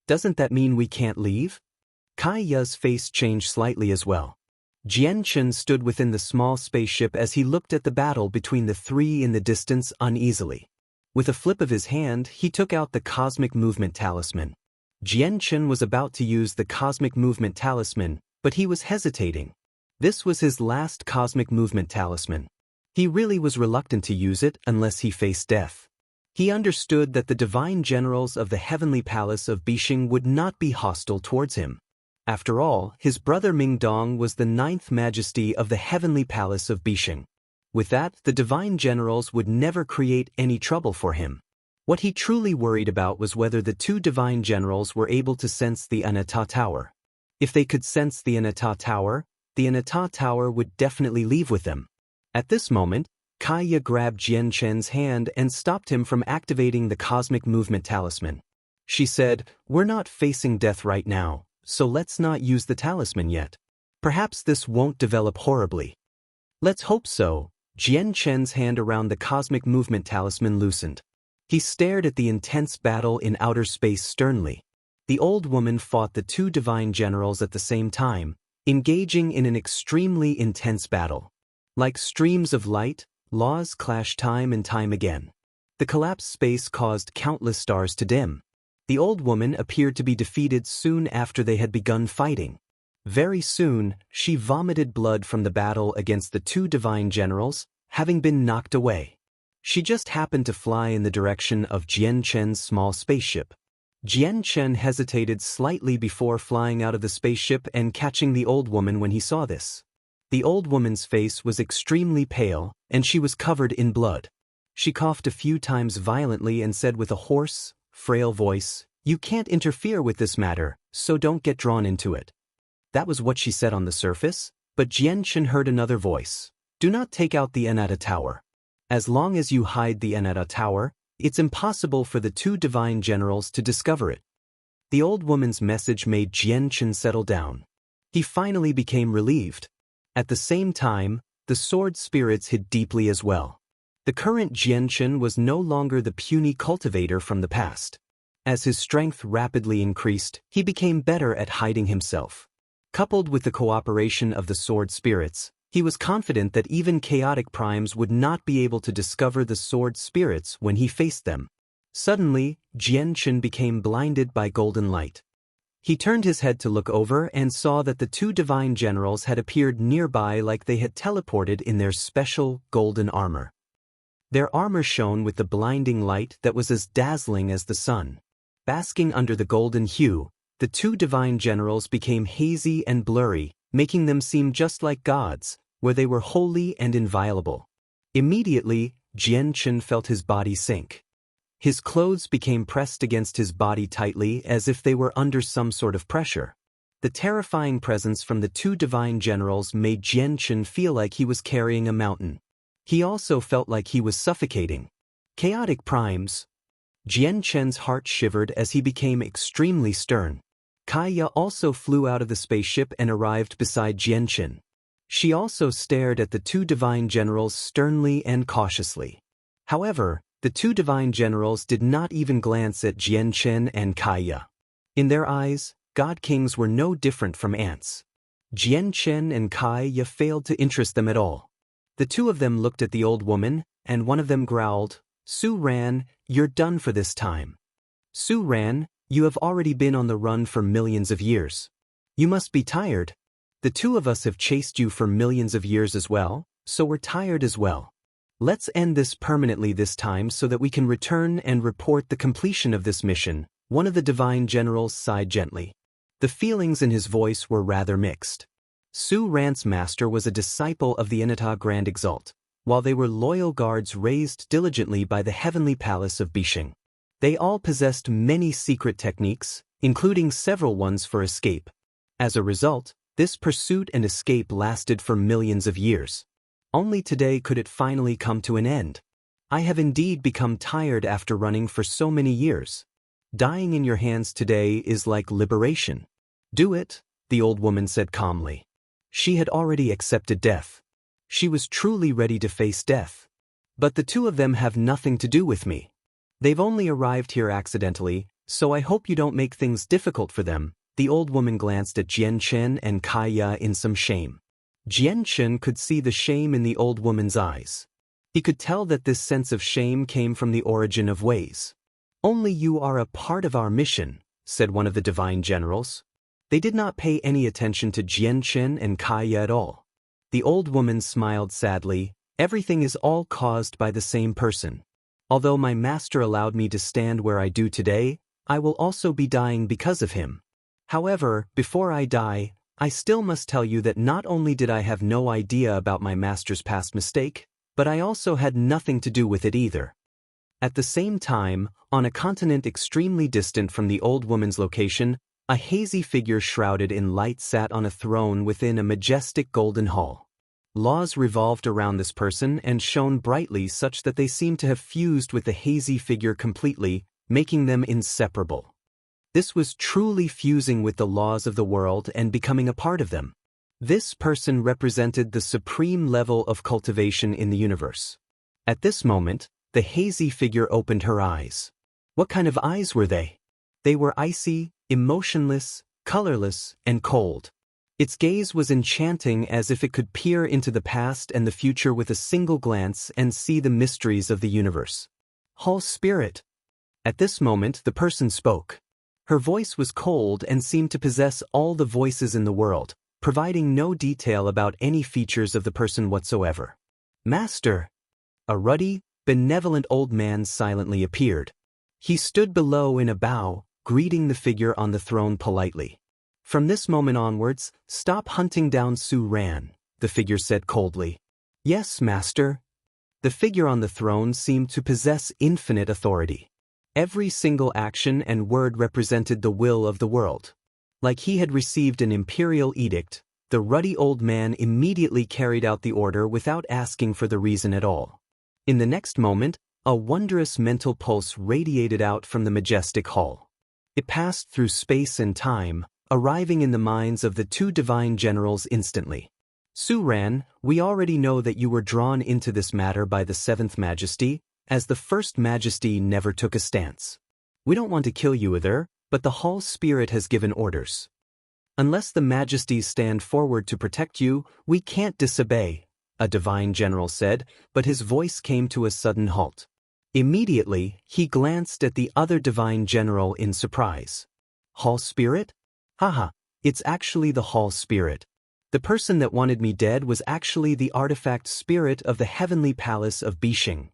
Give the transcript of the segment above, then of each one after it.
Doesn't that mean we can't leave? Kaiya's face changed slightly as well. Jianchen stood within the small spaceship as he looked at the battle between the three in the distance uneasily. With a flip of his hand, he took out the Cosmic Movement Talisman. Jianchen was about to use the Cosmic Movement Talisman, but he was hesitating. This was his last Cosmic Movement Talisman. He really was reluctant to use it unless he faced death. He understood that the divine generals of the Heavenly Palace of Bishing would not be hostile towards him. After all, his brother Mingdong was the 9th Majesty of the Heavenly Palace of Bishing. With that, the divine generals would never create any trouble for him. What he truly worried about was whether the two divine generals were able to sense the Anata Tower. If they could sense the Anata Tower would definitely leave with them. At this moment, Kaiya grabbed Jianchen's hand and stopped him from activating the Cosmic Movement Talisman. She said, "We're not facing death right now, so let's not use the talisman yet. Perhaps this won't develop horribly." "Let's hope so." Jianchen's hand around the Cosmic Movement Talisman loosened. He stared at the intense battle in outer space sternly. The old woman fought the two divine generals at the same time, engaging in an extremely intense battle. Like streams of light, laws clashed time and time again. The collapsed space caused countless stars to dim. The old woman appeared to be defeated soon after they had begun fighting. Very soon, she vomited blood from the battle against the two divine generals, having been knocked away. She just happened to fly in the direction of Jianchen's small spaceship. Jianchen hesitated slightly before flying out of the spaceship and catching the old woman when he saw this. The old woman's face was extremely pale, and she was covered in blood. She coughed a few times violently and said with a hoarse, frail voice, "You can't interfere with this matter, so don't get drawn into it." That was what she said on the surface, but Jianchen heard another voice. "Do not take out the Anata Tower. As long as you hide the Anata Tower, it's impossible for the two divine generals to discover it." The old woman's message made Jianchen settle down. He finally became relieved. At the same time, the sword spirits hid deeply as well. The current Jianchen was no longer the puny cultivator from the past. As his strength rapidly increased, he became better at hiding himself. Coupled with the cooperation of the sword spirits, he was confident that even chaotic primes would not be able to discover the sword spirits when he faced them. Suddenly, Jianchen became blinded by golden light. He turned his head to look over and saw that the two divine generals had appeared nearby like they had teleported in their special golden armor. Their armor shone with the blinding light that was as dazzling as the sun. Basking under the golden hue, the two divine generals became hazy and blurry, making them seem just like gods, where they were holy and inviolable. Immediately, Jianchen felt his body sink. His clothes became pressed against his body tightly as if they were under some sort of pressure. The terrifying presence from the two divine generals made Jianchen feel like he was carrying a mountain. He also felt like he was suffocating. Chaotic primes. Jianchen's heart shivered as he became extremely stern. Kaiya also flew out of the spaceship and arrived beside Jianchen. She also stared at the two divine generals sternly and cautiously. However, the two divine generals did not even glance at Jianchen and Kaiya. In their eyes, god kings were no different from ants. Jianchen and Kaiya failed to interest them at all. The two of them looked at the old woman, and one of them growled, "Su Ran, you're done for this time. Su Ran, you have already been on the run for millions of years. You must be tired. The two of us have chased you for millions of years as well, so we're tired as well. Let's end this permanently this time so that we can return and report the completion of this mission." One of the divine generals sighed gently. The feelings in his voice were rather mixed. Su Ran's master was a disciple of the Anata Grand Exalt, while they were loyal guards raised diligently by the Heavenly Palace of Bishing. They all possessed many secret techniques, including several ones for escape. As a result, this pursuit and escape lasted for millions of years. Only today could it finally come to an end. I have indeed become tired after running for so many years. Dying in your hands today is like liberation. Do it, the old woman said calmly. She had already accepted death. She was truly ready to face death. But the two of them have nothing to do with me. They've only arrived here accidentally, So I hope you don't make things difficult for them. The old woman glanced at Jian Chen and Kaya in some shame. Jian Chen could see the shame in the old woman's eyes. He could tell that this sense of shame came from the origin of ways. Only you are a part of our mission, said one of the divine generals. They did not pay any attention to Jian Chen and Kaya at all. The old woman smiled sadly. Everything is all caused by the same person. Although my master allowed me to stand where I do today, I will also be dying because of him. However, before I die, I still must tell you that not only did I have no idea about my master's past mistake, but I also had nothing to do with it either. At the same time, on a continent extremely distant from the old woman's location, a hazy figure shrouded in light sat on a throne within a majestic golden hall. Laws revolved around this person and shone brightly such that they seemed to have fused with the hazy figure completely, making them inseparable. This was truly fusing with the laws of the world and becoming a part of them. This person represented the supreme level of cultivation in the universe. At this moment, the hazy figure opened her eyes. What kind of eyes were they? They were icy, emotionless, colorless, and cold. Its gaze was enchanting, as if it could peer into the past and the future with a single glance and see the mysteries of the universe. Hall Spirit. At this moment, the person spoke. Her voice was cold and seemed to possess all the voices in the world, providing no detail about any features of the person whatsoever. Master! A ruddy, benevolent old man silently appeared. He stood below in a bow, greeting the figure on the throne politely. From this moment onwards, stop hunting down Su Ran, the figure said coldly. Yes, master. The figure on the throne seemed to possess infinite authority. Every single action and word represented the will of the world. Like he had received an imperial edict, the ruddy old man immediately carried out the order without asking for the reason at all. In the next moment, a wondrous mental pulse radiated out from the majestic hall. It passed through space and time, arriving in the minds of the two divine generals instantly. Su Ran, we already know that you were drawn into this matter by the seventh majesty, as the first majesty never took a stance. We don't want to kill you either, but the Hall Spirit has given orders. Unless the majesties stand forward to protect you, we can't disobey, a divine general said, but his voice came to a sudden halt. Immediately, he glanced at the other divine general in surprise. Hall Spirit? Haha, it's actually the Hall Spirit. The person that wanted me dead was actually the artifact spirit of the heavenly palace of Bishing.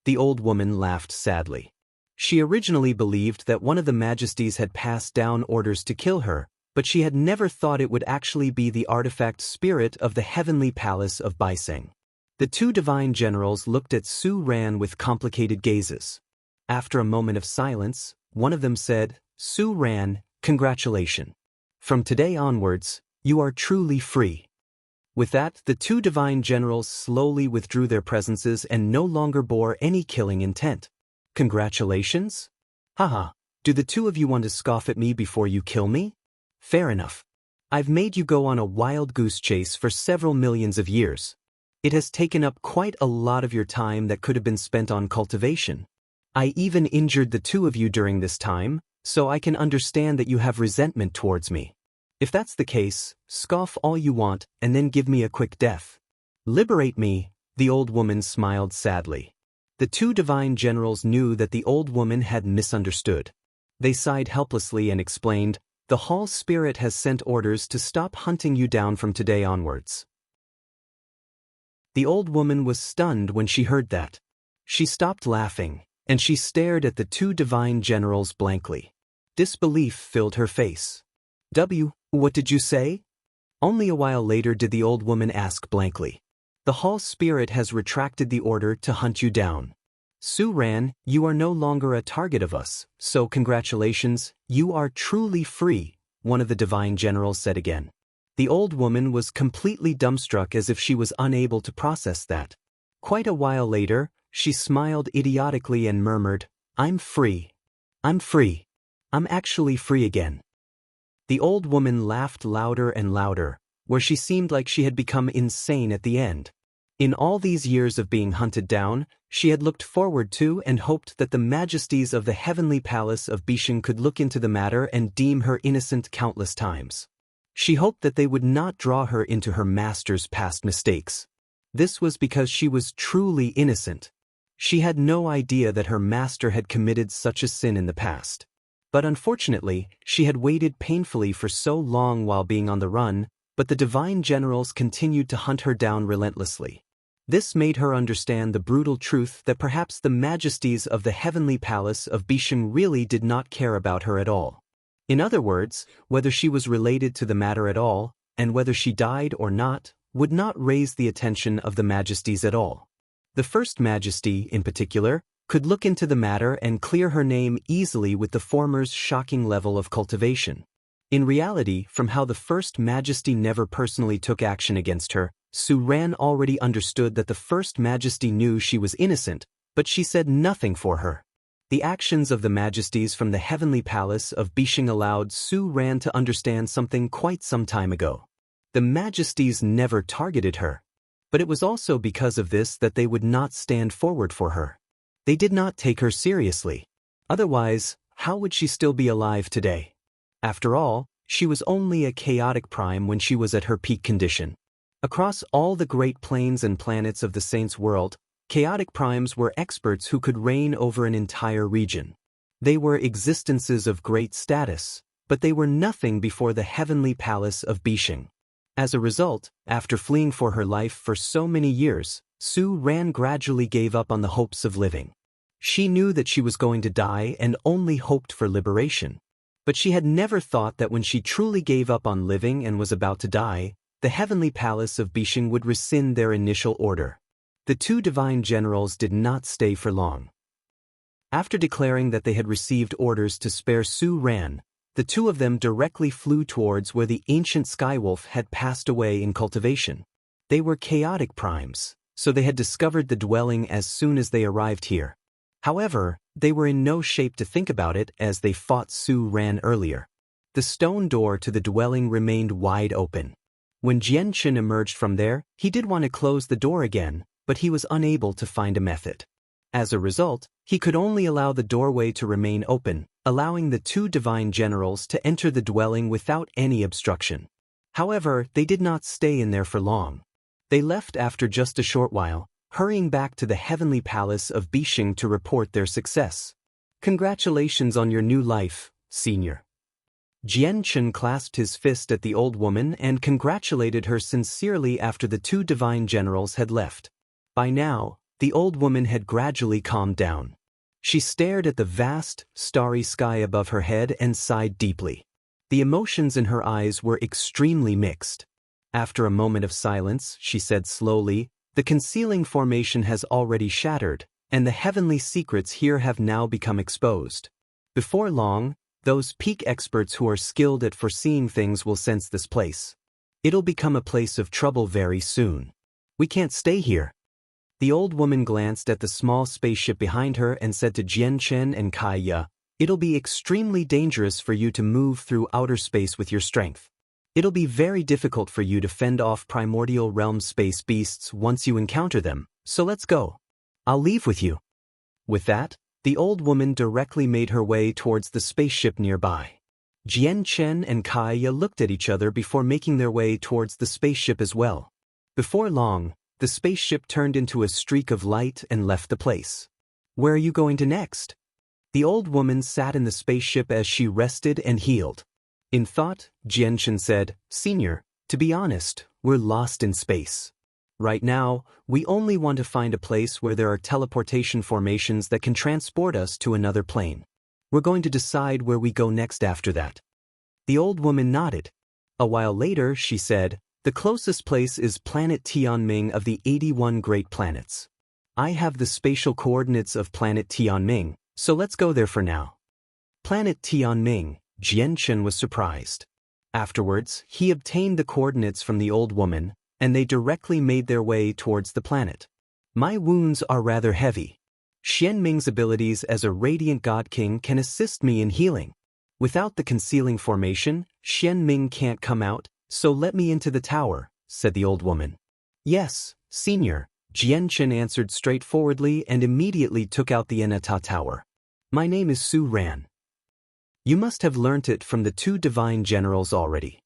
The old woman laughed sadly. She originally believed that one of the majesties had passed down orders to kill her, but she had never thought it would actually be the artifact spirit of the heavenly palace of Bising. The two divine generals looked at Su Ran with complicated gazes. After a moment of silence, one of them said, Su Ran, congratulations. From today onwards, you are truly free. With that, the two divine generals slowly withdrew their presences and no longer bore any killing intent. Congratulations? Haha, do the two of you want to scoff at me before you kill me? Fair enough. I've made you go on a wild goose chase for several millions of years. It has taken up quite a lot of your time that could have been spent on cultivation. I even injured the two of you during this time, so I can understand that you have resentment towards me. If that's the case, scoff all you want and then give me a quick death. Liberate me, the old woman smiled sadly. The two divine generals knew that the old woman had misunderstood. They sighed helplessly and explained, the Hall Spirit has sent orders to stop hunting you down from today onwards. The old woman was stunned when she heard that. She stopped laughing, and she stared at the two divine generals blankly. Disbelief filled her face. What did you say? Only a while later did the old woman ask blankly. The Hall Spirit has retracted the order to hunt you down. Su Ran, you are no longer a target of us, so congratulations, you are truly free, one of the divine generals said again. The old woman was completely dumbstruck as if she was unable to process that. Quite a while later, she smiled idiotically and murmured, I'm free. I'm free. I'm actually free again. The old woman laughed louder and louder, where she seemed like she had become insane at the end. In all these years of being hunted down, she had looked forward to and hoped that the majesties of the heavenly palace of Bishing could look into the matter and deem her innocent countless times. She hoped that they would not draw her into her master's past mistakes. This was because she was truly innocent. She had no idea that her master had committed such a sin in the past. But unfortunately, she had waited painfully for so long while being on the run, but the divine generals continued to hunt her down relentlessly. This made her understand the brutal truth that perhaps the majesties of the heavenly palace of Bishing really did not care about her at all. In other words, whether she was related to the matter at all, and whether she died or not, would not raise the attention of the majesties at all. The first majesty, in particular, could look into the matter and clear her name easily with the former's shocking level of cultivation. In reality, from how the first majesty never personally took action against her, Su Ran already understood that the first majesty knew she was innocent, but she said nothing for her. The actions of the majesties from the heavenly palace of Bishing allowed Su Ran to understand something quite some time ago. The majesties never targeted her. But it was also because of this that they would not stand forward for her. They did not take her seriously. Otherwise, how would she still be alive today? After all, she was only a chaotic prime when she was at her peak condition. Across all the great planes and planets of the Saints' world, chaotic primes were experts who could reign over an entire region. They were existences of great status, but they were nothing before the heavenly palace of Bishing. As a result, after fleeing for her life for so many years, Su Ran gradually gave up on the hopes of living. She knew that she was going to die and only hoped for liberation. But she had never thought that when she truly gave up on living and was about to die, the heavenly palace of Bishing would rescind their initial order. The two divine generals did not stay for long. After declaring that they had received orders to spare Su Ran, the two of them directly flew towards where the ancient Skywolf had passed away in cultivation. They were chaotic primes, so they had discovered the dwelling as soon as they arrived here. However, they were in no shape to think about it as they fought Su Ran earlier. The stone door to the dwelling remained wide open. When Jianchen emerged from there, he did want to close the door again, but he was unable to find a method. As a result, he could only allow the doorway to remain open, allowing the two divine generals to enter the dwelling without any obstruction. However, they did not stay in there for long. They left after just a short while, hurrying back to the heavenly palace of Bishing to report their success. Congratulations on your new life, senior. Jianchen clasped his fist at the old woman and congratulated her sincerely after the two divine generals had left. By now, the old woman had gradually calmed down. She stared at the vast, starry sky above her head and sighed deeply. The emotions in her eyes were extremely mixed. After a moment of silence, she said slowly, "The concealing formation has already shattered, and the heavenly secrets here have now become exposed. Before long, those peak experts who are skilled at foreseeing things will sense this place. It'll become a place of trouble very soon. We can't stay here." The old woman glanced at the small spaceship behind her and said to Jianchen and Kaiya, "It'll be extremely dangerous for you to move through outer space with your strength. It'll be very difficult for you to fend off primordial realm space beasts once you encounter them, so let's go. I'll leave with you." With that, the old woman directly made her way towards the spaceship nearby. Jianchen and Kaiya looked at each other before making their way towards the spaceship as well. Before long, the spaceship turned into a streak of light and left the place. "Where are you going to next?" The old woman sat in the spaceship as she rested and healed. In thought, Jianchen said, "Senior, to be honest, we're lost in space. Right now, we only want to find a place where there are teleportation formations that can transport us to another plane. We're going to decide where we go next after that." The old woman nodded. A while later, she said, "The closest place is planet Tianming of the 81 Great Planets. I have the spatial coordinates of planet Tianming, so let's go there for now." Planet Tianming, Jianchen was surprised. Afterwards, he obtained the coordinates from the old woman, and they directly made their way towards the planet. "My wounds are rather heavy. Xianming's abilities as a radiant god king can assist me in healing. Without the concealing formation, Xianming can't come out, so let me into the tower," said the old woman. "Yes, senior, Jianchen answered straightforwardly and immediately took out the Enata tower. My name is Su Ran. You must have learnt it from the two divine generals already.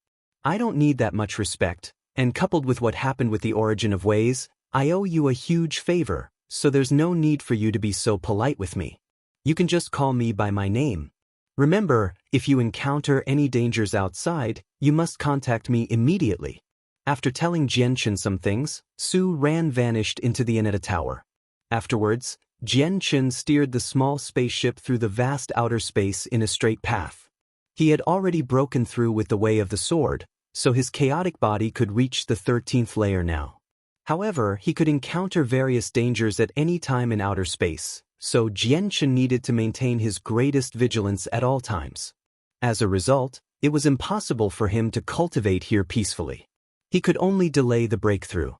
I don't need that much respect, and coupled with what happened with the origin of ways, I owe you a huge favor, so there's no need for you to be so polite with me. You can just call me by my name. Remember, if you encounter any dangers outside, you must contact me immediately. After telling Jianchen some things, Su Ran vanished into the Enata tower. Afterwards, Jianchen steered the small spaceship through the vast outer space in a straight path. He had already broken through with the way of the sword, so his chaotic body could reach the 13th layer now. However, he could encounter various dangers at any time in outer space, so Jianchen needed to maintain his greatest vigilance at all times. As a result, it was impossible for him to cultivate here peacefully. He could only delay the breakthrough.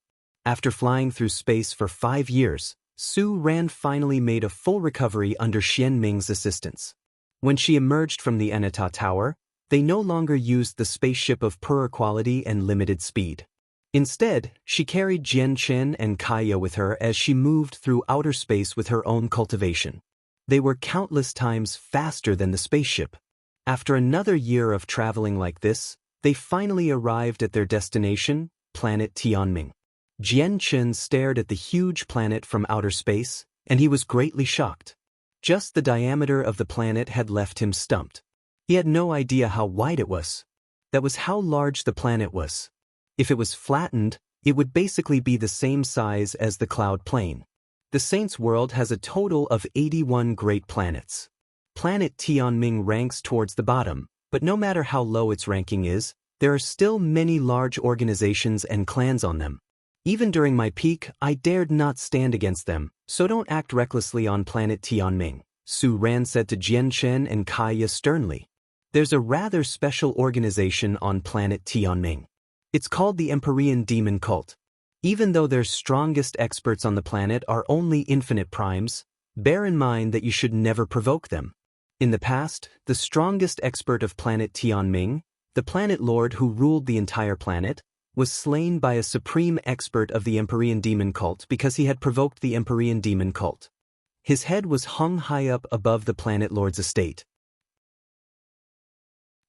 After flying through space for 5 years, Su Ran finally made a full recovery under Xian Ming's assistance. When she emerged from the Enata Tower, they no longer used the spaceship of poorer quality and limited speed. Instead, she carried Jianchen and Kaya with her as she moved through outer space with her own cultivation. They were countless times faster than the spaceship. After another year of traveling like this, they finally arrived at their destination, planet Tianming. Jianchen stared at the huge planet from outer space, and he was greatly shocked. Just the diameter of the planet had left him stumped. He had no idea how wide it was. That was how large the planet was. If it was flattened, it would basically be the same size as the cloud plane. The Saints' world has a total of 81 great planets. Planet Tianming ranks towards the bottom, but no matter how low its ranking is, there are still many large organizations and clans on them. Even during my peak, I dared not stand against them, so don't act recklessly on planet Tianming, Su Ran said to Jianchen and Kaya sternly. There's a rather special organization on planet Tianming. It's called the Empyrean Demon Cult. Even though their strongest experts on the planet are only infinite primes, bear in mind that you should never provoke them. In the past, the strongest expert of planet Tianming, the planet lord who ruled the entire planet, was slain by a supreme expert of the Empyrean Demon Cult because he had provoked the Empyrean Demon Cult. His head was hung high up above the planet lord's estate.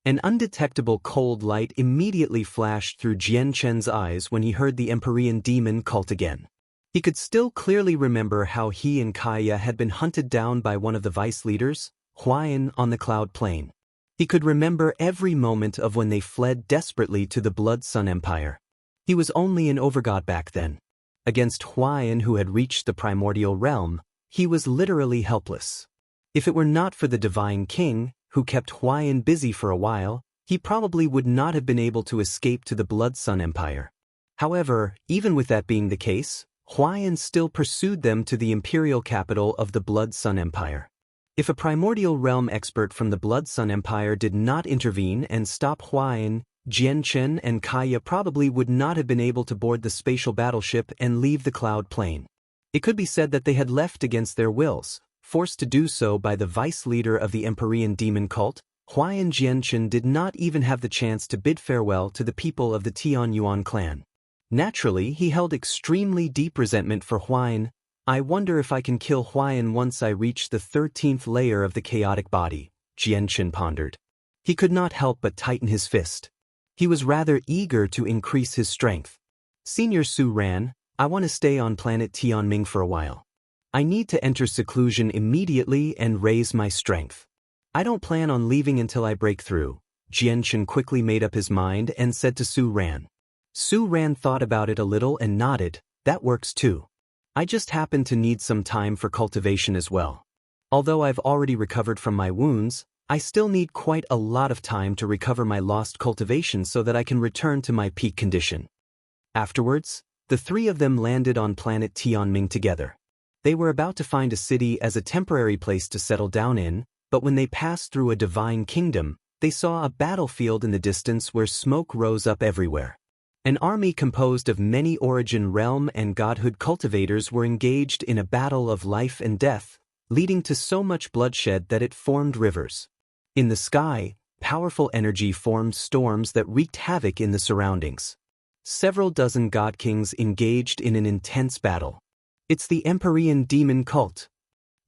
An undetectable cold light immediately flashed through Jianchen's eyes when he heard the Empyrean Demon Cult again. He could still clearly remember how he and Kaya had been hunted down by one of the vice leaders, Huayan, on the Cloud Plain. He could remember every moment of when they fled desperately to the Blood Sun Empire. He was only an overgod back then. Against Huayan, who had reached the primordial realm, he was literally helpless. If it were not for the Divine King, who kept Huayan busy for a while, he probably would not have been able to escape to the Blood Sun Empire. However, even with that being the case, Huayan still pursued them to the imperial capital of the Blood Sun Empire. If a primordial realm expert from the Blood Sun Empire did not intervene and stop Huayan, Jianchen and Kaya probably would not have been able to board the spatial battleship and leave the Cloud Plain. It could be said that they had left against their wills, forced to do so by the vice leader of the Empyrean Demon Cult. Huayan Jianchen did not even have the chance to bid farewell to the people of the Tian Yuan clan. Naturally, he held extremely deep resentment for Huayan. I wonder if I can kill Huayan once I reach the 13th layer of the chaotic body, Jianchen pondered. He could not help but tighten his fist. He was rather eager to increase his strength. Senior Su Ran, I want to stay on planet Tianming for a while. I need to enter seclusion immediately and raise my strength. I don't plan on leaving until I break through. Jianchen quickly made up his mind and said to Su Ran. Su Ran thought about it a little and nodded. That works too. I just happen to need some time for cultivation as well. Although I've already recovered from my wounds, I still need quite a lot of time to recover my lost cultivation so that I can return to my peak condition. Afterwards, the three of them landed on planet Tianming together. They were about to find a city as a temporary place to settle down in, but when they passed through a divine kingdom, they saw a battlefield in the distance where smoke rose up everywhere. An army composed of many origin realm and godhood cultivators were engaged in a battle of life and death, leading to so much bloodshed that it formed rivers. In the sky, powerful energy formed storms that wreaked havoc in the surroundings. Several dozen god kings engaged in an intense battle. It's the Empyrean demon cult.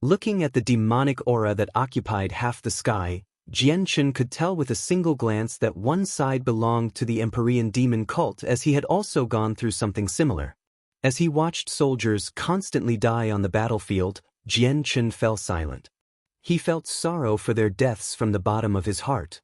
Looking at the demonic aura that occupied half the sky, Jianchen could tell with a single glance that one side belonged to the Empyrean demon cult, as he had also gone through something similar. As he watched soldiers constantly die on the battlefield, Jianchen fell silent. He felt sorrow for their deaths from the bottom of his heart.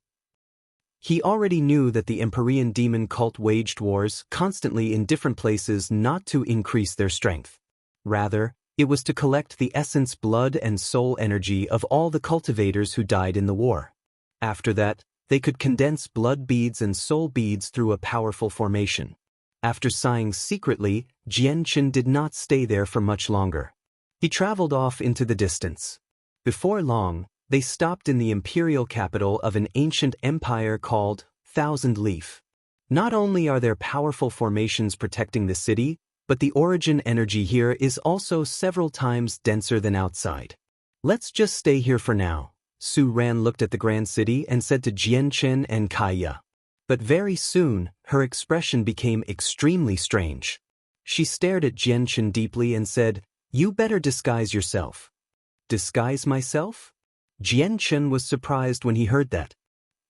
He already knew that the Empyrean demon cult waged wars constantly in different places not to increase their strength. Rather, it was to collect the essence, blood, and soul energy of all the cultivators who died in the war. After that, they could condense blood beads and soul beads through a powerful formation. After sighing secretly, Jianchen did not stay there for much longer. He traveled off into the distance. Before long, they stopped in the imperial capital of an ancient empire called Thousand Leaf. Not only are there powerful formations protecting the city, but the origin energy here is also several times denser than outside. Let's just stay here for now. Su Ran looked at the grand city and said to Jianchen and Kaya. But very soon, her expression became extremely strange. She stared at Jianchen deeply and said, "You better disguise yourself." Disguise myself? Jianchen was surprised when he heard that.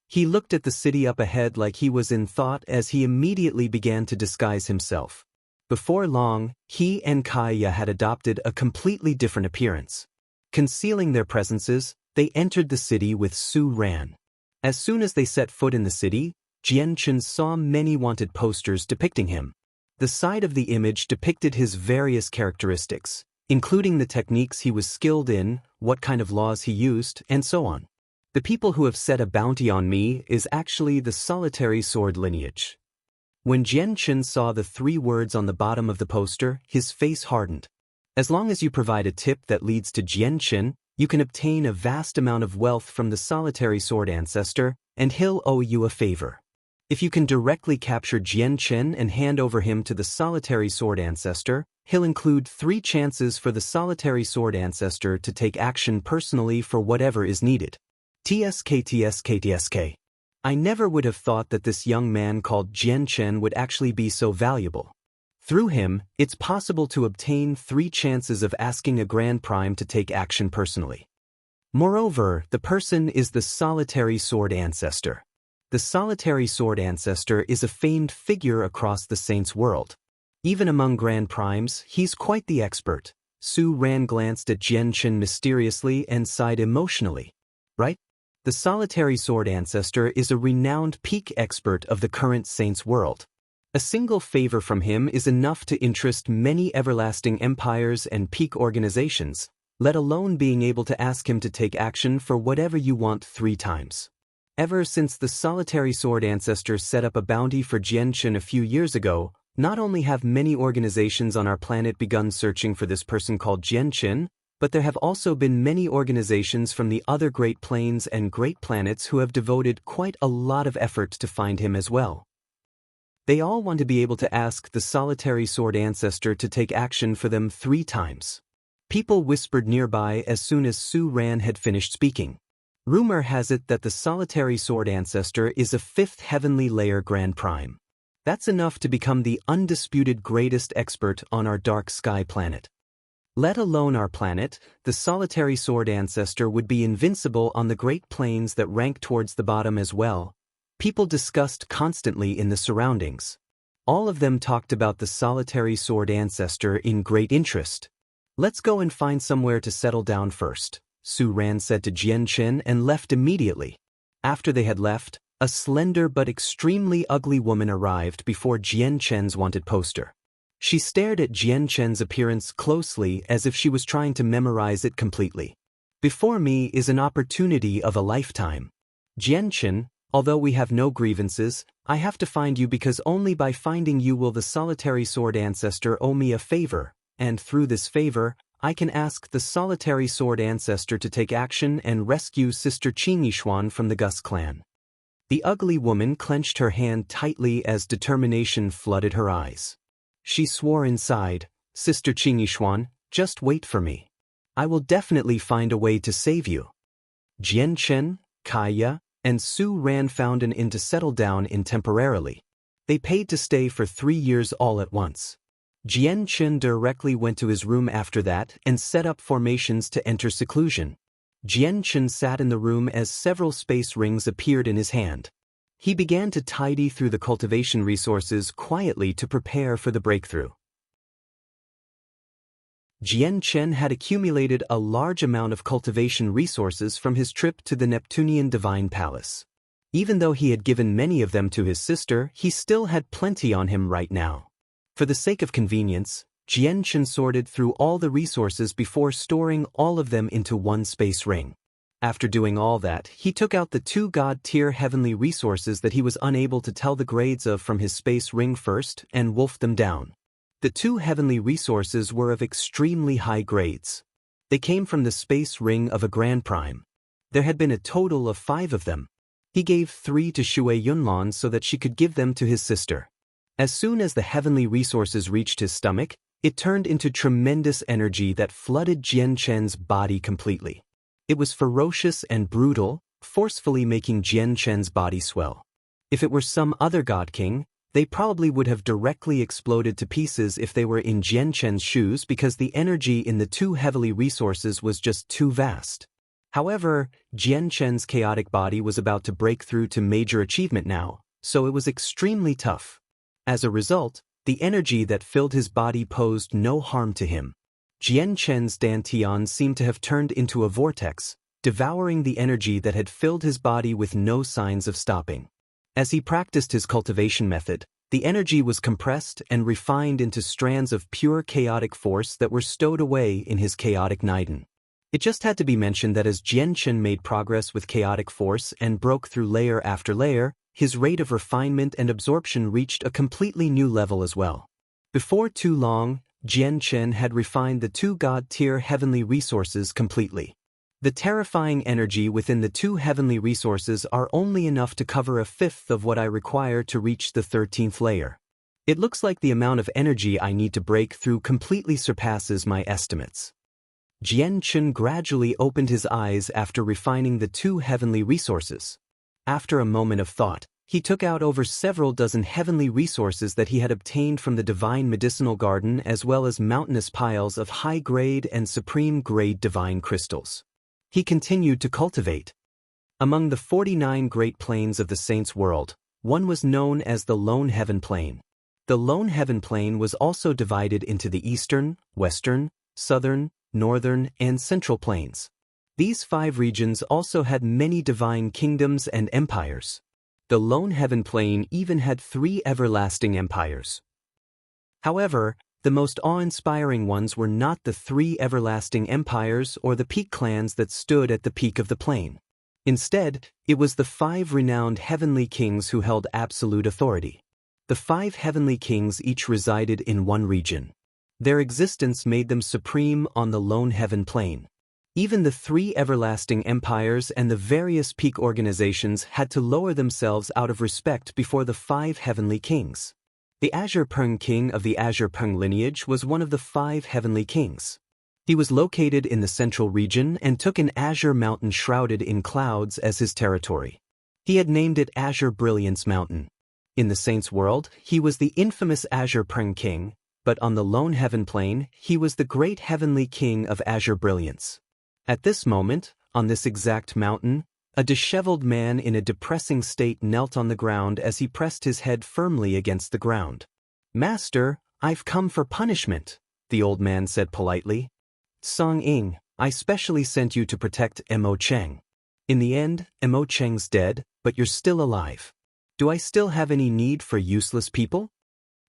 He looked at the city up ahead like he was in thought as he immediately began to disguise himself. Before long, he and Kaya had adopted a completely different appearance. Concealing their presences, they entered the city with Su Ran. As soon as they set foot in the city, Jianchen saw many wanted posters depicting him. The side of the image depicted his various characteristics, including the techniques he was skilled in, what kind of laws he used, and so on. The people who have set a bounty on me is actually the solitary sword lineage. When Jianchen saw the 3 words on the bottom of the poster, his face hardened. As long as you provide a tip that leads to Jianchen, you can obtain a vast amount of wealth from the solitary sword ancestor, and he'll owe you a favor. If you can directly capture Jianchen and hand over him to the solitary sword ancestor, he'll include 3 chances for the solitary sword ancestor to take action personally for whatever is needed. TSK. I never would have thought that this young man called Jianchen would actually be so valuable. Through him, it's possible to obtain 3 chances of asking a Grand Prime to take action personally. Moreover, the person is the solitary sword ancestor. The solitary sword ancestor is a famed figure across the Saints' world. Even among Grand Primes, he's quite the expert. Su Ran glanced at Jianchen mysteriously and sighed emotionally. Right? The solitary sword ancestor is a renowned peak expert of the current Saints' world. A single favor from him is enough to interest many everlasting empires and peak organizations, let alone being able to ask him to take action for whatever you want 3 times. Ever since the solitary sword ancestor set up a bounty for Jianchen a few years ago, not only have many organizations on our planet begun searching for this person called Jianchen, but there have also been many organizations from the other Great Plains and Great Planets who have devoted quite a lot of effort to find him as well. They all want to be able to ask the solitary sword ancestor to take action for them 3 times. People whispered nearby as soon as Su Ran had finished speaking. Rumor has it that the solitary sword ancestor is a 5th heavenly layer Grand Prime. That's enough to become the undisputed greatest expert on our dark sky planet. Let alone our planet, the solitary sword ancestor would be invincible on the Great Plains that rank towards the bottom as well. People discussed constantly in the surroundings. All of them talked about the solitary sword ancestor in great interest. Let's go and find somewhere to settle down first, Su Ran said to Jianchen and left immediately. After they had left, a slender but extremely ugly woman arrived before Jianchen's wanted poster. She stared at Jianchen's appearance closely as if she was trying to memorize it completely. Before me is an opportunity of a lifetime. Jianchen, although we have no grievances, I have to find you because only by finding you will the solitary sword ancestor owe me a favor, and through this favor, I can ask the solitary sword ancestor to take action and rescue Sister Qingyuan from the Gus clan. The ugly woman clenched her hand tightly as determination flooded her eyes. She swore inside, Sister Qingyuan, just wait for me. I will definitely find a way to save you. Jianchen, Kaya, and Su Ran found an inn to settle down in temporarily. They paid to stay for 3 years all at once. Jian Chen directly went to his room after that and set up formations to enter seclusion. Jian Chen sat in the room as several space rings appeared in his hand. He began to tidy through the cultivation resources quietly to prepare for the breakthrough. Jian Chen had accumulated a large amount of cultivation resources from his trip to the Neptunian Divine Palace. Even though he had given many of them to his sister, he still had plenty on him right now. For the sake of convenience, Jian Chen sorted through all the resources before storing all of them into one space ring. After doing all that, he took out the 2 God-tier heavenly resources that he was unable to tell the grades of from his space ring first and wolfed them down. The 2 heavenly resources were of extremely high grades. They came from the space ring of a Grand Prime. There had been a total of 5 of them. He gave 3 to Shui Yunlan so that she could give them to his sister. As soon as the heavenly resources reached his stomach, it turned into tremendous energy that flooded Jian Chen's body completely. It was ferocious and brutal, forcefully making Jian Chen's body swell. If it were some other god king, they probably would have directly exploded to pieces if they were in Jian Chen's shoes because the energy in the 2 heavenly resources was just too vast. However, Jian Chen's chaotic body was about to break through to major achievement now, so it was extremely tough. As a result, the energy that filled his body posed no harm to him. Jian Chen's dantian seemed to have turned into a vortex, devouring the energy that had filled his body with no signs of stopping. As he practiced his cultivation method, the energy was compressed and refined into strands of pure chaotic force that were stowed away in his chaotic Niden. It just had to be mentioned that as Jian Chen made progress with chaotic force and broke through layer after layer, his rate of refinement and absorption reached a completely new level as well. Before too long, Jian Chen had refined the 2 God-tier heavenly resources completely. The terrifying energy within the 2 heavenly resources are only enough to cover a 5th of what I require to reach the 13th layer. It looks like the amount of energy I need to break through completely surpasses my estimates. Jian Chen gradually opened his eyes after refining the 2 heavenly resources. After a moment of thought, he took out over several dozen heavenly resources that he had obtained from the divine medicinal garden as well as mountainous piles of high-grade and supreme-grade divine crystals. He continued to cultivate. Among the 49 great plains of the saints' world, one was known as the Lone Heaven Plain. The Lone Heaven Plain was also divided into the eastern, western, southern, northern, and central plains. These 5 regions also had many divine kingdoms and empires. The Lone Heaven Plain even had 3 everlasting empires. However, the most awe-inspiring ones were not the 3 everlasting empires or the peak clans that stood at the peak of the plain. Instead, it was the 5 renowned heavenly kings who held absolute authority. The 5 heavenly kings each resided in one region. Their existence made them supreme on the Lone Heaven Plain. Even the 3 everlasting empires and the various peak organizations had to lower themselves out of respect before the 5 heavenly kings. The Azure Peng king of the Azure Peng lineage was one of the 5 heavenly kings. He was located in the central region and took an azure mountain shrouded in clouds as his territory. He had named it Azure Brilliance Mountain. In the saints' world, he was the infamous Azure Peng king, but on the Lone Heaven Plain, he was the great heavenly king of Azure Brilliance. At this moment, on this exact mountain, a disheveled man in a depressing state knelt on the ground as he pressed his head firmly against the ground. "Master, I've come for punishment," the old man said politely. "Song Ying, I specially sent you to protect Mo Cheng. In the end, Mo Cheng's dead, but you're still alive. Do I still have any need for useless people?"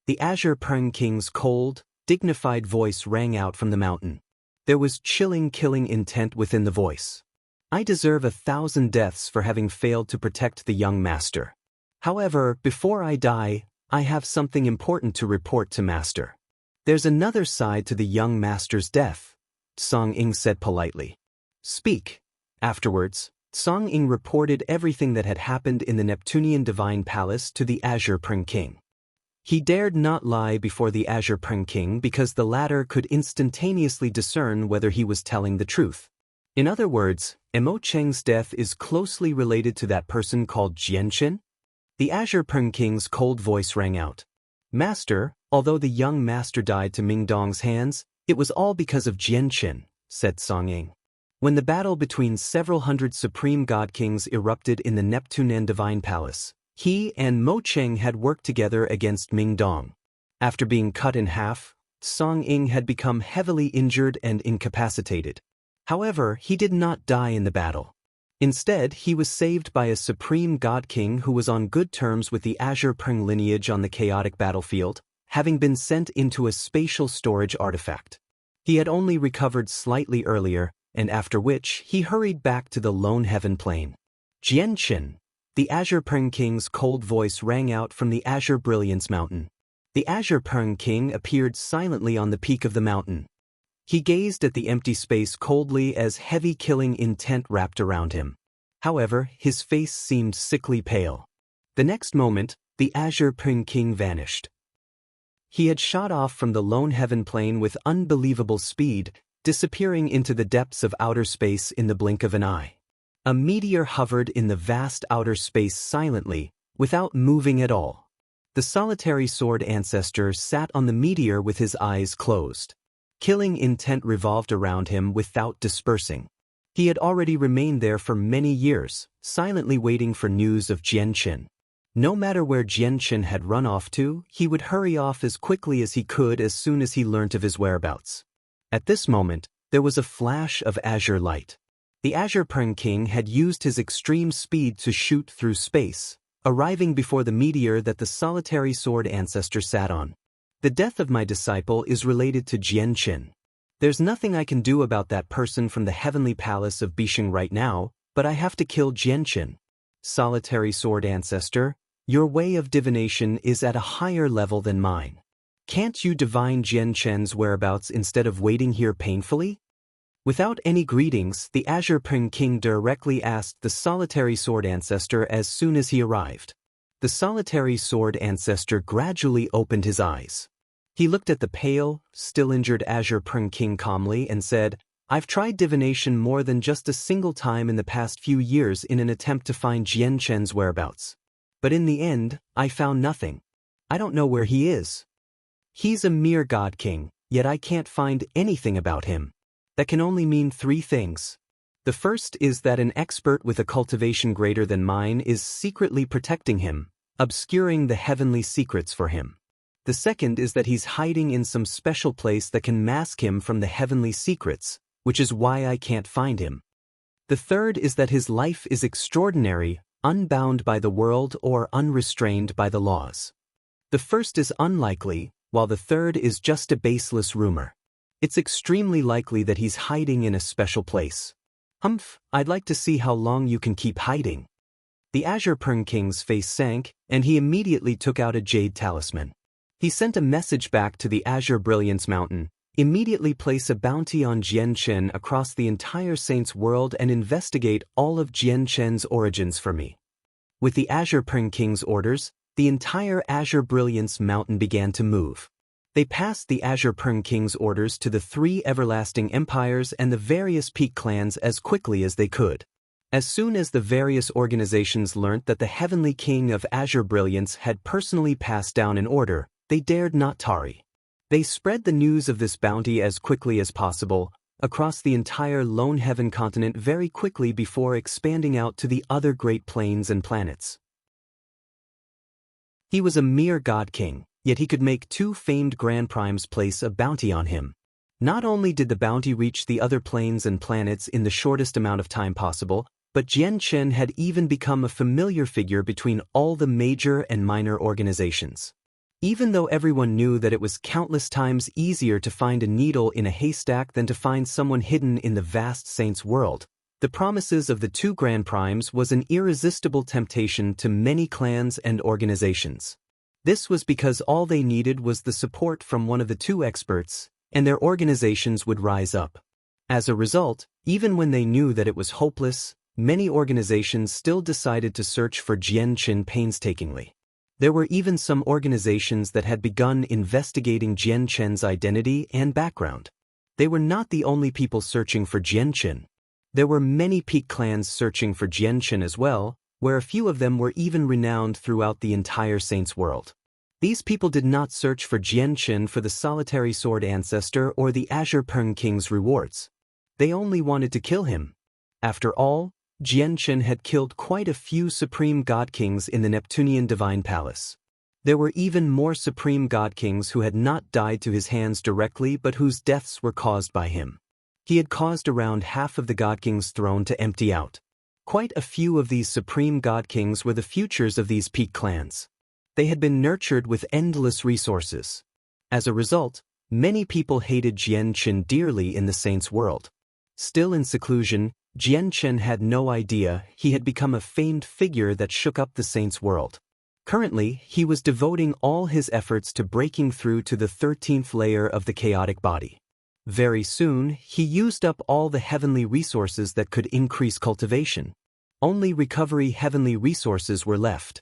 The Azure Peng King's cold, dignified voice rang out from the mountain. There was chilling killing intent within the voice. "I deserve 1,000 deaths for having failed to protect the young master. However, before I die, I have something important to report to Master. There's another side to the young master's death," Song Ying said politely. "Speak." Afterwards, Song Ying reported everything that had happened in the Neptunian Divine Palace to the Azure Peng King. He dared not lie before the Azure Peng King because the latter could instantaneously discern whether he was telling the truth. In other words, Mo Cheng's death is closely related to that person called Jian Chen? The Azure Peng King's cold voice rang out. "Master, Although the young master died to Ming Dong's hands, it was all because of Jian Qin, said Song Ying. When the battle between several hundred supreme god kings erupted in the Neptunan Divine Palace, he and Mo Cheng had worked together against Ming Dong. After being cut in half, Song Ying had become heavily injured and incapacitated. However, he did not die in the battle. Instead, he was saved by a supreme god king who was on good terms with the Azure Peng lineage on the chaotic battlefield, having been sent into a spatial storage artifact. He had only recovered slightly earlier, and after which he hurried back to the lone heaven plane. Jian Qin, the Azure Peng King's cold voice rang out from the Azure Brilliance Mountain. The Azure Peng King appeared silently on the peak of the mountain. He gazed at the empty space coldly as heavy killing intent wrapped around him. However, his face seemed sickly pale. The next moment, the Azure Peng King vanished. He had shot off from the lone heaven plane with unbelievable speed, disappearing into the depths of outer space in the blink of an eye. A meteor hovered in the vast outer space silently, without moving at all. The solitary sword ancestor sat on the meteor with his eyes closed. Killing intent revolved around him without dispersing. He had already remained there for many years, silently waiting for news of Jian Qin. No matter where Jian Qin had run off to, he would hurry off as quickly as he could as soon as he learnt of his whereabouts. At this moment, there was a flash of azure light. The Azure Peng King had used his extreme speed to shoot through space, arriving before the meteor that the solitary sword ancestor sat on. The death of my disciple is related to Jian Qin. There's nothing I can do about that person from the heavenly palace of Bisheng right now, but I have to kill Jian Qin. Solitary sword ancestor, your way of divination is at a higher level than mine. Can't you divine Jian Qin's whereabouts instead of waiting here painfully? Without any greetings, the Azure Peng King directly asked the solitary sword ancestor as soon as he arrived. The solitary sword ancestor gradually opened his eyes. He looked at the pale, still-injured Azure Peng King calmly and said, I've tried divination more than just a single time in the past few years in an attempt to find Jian Qin's whereabouts. But in the end, I found nothing. I don't know where he is. He's a mere god king, yet I can't find anything about him. That can only mean three things. The first is that an expert with a cultivation greater than mine is secretly protecting him, obscuring the heavenly secrets for him. The second is that he's hiding in some special place that can mask him from the heavenly secrets, which is why I can't find him. The third is that his life is extraordinary, unbound by the world or unrestrained by the laws. The first is unlikely, while the third is just a baseless rumor. It's extremely likely that he's hiding in a special place. Humph, I'd like to see how long you can keep hiding. The Azure Peng King's face sank, and he immediately took out a jade talisman. He sent a message back to the Azure Brilliance Mountain, immediately place a bounty on Jian Qin across the entire Saints world and investigate all of Jian Qin's origins for me. With the Azure Peng King's orders, the entire Azure Brilliance Mountain began to move. They passed the Azure Peng King's orders to the three everlasting empires and the various peak clans as quickly as they could. As soon as the various organizations learnt that the Heavenly King of Azure Brilliance had personally passed down an order, they dared not tarry. They spread the news of this bounty as quickly as possible, across the entire Lone Heaven continent very quickly before expanding out to the other great planes and planets. He was a mere god king, yet he could make two famed Grand Primes place a bounty on him. Not only did the bounty reach the other planes and planets in the shortest amount of time possible, but Jian Qin had even become a familiar figure between all the major and minor organizations. Even though everyone knew that it was countless times easier to find a needle in a haystack than to find someone hidden in the vast Saints world, the promises of the two Grand Primes was an irresistible temptation to many clans and organizations. This was because all they needed was the support from one of the two experts, and their organizations would rise up. As a result, even when they knew that it was hopeless, many organizations still decided to search for Jian Qin painstakingly. There were even some organizations that had begun investigating Jian Qin's identity and background. They were not the only people searching for Jian Qin. There were many peak clans searching for Jian Qin as well, where a few of them were even renowned throughout the entire Saints world. These people did not search for Jianchen for the solitary sword ancestor or the Azure Peng King's rewards. They only wanted to kill him. After all, Jianchen had killed quite a few supreme god kings in the Neptunian divine palace. There were even more supreme god kings who had not died to his hands directly but whose deaths were caused by him. He had caused around half of the god king's throne to empty out. Quite a few of these supreme god kings were the futures of these peak clans. They had been nurtured with endless resources. As a result, many people hated Jianchen dearly in the saints' world. Still in seclusion, Jianchen had no idea he had become a famed figure that shook up the saints' world. Currently, he was devoting all his efforts to breaking through to the 13th layer of the chaotic body. Very soon, he used up all the heavenly resources that could increase cultivation. Only recovery heavenly resources were left.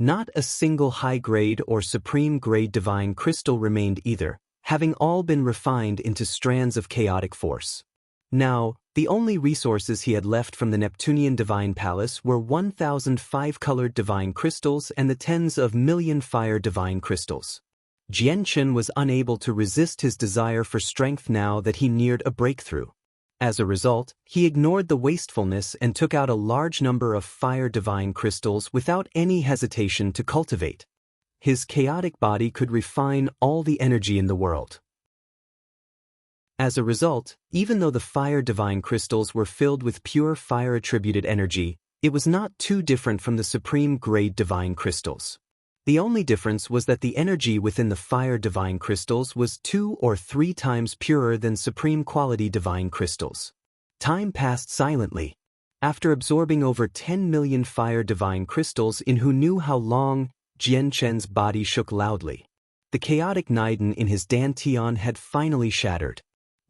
Not a single high-grade or supreme-grade divine crystal remained either, having all been refined into strands of chaotic force. Now, the only resources he had left from the Neptunian Divine Palace were 1,005 colored divine crystals and the tens of million fire divine crystals. Jianchen was unable to resist his desire for strength now that he neared a breakthrough. As a result, he ignored the wastefulness and took out a large number of fire divine crystals without any hesitation to cultivate. His chaotic body could refine all the energy in the world. As a result, even though the fire divine crystals were filled with pure fire-attributed energy, it was not too different from the supreme-grade divine crystals. The only difference was that the energy within the fire divine crystals was 2 or 3 times purer than supreme-quality divine crystals. Time passed silently. After absorbing over 10 million fire divine crystals in who knew how long, Jianchen's body shook loudly. The chaotic Niden in his dantian had finally shattered.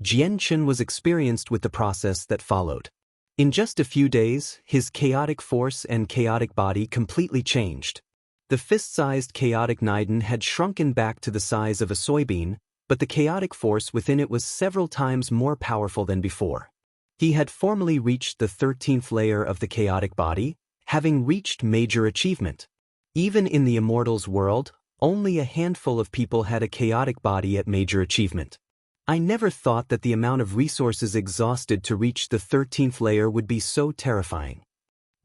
Jianchen was experienced with the process that followed. In just a few days, his chaotic force and chaotic body completely changed. The fist-sized chaotic Niden had shrunken back to the size of a soybean, but the chaotic force within it was several times more powerful than before. He had formally reached the 13th layer of the chaotic body, having reached major achievement. Even in the immortals world, only a handful of people had a chaotic body at major achievement. I never thought that the amount of resources exhausted to reach the 13th layer would be so terrifying.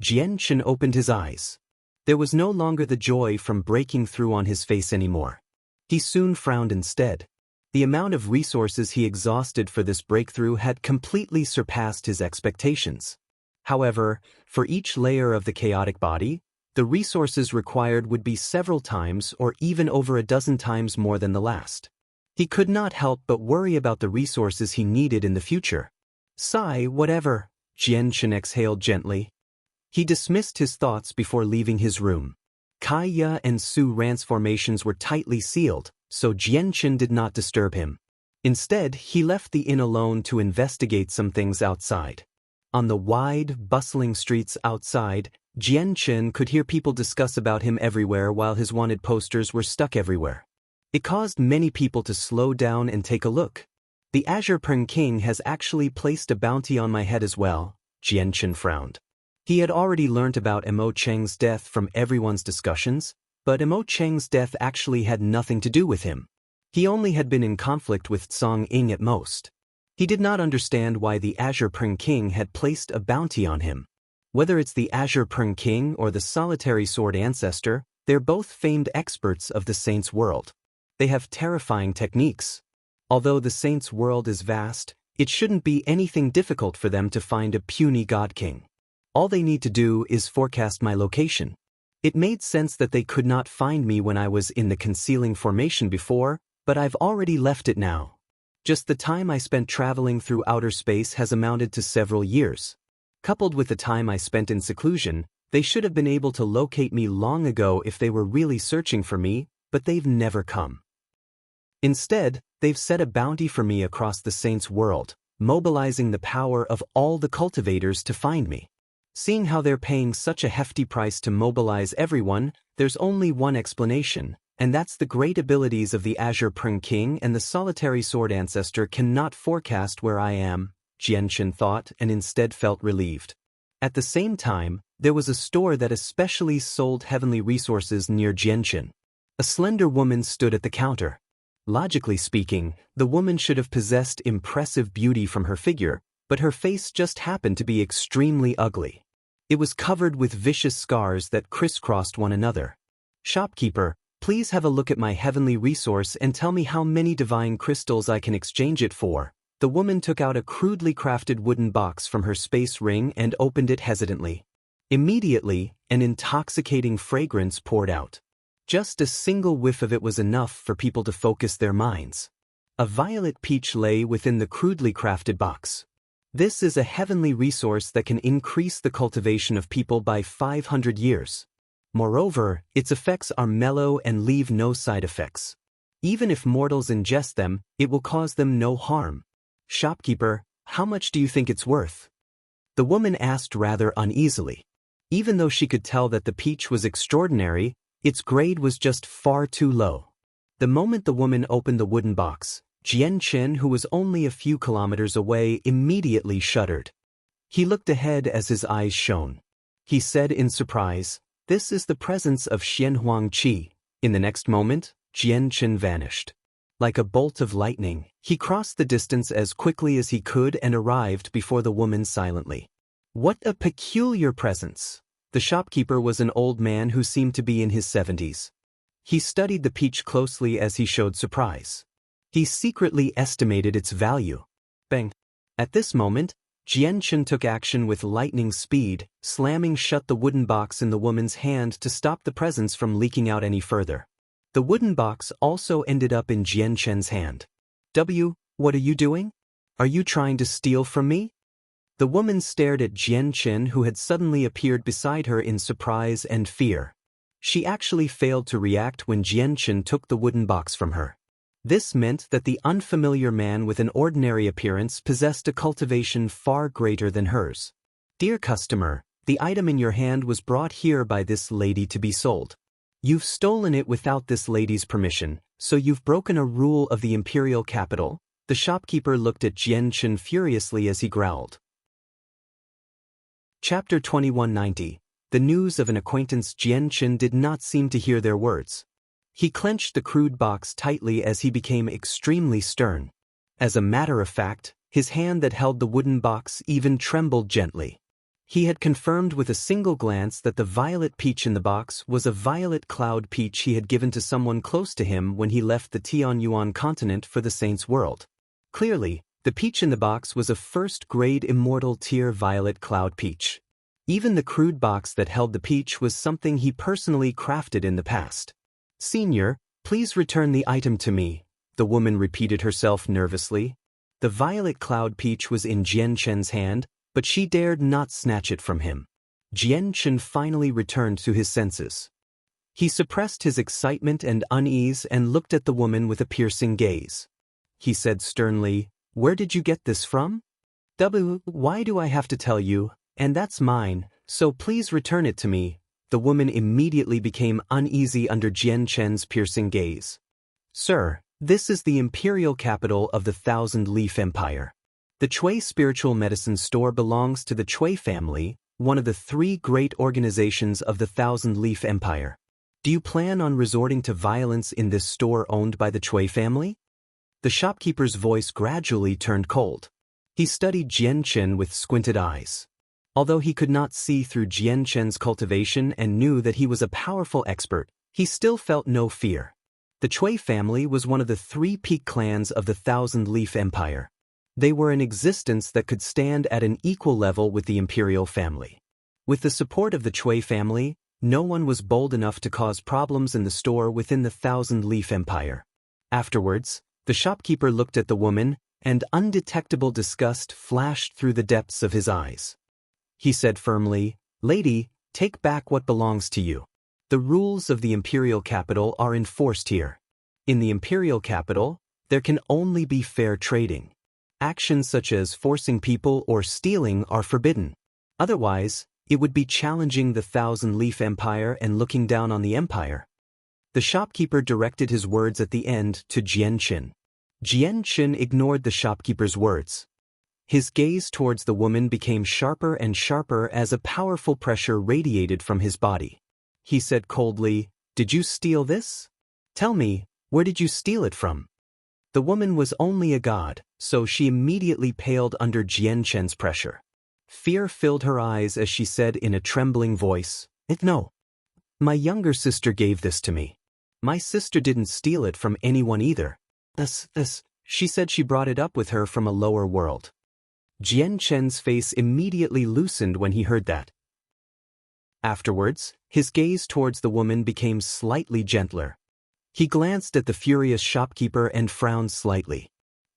Jianchen opened his eyes. There was no longer the joy from breaking through on his face anymore. He soon frowned instead. The amount of resources he exhausted for this breakthrough had completely surpassed his expectations. However, for each layer of the chaotic body, the resources required would be several times or even over a dozen times more than the last. He could not help but worry about the resources he needed in the future. Sigh, whatever, Jianchen exhaled gently. He dismissed his thoughts before leaving his room. Kaya and Su Ran's formations were tightly sealed, so Jianchen did not disturb him. Instead, he left the inn alone to investigate some things outside. On the wide, bustling streets outside, Jianchen could hear people discuss about him everywhere while his wanted posters were stuck everywhere. It caused many people to slow down and take a look. The Azure Pern King has actually placed a bounty on my head as well, Jianchen frowned. He had already learnt about Emo Cheng's death from everyone's discussions, but Emo Cheng's death actually had nothing to do with him. He only had been in conflict with Tsang Ying at most. He did not understand why the Azure Pern King had placed a bounty on him. Whether it's the Azure Pern King or the solitary sword ancestor, they're both famed experts of the saints' world. They have terrifying techniques. Although the saints' world is vast, it shouldn't be anything difficult for them to find a puny god king. All they need to do is forecast my location. It made sense that they could not find me when I was in the concealing formation before, but I've already left it now. Just the time I spent traveling through outer space has amounted to several years. Coupled with the time I spent in seclusion, they should have been able to locate me long ago if they were really searching for me, but they've never come. Instead, they've set a bounty for me across the saints' world, mobilizing the power of all the cultivators to find me. Seeing how they're paying such a hefty price to mobilize everyone, there's only one explanation, and that's the great abilities of the Azure Pern King and the solitary sword ancestor cannot forecast where I am, Jianchen thought and instead felt relieved. At the same time, there was a store that especially sold heavenly resources near Jianchen. A slender woman stood at the counter. Logically speaking, the woman should have possessed impressive beauty from her figure, but her face just happened to be extremely ugly. It was covered with vicious scars that crisscrossed one another. "Shopkeeper, please have a look at my heavenly resource and tell me how many divine crystals I can exchange it for." The woman took out a crudely crafted wooden box from her space ring and opened it hesitantly. Immediately, an intoxicating fragrance poured out. Just a single whiff of it was enough for people to focus their minds. A violet peach lay within the crudely crafted box. This is a heavenly resource that can increase the cultivation of people by 500 years. Moreover, its effects are mellow and leave no side effects. Even if mortals ingest them, it will cause them no harm. "Shopkeeper, how much do you think it's worth?" The woman asked rather uneasily. Even though she could tell that the peach was extraordinary, its grade was just far too low. The moment the woman opened the wooden box, Jian Chen, who was only a few kilometers away, immediately shuddered. He looked ahead as his eyes shone. He said in surprise, "This is the presence of Xianhuang Qi." In the next moment, Jian Chen vanished. Like a bolt of lightning, he crossed the distance as quickly as he could and arrived before the woman silently. "What a peculiar presence!" The shopkeeper was an old man who seemed to be in his 70s. He studied the peach closely as he showed surprise. He secretly estimated its value. Bang! At this moment, Jian Chen took action with lightning speed, slamming shut the wooden box in the woman's hand to stop the presence from leaking out any further. The wooden box also ended up in Jian Chen's hand. What are you doing? Are you trying to steal from me?" The woman stared at Jian Chen, who had suddenly appeared beside her, in surprise and fear. She actually failed to react when Jian Chen took the wooden box from her. This meant that the unfamiliar man with an ordinary appearance possessed a cultivation far greater than hers. "Dear customer, the item in your hand was brought here by this lady to be sold. You've stolen it without this lady's permission, so you've broken a rule of the imperial capital." The shopkeeper looked at Jian Chen furiously as he growled. Chapter 2190. The news of an acquaintance. Jian Chen did not seem to hear their words. He clenched the crude box tightly as he became extremely stern. As a matter of fact, his hand that held the wooden box even trembled gently. He had confirmed with a single glance that the violet peach in the box was a violet cloud peach he had given to someone close to him when he left the Tianyuan continent for the Saints' World. Clearly, the peach in the box was a first-grade immortal tier violet cloud peach. Even the crude box that held the peach was something he personally crafted in the past. "Senior, please return the item to me," the woman repeated herself nervously. The violet cloud peach was in Jian Chen's hand, but she dared not snatch it from him. Jian Chen finally returned to his senses. He suppressed his excitement and unease and looked at the woman with a piercing gaze. He said sternly, "Where did you get this from?" Why do I have to tell you? And that's mine, so please return it to me." The woman immediately became uneasy under Jian Chen's piercing gaze. "Sir, this is the imperial capital of the Thousand Leaf Empire. The Chui Spiritual Medicine Store belongs to the Chui family, one of the 3 great organizations of the Thousand Leaf Empire. Do you plan on resorting to violence in this store owned by the Chui family?" The shopkeeper's voice gradually turned cold. He studied Jian Chen with squinted eyes. Although he could not see through Jian Chen's cultivation and knew that he was a powerful expert, he still felt no fear. The Chui family was one of the 3 peak clans of the Thousand Leaf Empire. They were an existence that could stand at an equal level with the imperial family. With the support of the Chui family, no one was bold enough to cause problems in the store within the Thousand Leaf Empire. Afterwards, the shopkeeper looked at the woman, and undetectable disgust flashed through the depths of his eyes. He said firmly, "Lady, take back what belongs to you. The rules of the imperial capital are enforced here. In the imperial capital, there can only be fair trading. Actions such as forcing people or stealing are forbidden. Otherwise, it would be challenging the Thousand Leaf Empire and looking down on the empire." The shopkeeper directed his words at the end to Jian Chen. Jian Chen ignored the shopkeeper's words. His gaze towards the woman became sharper and sharper as a powerful pressure radiated from his body. He said coldly, "Did you steal this?" Tell me, where did you steal it from? The woman was only a god, so she immediately paled under Jian Chen's pressure. Fear filled her eyes as she said in a trembling voice, "No. My younger sister gave this to me. My sister didn't steal it from anyone either. She said she brought it up with her from a lower world." Jian Chen's face immediately loosened when he heard that. Afterwards, his gaze towards the woman became slightly gentler. He glanced at the furious shopkeeper and frowned slightly.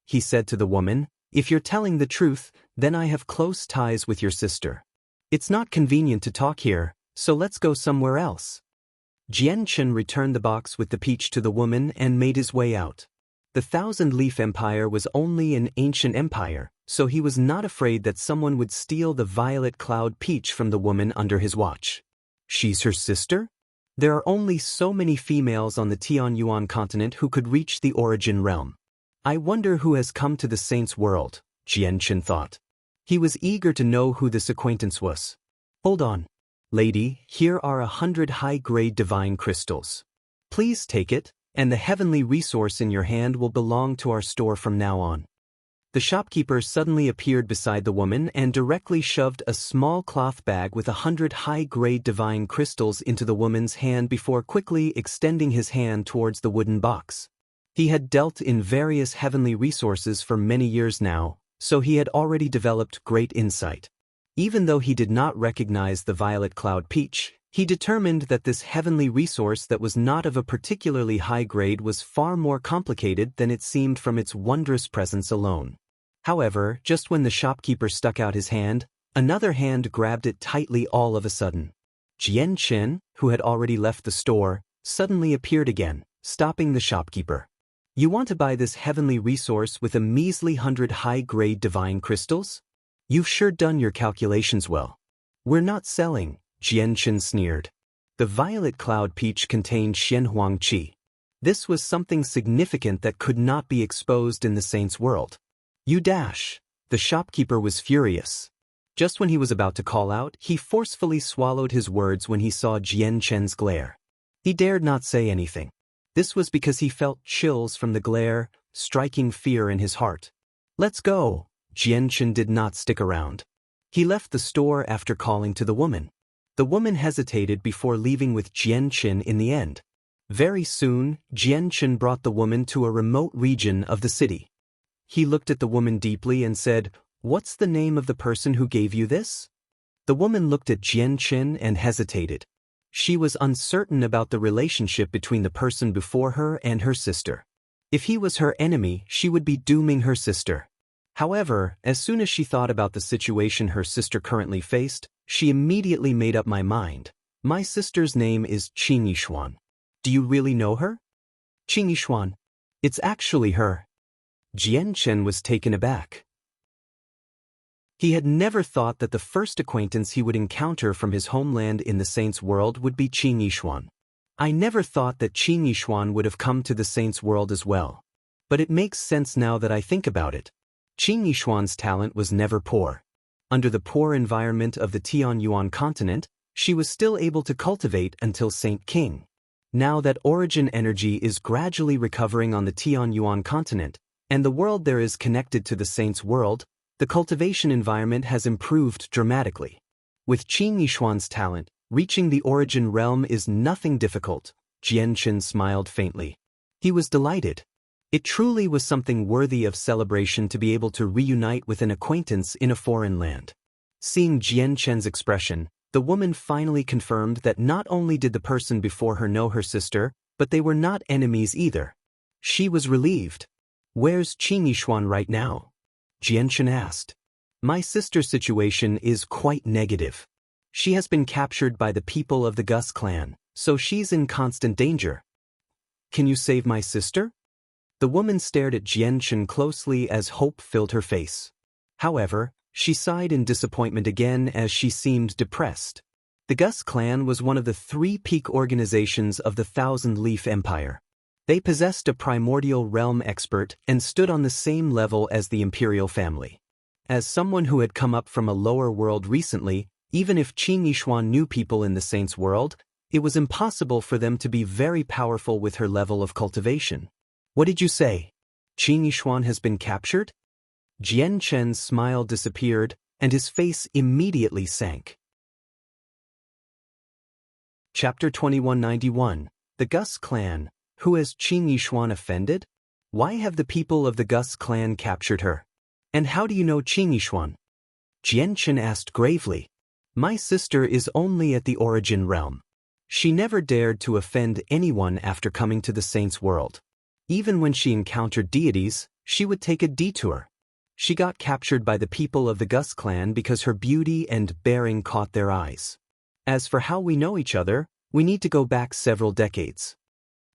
He said to the woman, "If you're telling the truth, then I have close ties with your sister. It's not convenient to talk here, so let's go somewhere else." Jian Chen returned the box with the peach to the woman and made his way out. The Thousand-Leaf Empire was only an ancient empire, so he was not afraid that someone would steal the violet cloud peach from the woman under his watch. She's her sister? There are only so many females on the Tianyuan continent who could reach the origin realm. I wonder who has come to the saint's world, Jian Chen thought. He was eager to know who this acquaintance was. Hold on. Lady, here are 100 high-grade divine crystals. Please take it, and the heavenly resource in your hand will belong to our store from now on. The shopkeeper suddenly appeared beside the woman and directly shoved a small cloth bag with 100 high-grade divine crystals into the woman's hand before quickly extending his hand towards the wooden box. He had dealt in various heavenly resources for many years now, so he had already developed great insight. Even though he did not recognize the violet cloud peach, he determined that this heavenly resource that was not of a particularly high grade was far more complicated than it seemed from its wondrous presence alone. However, just when the shopkeeper stuck out his hand, another hand grabbed it tightly all of a sudden. Jian Chen, who had already left the store, suddenly appeared again, stopping the shopkeeper. You want to buy this heavenly resource with a measly 100 high-grade divine crystals? You've sure done your calculations well. We're not selling, Jian Chen sneered. The violet cloud peach contained Xianhuang Qi. This was something significant that could not be exposed in the saint's world. You dash. The shopkeeper was furious. Just when he was about to call out, he forcefully swallowed his words when he saw Jian Chen's glare. He dared not say anything. This was because he felt chills from the glare, striking fear in his heart. Let's go. Jian Chen did not stick around. He left the store after calling to the woman. The woman hesitated before leaving with Jian Chen in the end. Very soon, Jian Chen brought the woman to a remote region of the city. He looked at the woman deeply and said, "What's the name of the person who gave you this?" The woman looked at Jian Chen and hesitated. She was uncertain about the relationship between the person before her and her sister. If he was her enemy, she would be dooming her sister. However, as soon as she thought about the situation her sister currently faced, she immediately made up my mind. My sister's name is Qing Yishuan. Do you really know her? Qing Yishuan. It's actually her. Jian Chen was taken aback. He had never thought that the first acquaintance he would encounter from his homeland in the saint's world would be Qing Yishuan. I never thought that Qing Yishuan would have come to the saint's world as well. But it makes sense now that I think about it. Qing Yishuan's talent was never poor. Under the poor environment of the Tianyuan continent, she was still able to cultivate until Saint King. Now that origin energy is gradually recovering on the Tianyuan continent, and the world there is connected to the saint's world, the cultivation environment has improved dramatically. With Qing Yishuan's talent, reaching the origin realm is nothing difficult. Jian Chen smiled faintly. He was delighted. It truly was something worthy of celebration to be able to reunite with an acquaintance in a foreign land. Seeing Jian Chen's expression, the woman finally confirmed that not only did the person before her know her sister, but they were not enemies either. She was relieved. Where's Qing Yishuan right now? Jian Chen asked. My sister's situation is quite negative. She has been captured by the people of the Gus clan, so she's in constant danger. Can you save my sister? The woman stared at Jian Chen closely as hope filled her face. However, she sighed in disappointment again as she seemed depressed. The Gus clan was one of the 3 peak organizations of the Thousand-Leaf Empire. They possessed a primordial realm expert and stood on the same level as the imperial family. As someone who had come up from a lower world recently, even if Qing Yishuan knew people in the saint's world, It was impossible for them to be very powerful with her level of cultivation. What did you say? Qin Yishuan has been captured? Jian Chen's smile disappeared, and his face immediately sank. Chapter 2191. The Gus Clan. Who has Qin Yishuan offended? Why have the people of the Gus clan captured her? And how do you know Qin Yishuan? Jian Chen asked gravely. My sister is only at the origin realm. She never dared to offend anyone after coming to the saints' world. Even when she encountered deities, she would take a detour. She got captured by the people of the Gus clan because her beauty and bearing caught their eyes. As for how we know each other, we need to go back several decades.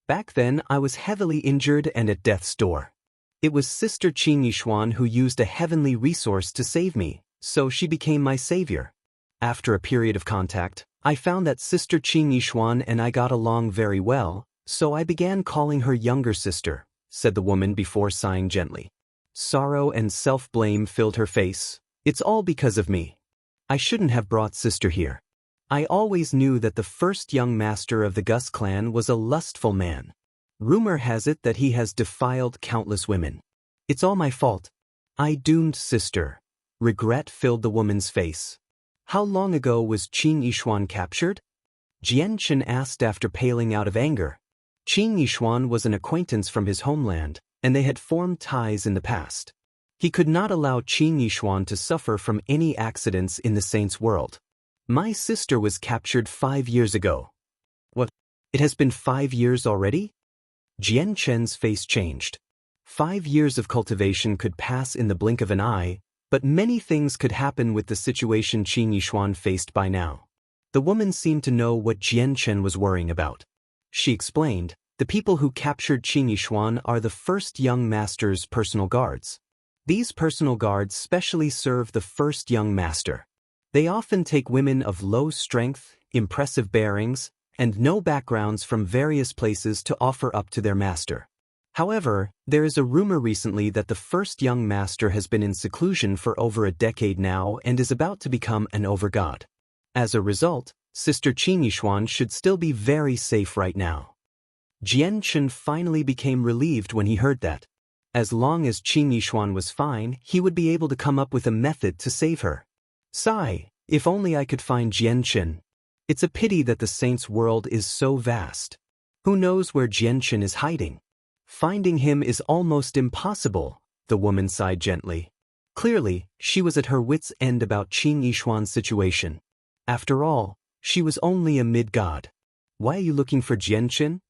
Back then, I was heavily injured and at death's door. It was Sister Qin Yishuan who used a heavenly resource to save me, so she became my savior. After a period of contact, I found that Sister Qin Yishuan and I got along very well, so I began calling her younger sister, said the woman before sighing gently. Sorrow and self-blame filled her face. It's all because of me. I shouldn't have brought sister here. I always knew that the first young master of the Gus clan was a lustful man. Rumor has it that he has defiled countless women. It's all my fault. I doomed sister. Regret filled the woman's face. How long ago was Qin Yishuan captured? Jian Chen asked after paling out of anger. Qin Yishuan was an acquaintance from his homeland, and they had formed ties in the past. He could not allow Qin Yishuan to suffer from any accidents in the saints' world. My sister was captured 5 years ago. What? It has been 5 years already? Jian Chen's face changed. 5 years of cultivation could pass in the blink of an eye, but many things could happen with the situation Qin Yishuan faced by now. The woman seemed to know what Jian Chen was worrying about. She explained, the people who captured Qin Yishuan are the first young master's personal guards. These personal guards specially serve the first young master. They often take women of low strength, impressive bearings, and no backgrounds from various places to offer up to their master. However, there is a rumor recently that the first young master has been in seclusion for over a decade now and is about to become an overgod. As a result, Sister Qin Yishuan should still be very safe right now. Jian Chen finally became relieved when he heard that. As long as Qin Yishuan was fine, he would be able to come up with a method to save her. Sigh, if only I could find Jian Chen. It's a pity that the saints' world is so vast. Who knows where Jian Chen is hiding? Finding him is almost impossible, the woman sighed gently. Clearly, she was at her wits' end about Qin Yishuan's situation. After all, she was only a mid-god. Why are you looking for Jian Chen?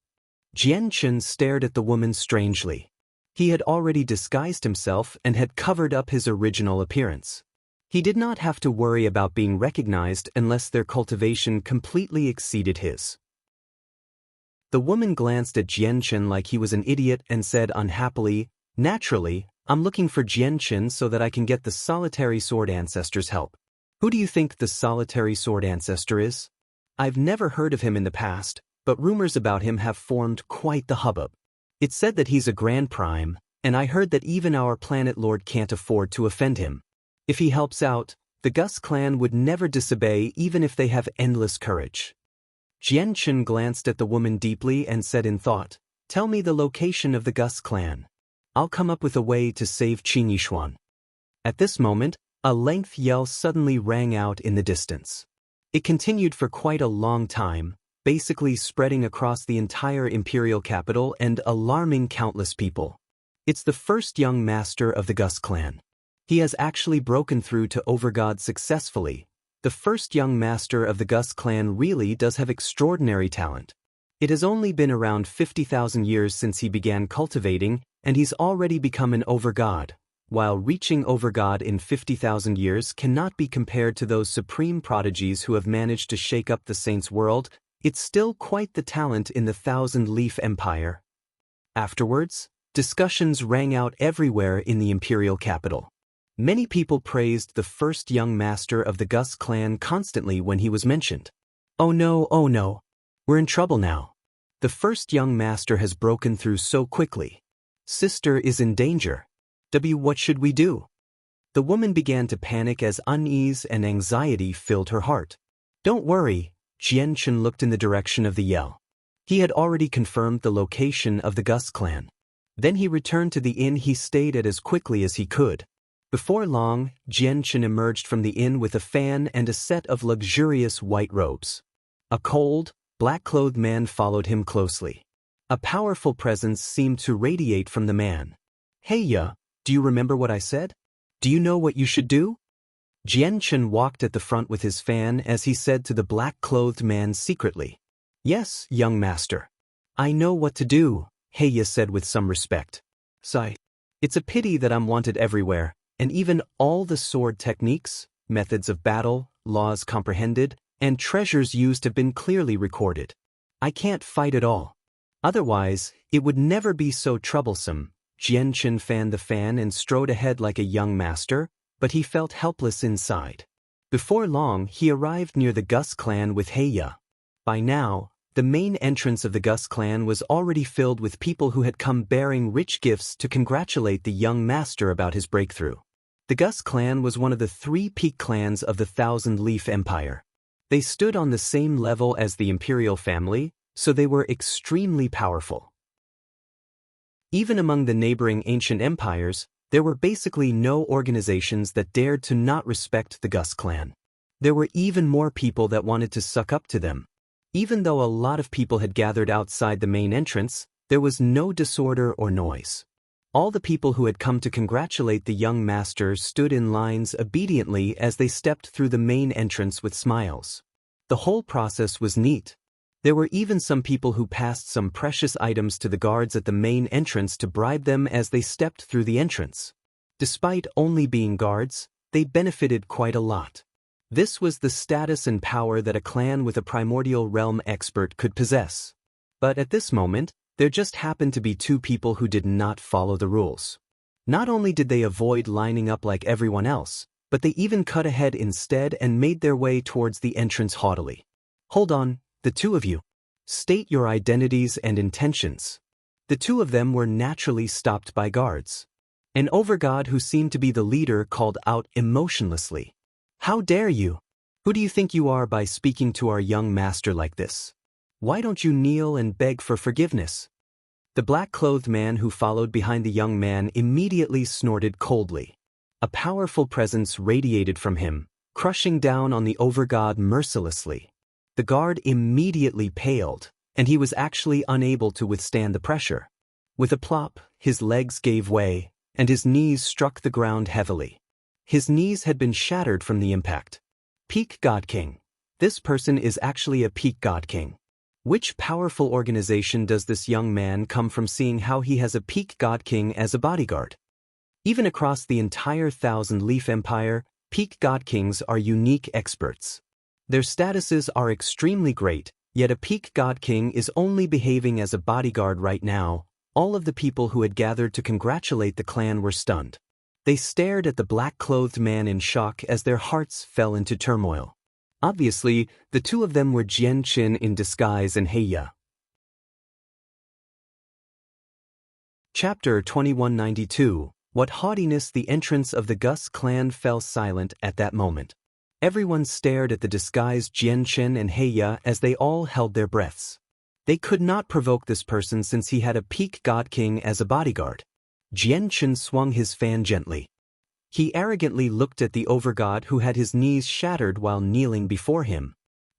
Jian Chen stared at the woman strangely. He had already disguised himself and had covered up his original appearance. He did not have to worry about being recognized unless their cultivation completely exceeded his. The woman glanced at Jian Chen like he was an idiot and said unhappily, naturally, I'm looking for Jian Chen so that I can get the solitary sword ancestor's help. Who do you think the solitary sword ancestor is? I've never heard of him in the past, but rumors about him have formed quite the hubbub. It's said that he's a grand prime, and I heard that even our planet lord can't afford to offend him. If he helps out, the Gus clan would never disobey even if they have endless courage. Jian Chen glanced at the woman deeply and said in thought, tell me the location of the Gus clan. I'll come up with a way to save Qin Yishuan. At this moment, a length yell suddenly rang out in the distance. It continued for quite a long time, basically spreading across the entire imperial capital and alarming countless people. It's the first young master of the Gus clan. He has actually broken through to Overgod successfully. The first young master of the Gus clan really does have extraordinary talent. It has only been around 50,000 years since he began cultivating, and he's already become an Overgod. While reaching Overgod in 50,000 years cannot be compared to those supreme prodigies who have managed to shake up the saints' world, it's still quite the talent in the Thousand-Leaf Empire. Afterwards, discussions rang out everywhere in the imperial capital. Many people praised the first young master of the Gus clan constantly when he was mentioned. Oh no, we're in trouble now. The first young master has broken through so quickly. Sister is in danger. What should we do? The woman began to panic as unease and anxiety filled her heart. Don't worry, Jianchen looked in the direction of the yell. He had already confirmed the location of the Gus clan. Then he returned to the inn he stayed at as quickly as he could. Before long, Jianchen emerged from the inn with a fan and a set of luxurious white robes. A cold, black-clothed man followed him closely. A powerful presence seemed to radiate from the man. "Hey ya, do you remember what I said? Do you know what you should do?" Jianchen walked at the front with his fan as he said to the black-clothed man secretly. "Yes, young master. I know what to do," Heya said with some respect. "Sigh. It's a pity that I'm wanted everywhere, and even all the sword techniques, methods of battle, laws comprehended, and treasures used have been clearly recorded. I can't fight at all. Otherwise, it would never be so troublesome." Jianchen fanned the fan and strode ahead like a young master, but he felt helpless inside. Before long, he arrived near the Gus clan with Heya. By now, the main entrance of the Gus clan was already filled with people who had come bearing rich gifts to congratulate the young master about his breakthrough. The Gus clan was one of the 3 peak clans of the Thousand Leaf Empire. They stood on the same level as the imperial family, so they were extremely powerful. Even among the neighboring ancient empires, there were basically no organizations that dared to not respect the Gus clan. There were even more people that wanted to suck up to them. Even though a lot of people had gathered outside the main entrance, there was no disorder or noise. All the people who had come to congratulate the young master stood in lines obediently as they stepped through the main entrance with smiles. The whole process was neat. There were even some people who passed some precious items to the guards at the main entrance to bribe them as they stepped through the entrance. Despite only being guards, they benefited quite a lot. This was the status and power that a clan with a primordial realm expert could possess. But at this moment, there just happened to be 2 people who did not follow the rules. Not only did they avoid lining up like everyone else, but they even cut ahead instead and made their way towards the entrance haughtily. "Hold on, the 2 of you. State your identities and intentions." The 2 of them were naturally stopped by guards. An overgod who seemed to be the leader called out emotionlessly. "How dare you? Who do you think you are by speaking to our young master like this? Why don't you kneel and beg for forgiveness?" The black-clothed man who followed behind the young man immediately snorted coldly. A powerful presence radiated from him, crushing down on the overgod mercilessly. The guard immediately paled, and he was actually unable to withstand the pressure. With a plop, his legs gave way, and his knees struck the ground heavily. His knees had been shattered from the impact. Peak God King. This person is actually a Peak God King. Which powerful organization does this young man come from, seeing how he has a Peak God King as a bodyguard? Even across the entire Thousand Leaf Empire, Peak God Kings are unique experts. Their statuses are extremely great, yet a Peak God King is only behaving as a bodyguard right now. All of the people who had gathered to congratulate the clan were stunned. They stared at the black-clothed man in shock as their hearts fell into turmoil. Obviously, the 2 of them were Jianchen in disguise and Heya. Chapter 2192. What haughtiness! The entrance of the Gus clan fell silent at that moment. Everyone stared at the disguised Jianchen and Heya as they all held their breaths. They could not provoke this person since he had a Peak God King as a bodyguard. Jianchen swung his fan gently. He arrogantly looked at the overgod who had his knees shattered while kneeling before him.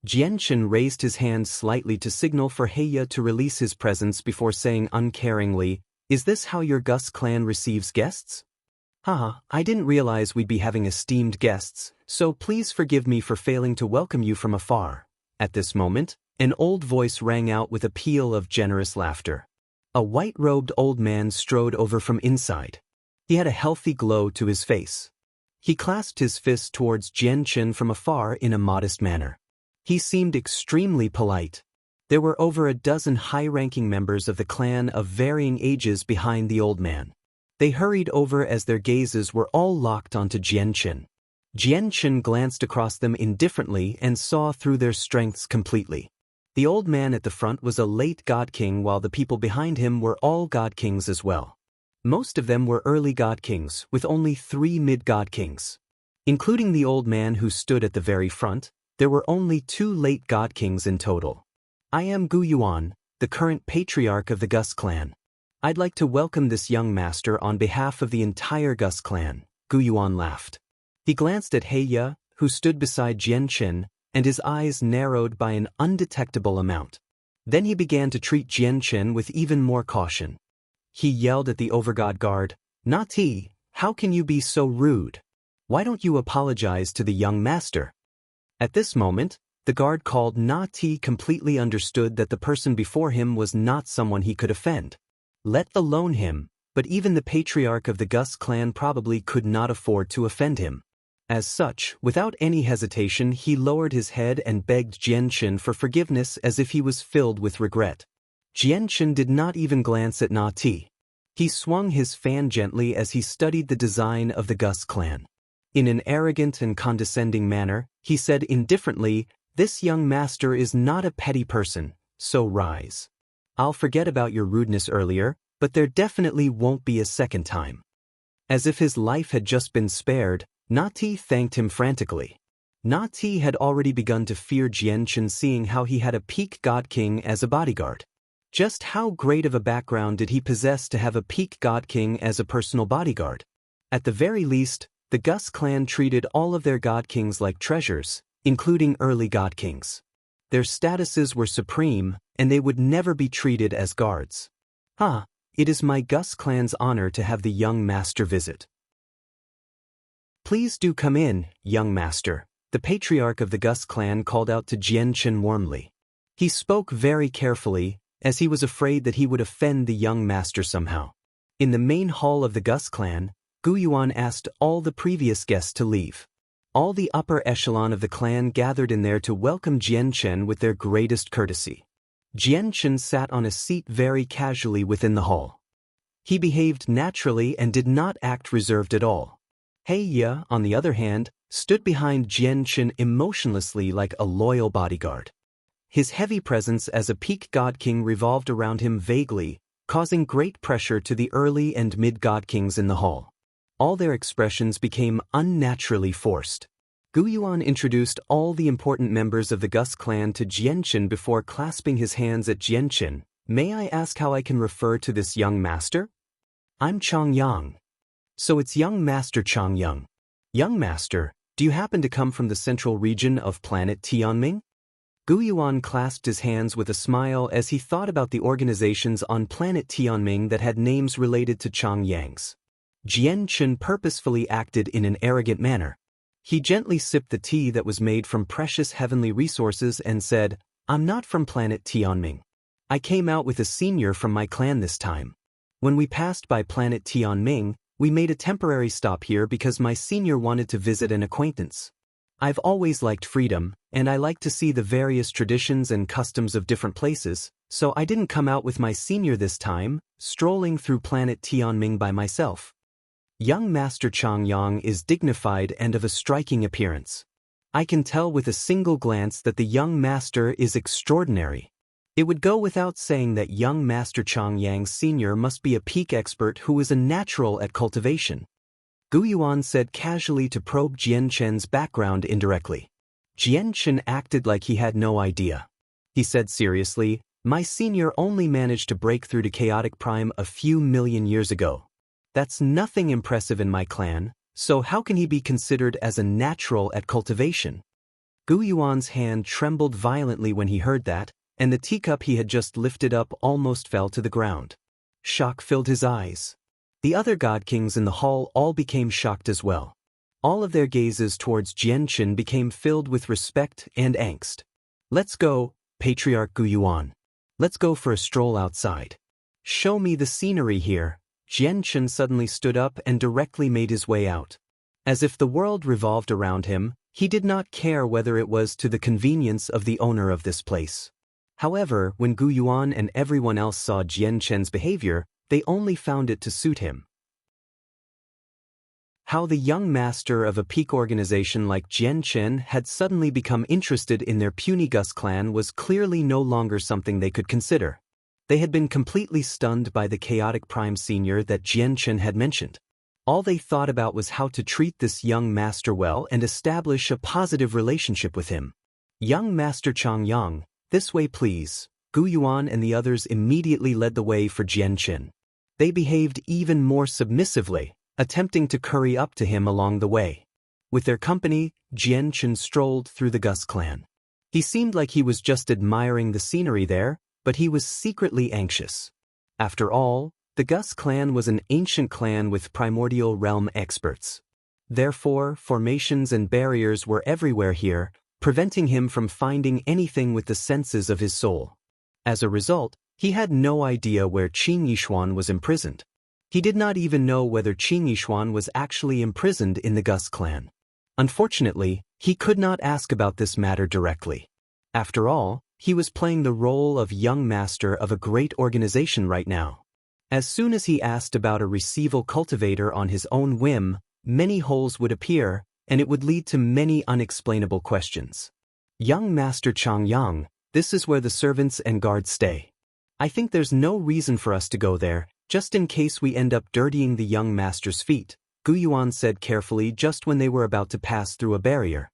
Jianchen raised his hand slightly to signal for Heya to release his presence before saying uncaringly, "Is this how your Gus clan receives guests?" "Haha, I didn't realize we'd be having esteemed guests, so please forgive me for failing to welcome you from afar." At this moment, an old voice rang out with a peal of generous laughter. A white-robed old man strode over from inside. He had a healthy glow to his face. He clasped his fist towards Jianchen from afar in a modest manner. He seemed extremely polite. There were over a dozen high-ranking members of the clan of varying ages behind the old man. They hurried over as their gazes were all locked onto Jianchen. Jianchen glanced across them indifferently and saw through their strengths completely. The old man at the front was a late God King, while the people behind him were all God Kings as well. Most of them were early God Kings, with only 3 mid-God Kings. Including the old man who stood at the very front, There were only 2 late god kings in total. I am Gu Yuan, the current patriarch of the Gus clan. I'd like to welcome this young master on behalf of the entire Gus clan. Gu Yuan laughed. He glanced at He, who stood beside Jian Chen, and his eyes narrowed by an undetectable amount. Then he began to treat Jian Chen with even more caution. He yelled at the overgod guard, "Nati, how can you be so rude? Why don't you apologize to the young master?" At this moment, the guard called Nati completely understood that the person before him was not someone he could offend. Let alone him, but even the patriarch of the Gus clan probably could not afford to offend him. As such, without any hesitation, he lowered his head and begged Jian Chen for forgiveness as if he was filled with regret. Jian Chen did not even glance at Nati. He swung his fan gently as he studied the design of the Gus clan. In an arrogant and condescending manner, he said indifferently, "This young master is not a petty person, so rise. I'll forget about your rudeness earlier, but there definitely won't be a second time." As if his life had just been spared, Nati thanked him frantically. Nati had already begun to fear Jian Chen, seeing how he had a peak god king as a bodyguard. Just how great of a background did he possess to have a peak god king as a personal bodyguard? At the very least, the Gus clan treated all of their god kings like treasures, including early god kings. Their statuses were supreme, and they would never be treated as guards. It is my Gus clan's honor to have the young master visit. Please do come in, young master, the patriarch of the Gus clan called out to Jian Chen warmly. He spoke very carefully, as he was afraid that he would offend the young master somehow. In the main hall of the Gus clan, Gu Yuan asked all the previous guests to leave. All the upper echelon of the clan gathered in there to welcome Jian Chen with their greatest courtesy. Jian Chen sat on a seat very casually within the hall. He behaved naturally and did not act reserved at all. He, on the other hand, stood behind Jian Chen emotionlessly like a loyal bodyguard. His heavy presence as a peak god king revolved around him vaguely, causing great pressure to the early and mid-god kings in the hall. All their expressions became unnaturally forced. Gu Yuan introduced all the important members of the Gus clan to Jian Chen before clasping his hands at Jian Chen. "May I ask how I can refer to this young master?" "I'm Chang Yang." "So it's young master Chang Yang. Young master, do you happen to come from the central region of planet Tianming?" Gu Yuan clasped his hands with a smile as he thought about the organizations on planet Tianming that had names related to Chang Yang's. Jian Chen purposefully acted in an arrogant manner. He gently sipped the tea that was made from precious heavenly resources and said, "I'm not from planet Tianming. I came out with a senior from my clan this time. When we passed by planet Tianming, we made a temporary stop here because my senior wanted to visit an acquaintance. I've always liked freedom, and I like to see the various traditions and customs of different places, so I didn't come out with my senior this time, strolling through planet Tianming by myself." Young Master Chang Yang is dignified and of a striking appearance. I can tell with a single glance that the young master is extraordinary. It would go without saying that young Master Chang Yang Sr. must be a peak expert who is a natural at cultivation. Gu Yuan said casually to probe Jian Chen's background indirectly. Jian Chen acted like he had no idea. He said seriously, "My senior only managed to break through to chaotic prime a few million years ago. That's nothing impressive in my clan, so how can he be considered as a natural at cultivation?" Gu Yuan's hand trembled violently when he heard that, and the teacup he had just lifted up almost fell to the ground. Shock filled his eyes. The other god kings in the hall all became shocked as well. All of their gazes towards Jian Chen became filled with respect and angst. "Let's go, Patriarch Gu Yuan. Let's go for a stroll outside. Show me the scenery here." Jian Chen suddenly stood up and directly made his way out. As if the world revolved around him, he did not care whether it was to the convenience of the owner of this place. However, when Gu Yuan and everyone else saw Jian Chen's behavior, they only found it to suit him. How the young master of a peak organization like Jian Chen had suddenly become interested in their puny Gus clan was clearly no longer something they could consider. They had been completely stunned by the chaotic prime senior that Jian Chen had mentioned. All they thought about was how to treat this young master well and establish a positive relationship with him. Young Master Changyang, this way please. Gu Yuan and the others immediately led the way for Jianqin. They behaved even more submissively, attempting to curry up to him along the way. With their company, Jianqin strolled through the Gus clan. He seemed like he was just admiring the scenery there, but he was secretly anxious. After all, the Gus clan was an ancient clan with primordial realm experts. Therefore, formations and barriers were everywhere here, preventing him from finding anything with the senses of his soul. As a result, he had no idea where Qin Yishuan was imprisoned. He did not even know whether Qin Yishuan was actually imprisoned in the Gus clan. Unfortunately, he could not ask about this matter directly. After all, he was playing the role of young master of a great organization right now. As soon as he asked about a receival cultivator on his own whim, many holes would appear, and it would lead to many unexplainable questions. Young Master Changyang, this is where the servants and guards stay. I think there's no reason for us to go there, just in case we end up dirtying the young master's feet, Gu Yuan said carefully just when they were about to pass through a barrier.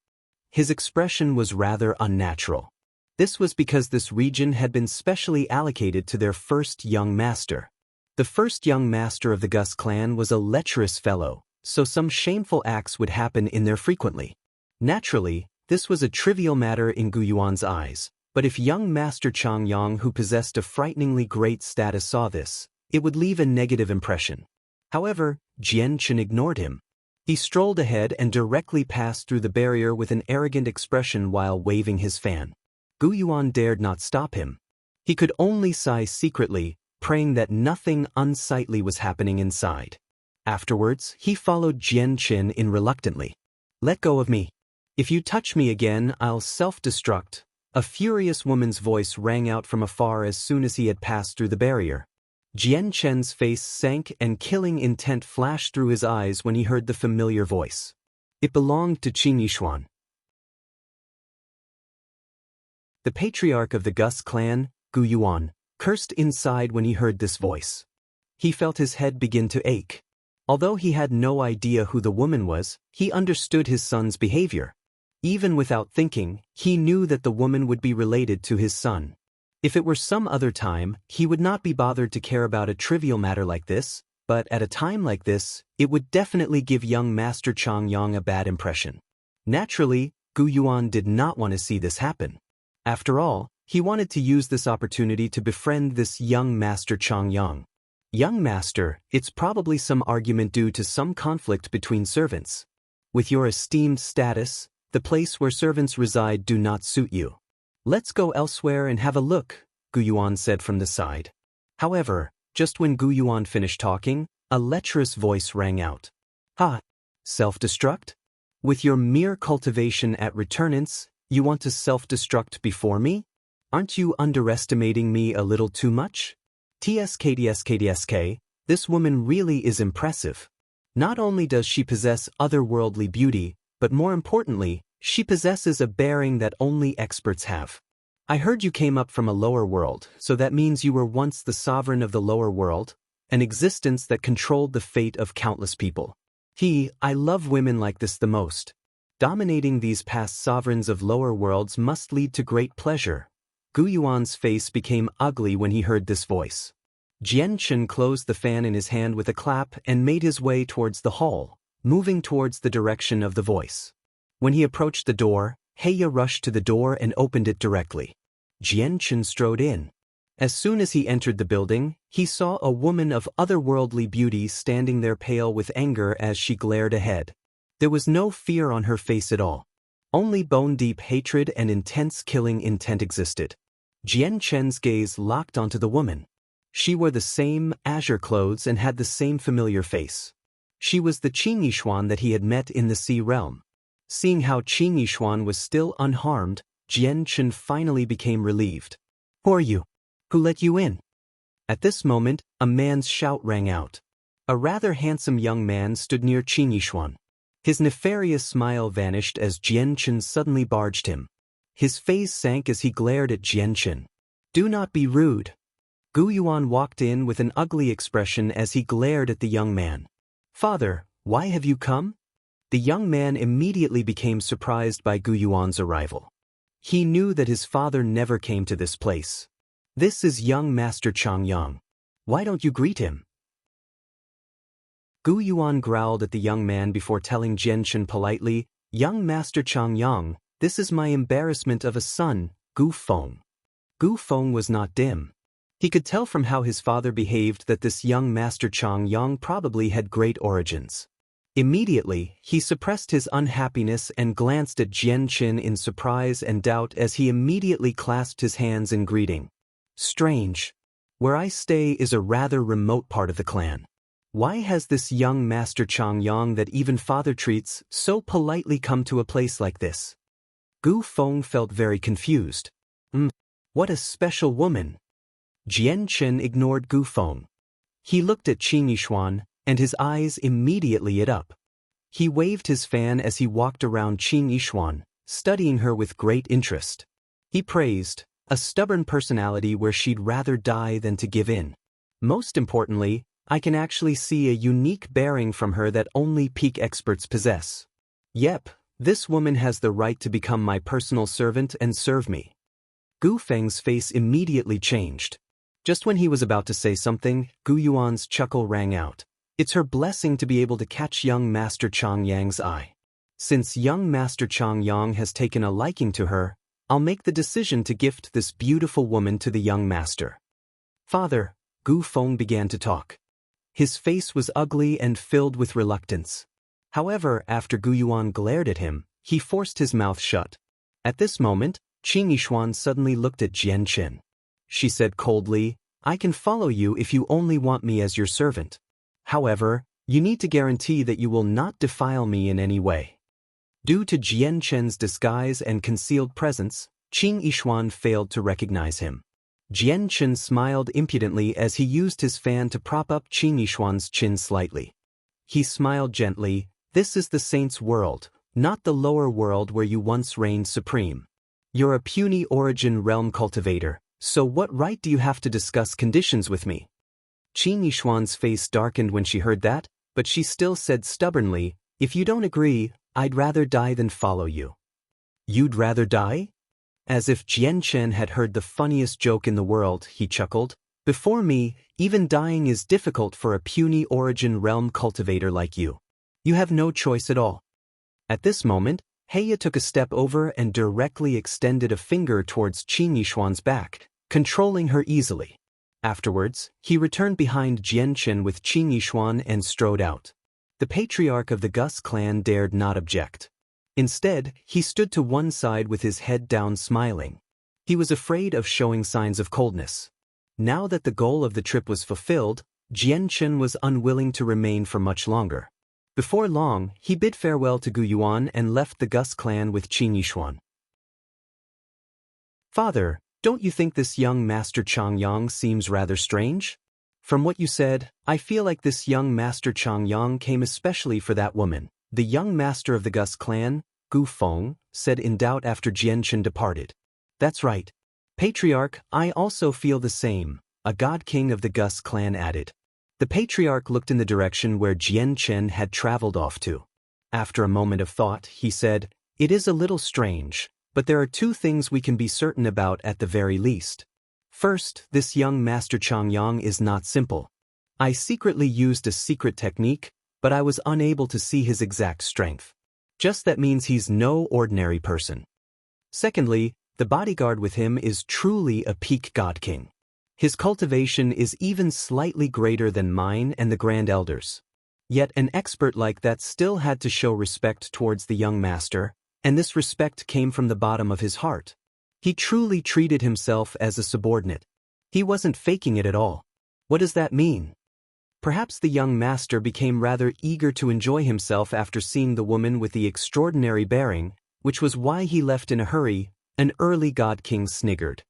His expression was rather unnatural. This was because this region had been specially allocated to their first young master. The first young master of the Gus clan was a lecherous fellow, so some shameful acts would happen in there frequently. Naturally, this was a trivial matter in Gu Yuan's eyes, but if young Master Changyang, who possessed a frighteningly great status, saw this, it would leave a negative impression. However, Jianqin ignored him. He strolled ahead and directly passed through the barrier with an arrogant expression while waving his fan. Gu Yuan dared not stop him. He could only sigh secretly, praying that nothing unsightly was happening inside. Afterwards, he followed Jianqin in reluctantly. Let go of me. If you touch me again, I'll self-destruct. A furious woman's voice rang out from afar as soon as he had passed through the barrier. Jianqin's face sank and killing intent flashed through his eyes when he heard the familiar voice. It belonged to Qin Yishuan. The patriarch of the Gus clan, Gu Yuan, cursed inside when he heard this voice. He felt his head begin to ache. Although he had no idea who the woman was, he understood his son's behavior. Even without thinking, he knew that the woman would be related to his son. If it were some other time, he would not be bothered to care about a trivial matter like this, but at a time like this, it would definitely give young Master Changyang a bad impression. Naturally, Gu Yuan did not want to see this happen. After all, he wanted to use this opportunity to befriend this young Master Changyang. Young Master, it's probably some argument due to some conflict between servants. With your esteemed status, the place where servants reside do not suit you. Let's go elsewhere and have a look, Gu Yuan said from the side. However, just when Gu Yuan finished talking, a lecherous voice rang out. Ha! Self-destruct? With your mere cultivation at returnance, you want to self-destruct before me? Aren't you underestimating me a little too much? TSK, this woman really is impressive. Not only does she possess otherworldly beauty, but more importantly, she possesses a bearing that only experts have. I heard you came up from a lower world, so that means you were once the sovereign of the lower world, an existence that controlled the fate of countless people. I love women like this the most. Dominating these past sovereigns of lower worlds must lead to great pleasure. Gu Yuan's face became ugly when he heard this voice. Jianqin closed the fan in his hand with a clap and made his way towards the hall, moving towards the direction of the voice. When he approached the door, Heya rushed to the door and opened it directly. Jianqin strode in. As soon as he entered the building, he saw a woman of otherworldly beauty standing there pale with anger as she glared ahead. There was no fear on her face at all. Only bone-deep hatred and intense killing intent existed. Jianqin's gaze locked onto the woman. She wore the same azure clothes and had the same familiar face. She was the Qin Yishuan that he had met in the Sea Realm. Seeing how Qin Yishuan was still unharmed, Jianqin finally became relieved. Who are you? Who let you in? At this moment, a man's shout rang out. A rather handsome young man stood near Qin Yishuan. His nefarious smile vanished as Jianqin suddenly barged him. His face sank as he glared at Jianqin. Do not be rude. Gu Yuan walked in with an ugly expression as he glared at the young man. Father, why have you come? The young man immediately became surprised by Gu Yuan's arrival. He knew that his father never came to this place. This is young Master Chang Yang. Why don't you greet him? Gu Yuan growled at the young man before telling Jianchen politely, Young Master Chang Yang, this is my embarrassment of a son, Gu Feng. Gu Feng was not dim. He could tell from how his father behaved that this young Master Chang Yang probably had great origins. Immediately, he suppressed his unhappiness and glanced at Jianchen in surprise and doubt as he immediately clasped his hands in greeting. Strange. Where I stay is a rather remote part of the clan. Why has this young Master Chang Yang that even father treats so politely come to a place like this? Gu Feng felt very confused. What a special woman. Jianchen ignored Gu Feng. He looked at Qin Yishuan, and his eyes immediately lit up. He waved his fan as he walked around Qin Yishuan, studying her with great interest. He praised, a stubborn personality where she'd rather die than to give in. Most importantly, I can actually see a unique bearing from her that only peak experts possess. Yep, this woman has the right to become my personal servant and serve me. Gu Feng's face immediately changed. Just when he was about to say something, Gu Yuan's chuckle rang out. It's her blessing to be able to catch young Master Chang Yang's eye. Since young Master Chang Yang has taken a liking to her, I'll make the decision to gift this beautiful woman to the young master. Father, Gu Feng began to talk. His face was ugly and filled with reluctance. However, after Gu Yuan glared at him, he forced his mouth shut. At this moment, Qin Yishuan suddenly looked at Jianchen. She said coldly, I can follow you if you only want me as your servant. However, you need to guarantee that you will not defile me in any way. Due to Jianchen's disguise and concealed presence, Qin Yishuan failed to recognize him. Jianchen smiled impudently as he used his fan to prop up Qin Yishuan's chin slightly. He smiled gently, this is the saint's world, not the lower world where you once reigned supreme. You're a puny origin realm cultivator, so what right do you have to discuss conditions with me? Qin Yishuan's face darkened when she heard that, but she still said stubbornly, if you don't agree, I'd rather die than follow you. You'd rather die? As if Jianchen had heard the funniest joke in the world, he chuckled. Before me, even dying is difficult for a puny origin realm cultivator like you. You have no choice at all. At this moment, Heya took a step over and directly extended a finger towards Qin Yishuan's back, controlling her easily. Afterwards, he returned behind Jianchen with Qin Yishuan and strode out. The patriarch of the Gus clan dared not object. Instead, he stood to one side with his head down smiling. He was afraid of showing signs of coldness. Now that the goal of the trip was fulfilled, Jianchen was unwilling to remain for much longer. Before long, he bid farewell to Gu Yuan and left the Gus clan with Qin Yishuan. Father, don't you think this young Master Chang Yang seems rather strange? From what you said, I feel like this young Master Chang Yang came especially for that woman. The young master of the Gus clan, Gu Feng, said in doubt after Jianchen departed. That's right. Patriarch, I also feel the same, a god king of the Gus clan added. The patriarch looked in the direction where Jianchen had traveled off to. After a moment of thought, he said, it is a little strange, but there are two things we can be certain about at the very least. First, this young Master Chang Yang is not simple. I secretly used a secret technique, but I was unable to see his exact strength. Just that means he's no ordinary person. Secondly, the bodyguard with him is truly a peak god king. His cultivation is even slightly greater than mine and the Grand Elders. Yet an expert like that still had to show respect towards the young master, and this respect came from the bottom of his heart. He truly treated himself as a subordinate. He wasn't faking it at all. What does that mean? Perhaps the young master became rather eager to enjoy himself after seeing the woman with the extraordinary bearing, which was why he left in a hurry. An early god king sniggered.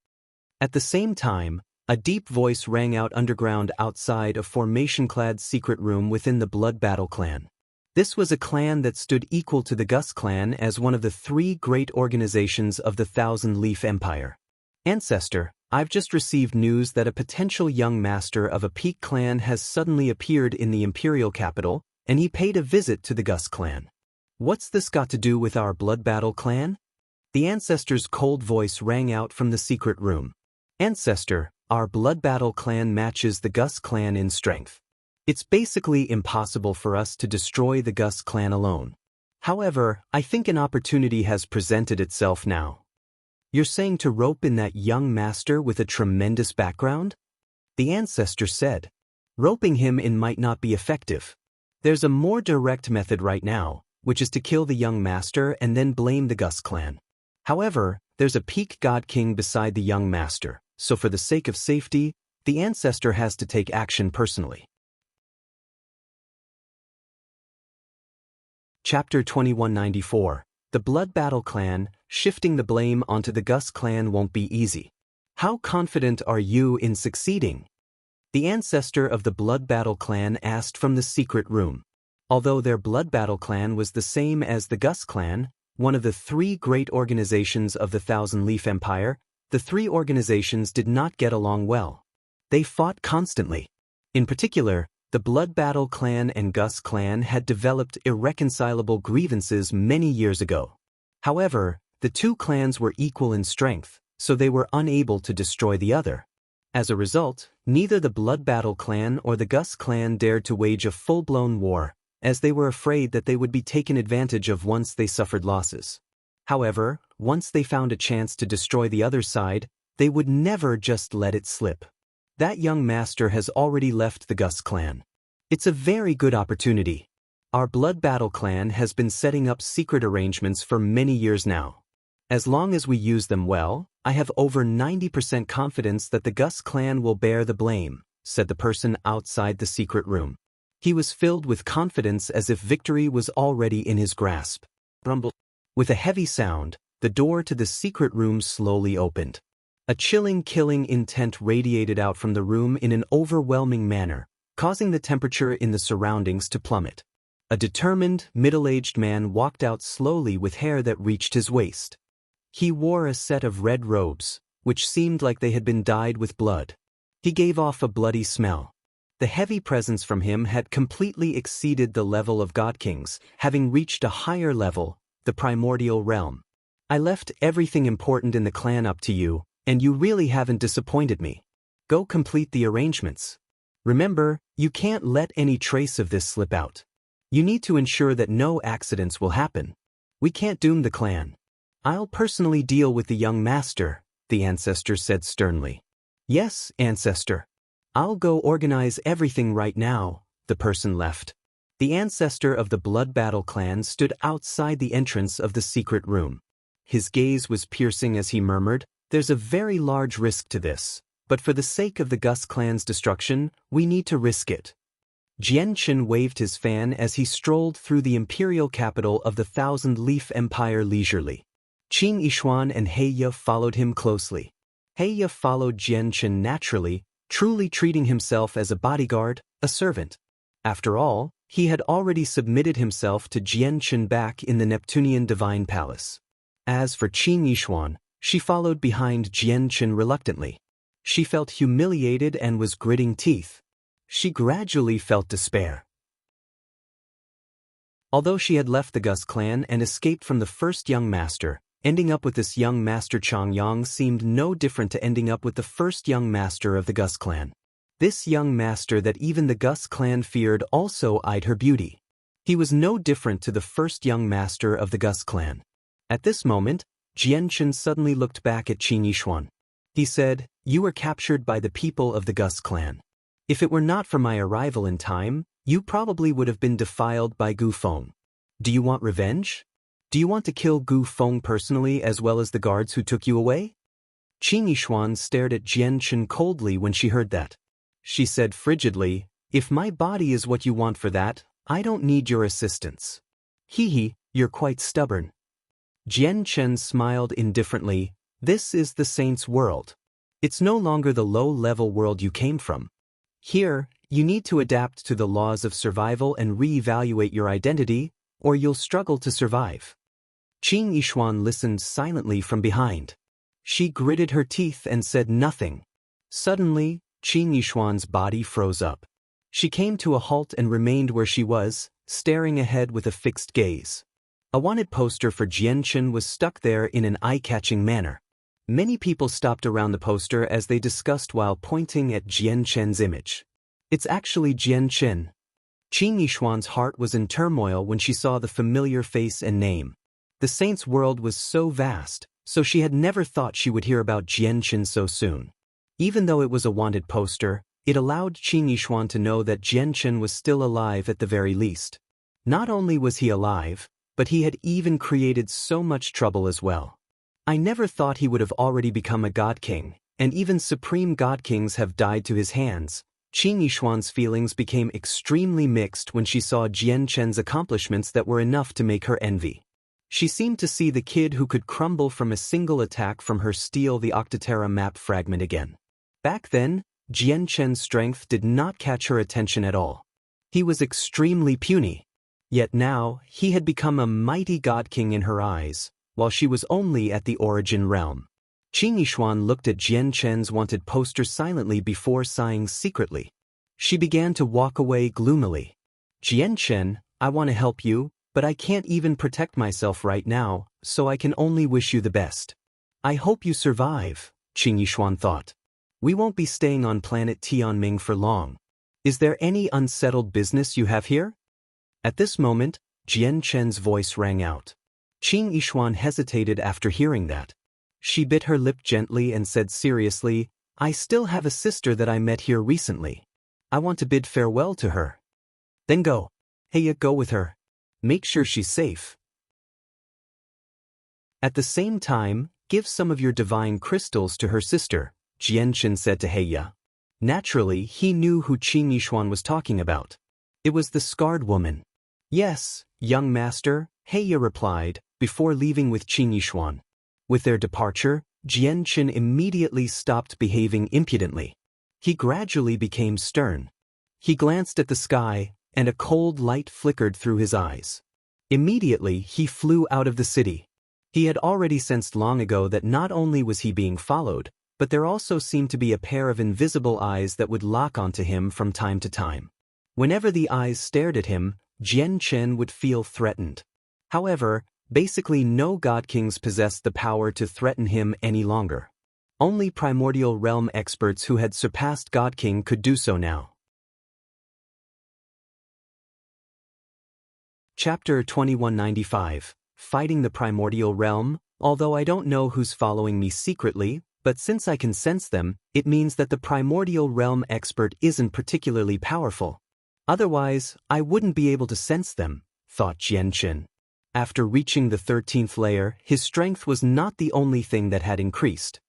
At the same time, a deep voice rang out underground outside a formation-clad secret room within the Blood Battle clan. This was a clan that stood equal to the Gus clan as one of the three great organizations of the Thousand Leaf Empire. Ancestor, I've just received news that a potential young master of a peak clan has suddenly appeared in the imperial capital, and he paid a visit to the Gus clan. What's this got to do with our Blood Battle clan? The ancestor's cold voice rang out from the secret room. Ancestor, our Blood Battle clan matches the Gus clan in strength. It's basically impossible for us to destroy the Gus clan alone. However, I think an opportunity has presented itself now. You're saying to rope in that young master with a tremendous background? The ancestor said. Roping him in might not be effective. There's a more direct method right now, which is to kill the young master and then blame the Gus clan. However, there's a peak god king beside the young master, so for the sake of safety, the ancestor has to take action personally. Chapter 2194. The Blood Battle clan, shifting the blame onto the Gus clan won't be easy. How confident are you in succeeding? The ancestor of the Blood Battle clan asked from the secret room. Although their Blood Battle clan was the same as the Gus clan, one of the three great organizations of the Thousand Leaf Empire, the three organizations did not get along well. They fought constantly. In particular, the Blood Battle clan and Gus clan had developed irreconcilable grievances many years ago. However, the two clans were equal in strength, so they were unable to destroy the other. As a result, neither the Blood Battle clan or the Gus clan dared to wage a full-blown war, as they were afraid that they would be taken advantage of once they suffered losses. However, once they found a chance to destroy the other side, they would never just let it slip. That young master has already left the Gus clan. It's a very good opportunity. Our Blood Battle clan has been setting up secret arrangements for many years now. As long as we use them well, I have over 90% confidence that the Gus clan will bear the blame, said the person outside the secret room. He was filled with confidence as if victory was already in his grasp. Rumble. With a heavy sound, the door to the secret room slowly opened. A chilling, killing intent radiated out from the room in an overwhelming manner, causing the temperature in the surroundings to plummet. A determined, middle-aged man walked out slowly with hair that reached his waist. He wore a set of red robes, which seemed like they had been dyed with blood. He gave off a bloody smell. The heavy presence from him had completely exceeded the level of God Kings, having reached a higher level, the primordial realm. I left everything important in the clan up to you, and you really haven't disappointed me. Go complete the arrangements. Remember, you can't let any trace of this slip out. You need to ensure that no accidents will happen. We can't doom the clan. I'll personally deal with the young master, the ancestor said sternly. Yes, ancestor. I'll go organize everything right now, the person left. The ancestor of the Blood Battle clan stood outside the entrance of the secret room. His gaze was piercing as he murmured, "There's a very large risk to this, but for the sake of the Gus clan's destruction, we need to risk it." Jian Chen waved his fan as he strolled through the imperial capital of the Thousand Leaf Empire leisurely. Qin Yishuan and Heya followed him closely. Heya followed Jian Chen naturally, truly treating himself as a bodyguard, a servant. After all, he had already submitted himself to Jian Chen back in the Neptunian Divine Palace. As for Qin Yishuan, she followed behind Jian Chen reluctantly. She felt humiliated and was gritting teeth. She gradually felt despair. Although she had left the Gus clan and escaped from the first young master, ending up with this young master Changyang seemed no different to ending up with the first young master of the Gus clan. This young master that even the Gus clan feared also eyed her beauty. He was no different to the first young master of the Gus clan. At this moment, Jian Chen suddenly looked back at Qin Yishuan. He said, "You were captured by the people of the Gus clan. If it were not for my arrival in time, you probably would have been defiled by Gu Feng. Do you want revenge? Do you want to kill Gu Feng personally as well as the guards who took you away?" Qin Yishuan stared at Jian Chen coldly when she heard that. She said frigidly, "If my body is what you want for that, I don't need your assistance." "Hee, you're quite stubborn." Jian Chen smiled indifferently. "This is the saint's world. It's no longer the low-level world you came from. Here, you need to adapt to the laws of survival and reevaluate your identity, or you'll struggle to survive." Qin Yishuan listened silently from behind. She gritted her teeth and said nothing. Suddenly, Qin Yishuan's body froze up. She came to a halt and remained where she was, staring ahead with a fixed gaze. A wanted poster for Jianchen was stuck there in an eye-catching manner. Many people stopped around the poster as they discussed while pointing at Jianchen's image. It's actually Jianchen. Qin Yishuan's heart was in turmoil when she saw the familiar face and name. The saint's world was so vast, so she had never thought she would hear about Jianchen so soon. Even though it was a wanted poster, it allowed Qin Yishuan to know that Jianchen was still alive at the very least. Not only was he alive, but he had even created so much trouble as well. I never thought he would have already become a god king, and even supreme god kings have died to his hands. Qin Yishuan's feelings became extremely mixed when she saw Jianchen's accomplishments that were enough to make her envy. She seemed to see the kid who could crumble from a single attack from her steal the Octaterra map fragment again. Back then, Jianchen's strength did not catch her attention at all. He was extremely puny. Yet now, he had become a mighty god king in her eyes, while she was only at the origin realm. Qin Yishuan looked at Jianchen's wanted poster silently before sighing secretly. She began to walk away gloomily. Jianchen, I want to help you, but I can't even protect myself right now, so I can only wish you the best. I hope you survive, Qin Yishuan thought. We won't be staying on planet Tianming for long. Is there any unsettled business you have here? At this moment, Jianchen's voice rang out. Qin Yishuan hesitated after hearing that. She bit her lip gently and said seriously, I still have a sister that I met here recently. I want to bid farewell to her. Then go. Hey, go with her. Make sure she's safe. At the same time, give some of your divine crystals to her sister, Jianchen said to Heya. Naturally, he knew who Qin Yishuan was talking about. It was the scarred woman. Yes, young master, Heya replied, before leaving with Qin Yishuan. With their departure, Jianchen immediately stopped behaving impudently. He gradually became stern. He glanced at the sky, and a cold light flickered through his eyes. Immediately, he flew out of the city. He had already sensed long ago that not only was he being followed, but there also seemed to be a pair of invisible eyes that would lock onto him from time to time. Whenever the eyes stared at him, Jianchen would feel threatened. However, basically no god kings possessed the power to threaten him any longer. Only primordial realm experts who had surpassed God King could do so now. Chapter 2195, Fighting the Primordial Realm. Although I don't know who's following me secretly, but since I can sense them, it means that the primordial realm expert isn't particularly powerful. Otherwise, I wouldn't be able to sense them, thought Jianchen. After reaching the 13th layer, his strength was not the only thing that had increased.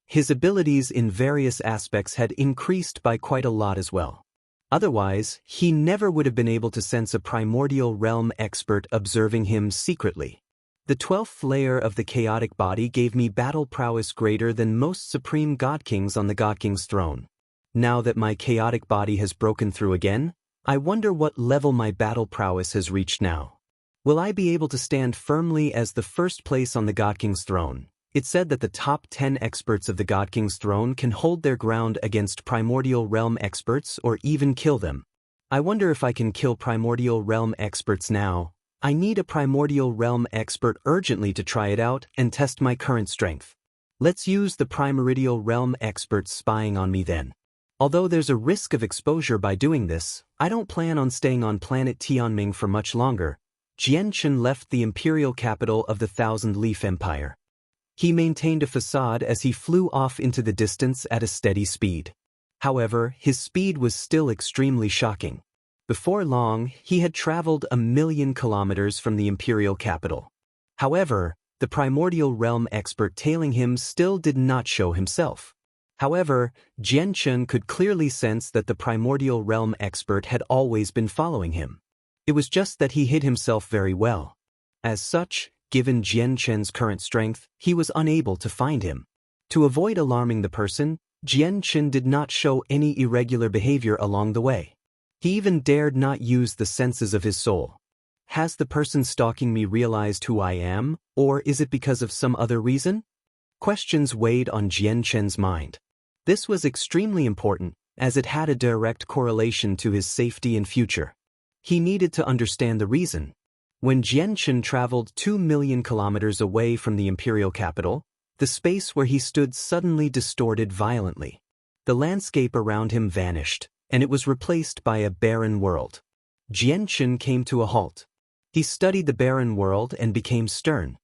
His abilities in various aspects had increased by quite a lot as well. Otherwise, he never would have been able to sense a primordial realm expert observing him secretly. The 12th layer of the chaotic body gave me battle prowess greater than most supreme god kings on the god king's throne. Now that my chaotic body has broken through again, I wonder what level my battle prowess has reached now. Will I be able to stand firmly as the first place on the God King's throne? It's said that the top 10 experts of the God King's throne can hold their ground against primordial realm experts or even kill them. I wonder if I can kill primordial realm experts now. I need a primordial realm expert urgently to try it out and test my current strength. Let's use the primordial realm expert spying on me then. Although there's a risk of exposure by doing this, I don't plan on staying on planet Tianming for much longer. Jianchen left the imperial capital of the Thousand Leaf Empire. He maintained a facade as he flew off into the distance at a steady speed. However, his speed was still extremely shocking. Before long, he had traveled 1,000,000 kilometers from the imperial capital. However, the primordial realm expert tailing him still did not show himself. However, Jianchen could clearly sense that the primordial realm expert had always been following him. It was just that he hid himself very well. As such, given Jianchen's current strength, he was unable to find him. To avoid alarming the person, Jianchen did not show any irregular behavior along the way. He even dared not use the senses of his soul. Has the person stalking me realized who I am, or is it because of some other reason? Questions weighed on Jianchen's mind. This was extremely important, as it had a direct correlation to his safety and future. He needed to understand the reason. When Jianchen traveled 2 million kilometers away from the imperial capital, the space where he stood suddenly distorted violently. The landscape around him vanished, and it was replaced by a barren world. Jianchen came to a halt. He studied the barren world and became stern.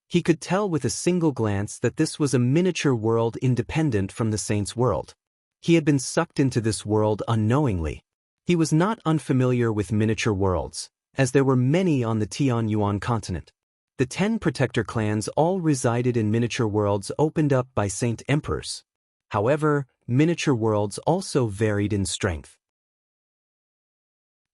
He could tell with a single glance that this was a miniature world independent from the saint's world. He had been sucked into this world unknowingly. He was not unfamiliar with miniature worlds, as there were many on the Tianyuan continent. The 10 protector clans all resided in miniature worlds opened up by saint emperors. However, miniature worlds also varied in strength.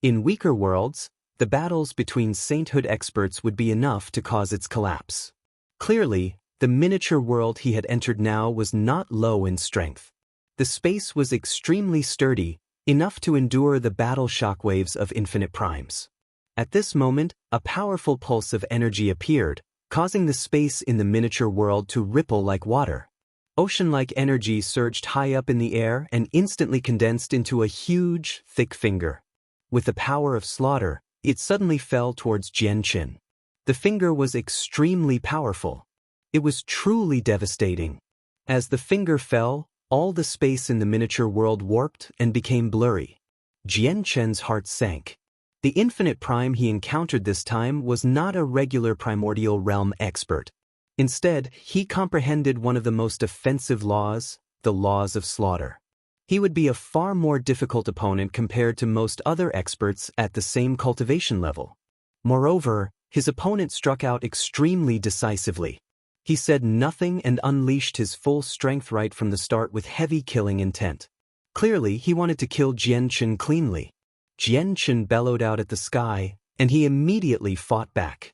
In weaker worlds, the battles between sainthood experts would be enough to cause its collapse. Clearly, the miniature world he had entered now was not low in strength. The space was extremely sturdy, enough to endure the battle shockwaves of infinite primes. At this moment, a powerful pulse of energy appeared, causing the space in the miniature world to ripple like water. Ocean-like energy surged high up in the air and instantly condensed into a huge, thick finger. With the power of slaughter, it suddenly fell towards Jianchen. The finger was extremely powerful. It was truly devastating. As the finger fell, all the space in the miniature world warped and became blurry. Jianchen's heart sank. The infinite prime he encountered this time was not a regular primordial realm expert. Instead, he comprehended one of the most offensive laws, the laws of slaughter. He would be a far more difficult opponent compared to most other experts at the same cultivation level. Moreover, his opponent struck out extremely decisively. He said nothing and unleashed his full strength right from the start with heavy killing intent. Clearly, he wanted to kill Jianchen cleanly. Jianchen bellowed out at the sky, and he immediately fought back.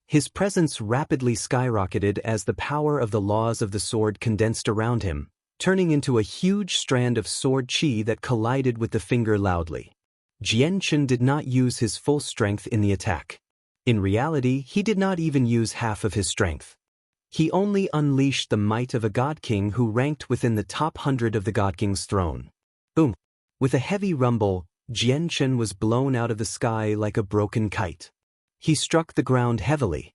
His presence rapidly skyrocketed as the power of the laws of the sword condensed around him, turning into a huge strand of sword chi that collided with the finger loudly. Jianchen did not use his full strength in the attack. In reality, he did not even use half of his strength. He only unleashed the might of a god king who ranked within the top 100 of the god king's throne. Boom! With a heavy rumble, Jianchen was blown out of the sky like a broken kite. He struck the ground heavily.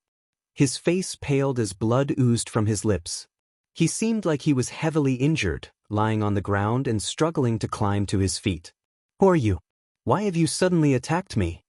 His face paled as blood oozed from his lips. He seemed like he was heavily injured, lying on the ground and struggling to climb to his feet. "Who are you? Why have you suddenly attacked me?"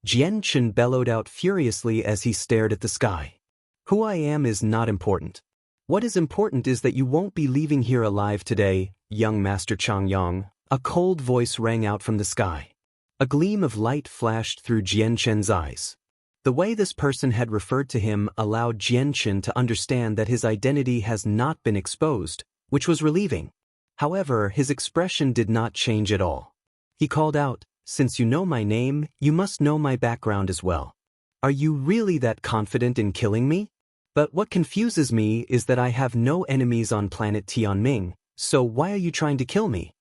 Jianchen bellowed out furiously as he stared at the sky. "Who I am is not important. What is important is that you won't be leaving here alive today, young Master Changyang." A cold voice rang out from the sky. A gleam of light flashed through Jianchen's eyes. The way this person had referred to him allowed Jianchen to understand that his identity has not been exposed, which was relieving. However, his expression did not change at all. He called out, "Since you know my name, you must know my background as well. Are you really that confident in killing me? But what confuses me is that I have no enemies on planet Tianming, so why are you trying to kill me?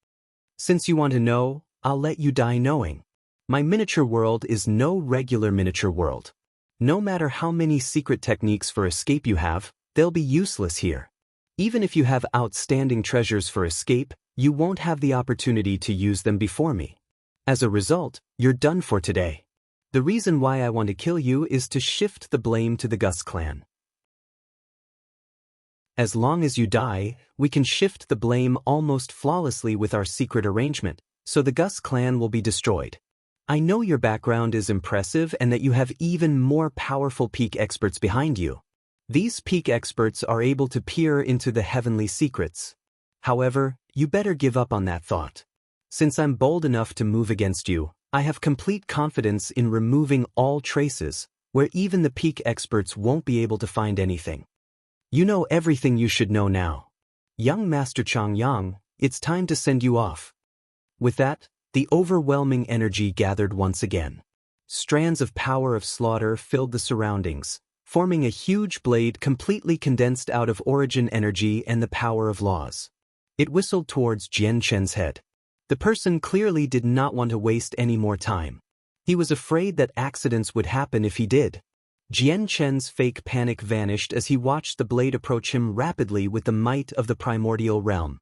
Since you want to know, I'll let you die knowing. My miniature world is no regular miniature world. No matter how many secret techniques for escape you have, they'll be useless here. Even if you have outstanding treasures for escape, you won't have the opportunity to use them before me. As a result, you're done for today. The reason why I want to kill you is to shift the blame to the Gus clan. As long as you die, we can shift the blame almost flawlessly with our secret arrangement, so the Gus clan will be destroyed. I know your background is impressive and that you have even more powerful peak experts behind you. These peak experts are able to peer into the heavenly secrets. However, you better give up on that thought. Since I'm bold enough to move against you, I have complete confidence in removing all traces, where even the peak experts won't be able to find anything. You know everything you should know now. Young Master Changyang, it's time to send you off." With that, the overwhelming energy gathered once again. Strands of power of slaughter filled the surroundings, forming a huge blade completely condensed out of origin energy and the power of laws. It whistled towards Jianchen's head. The person clearly did not want to waste any more time. He was afraid that accidents would happen if he did. Jianchen's fake panic vanished as he watched the blade approach him rapidly with the might of the primordial realm.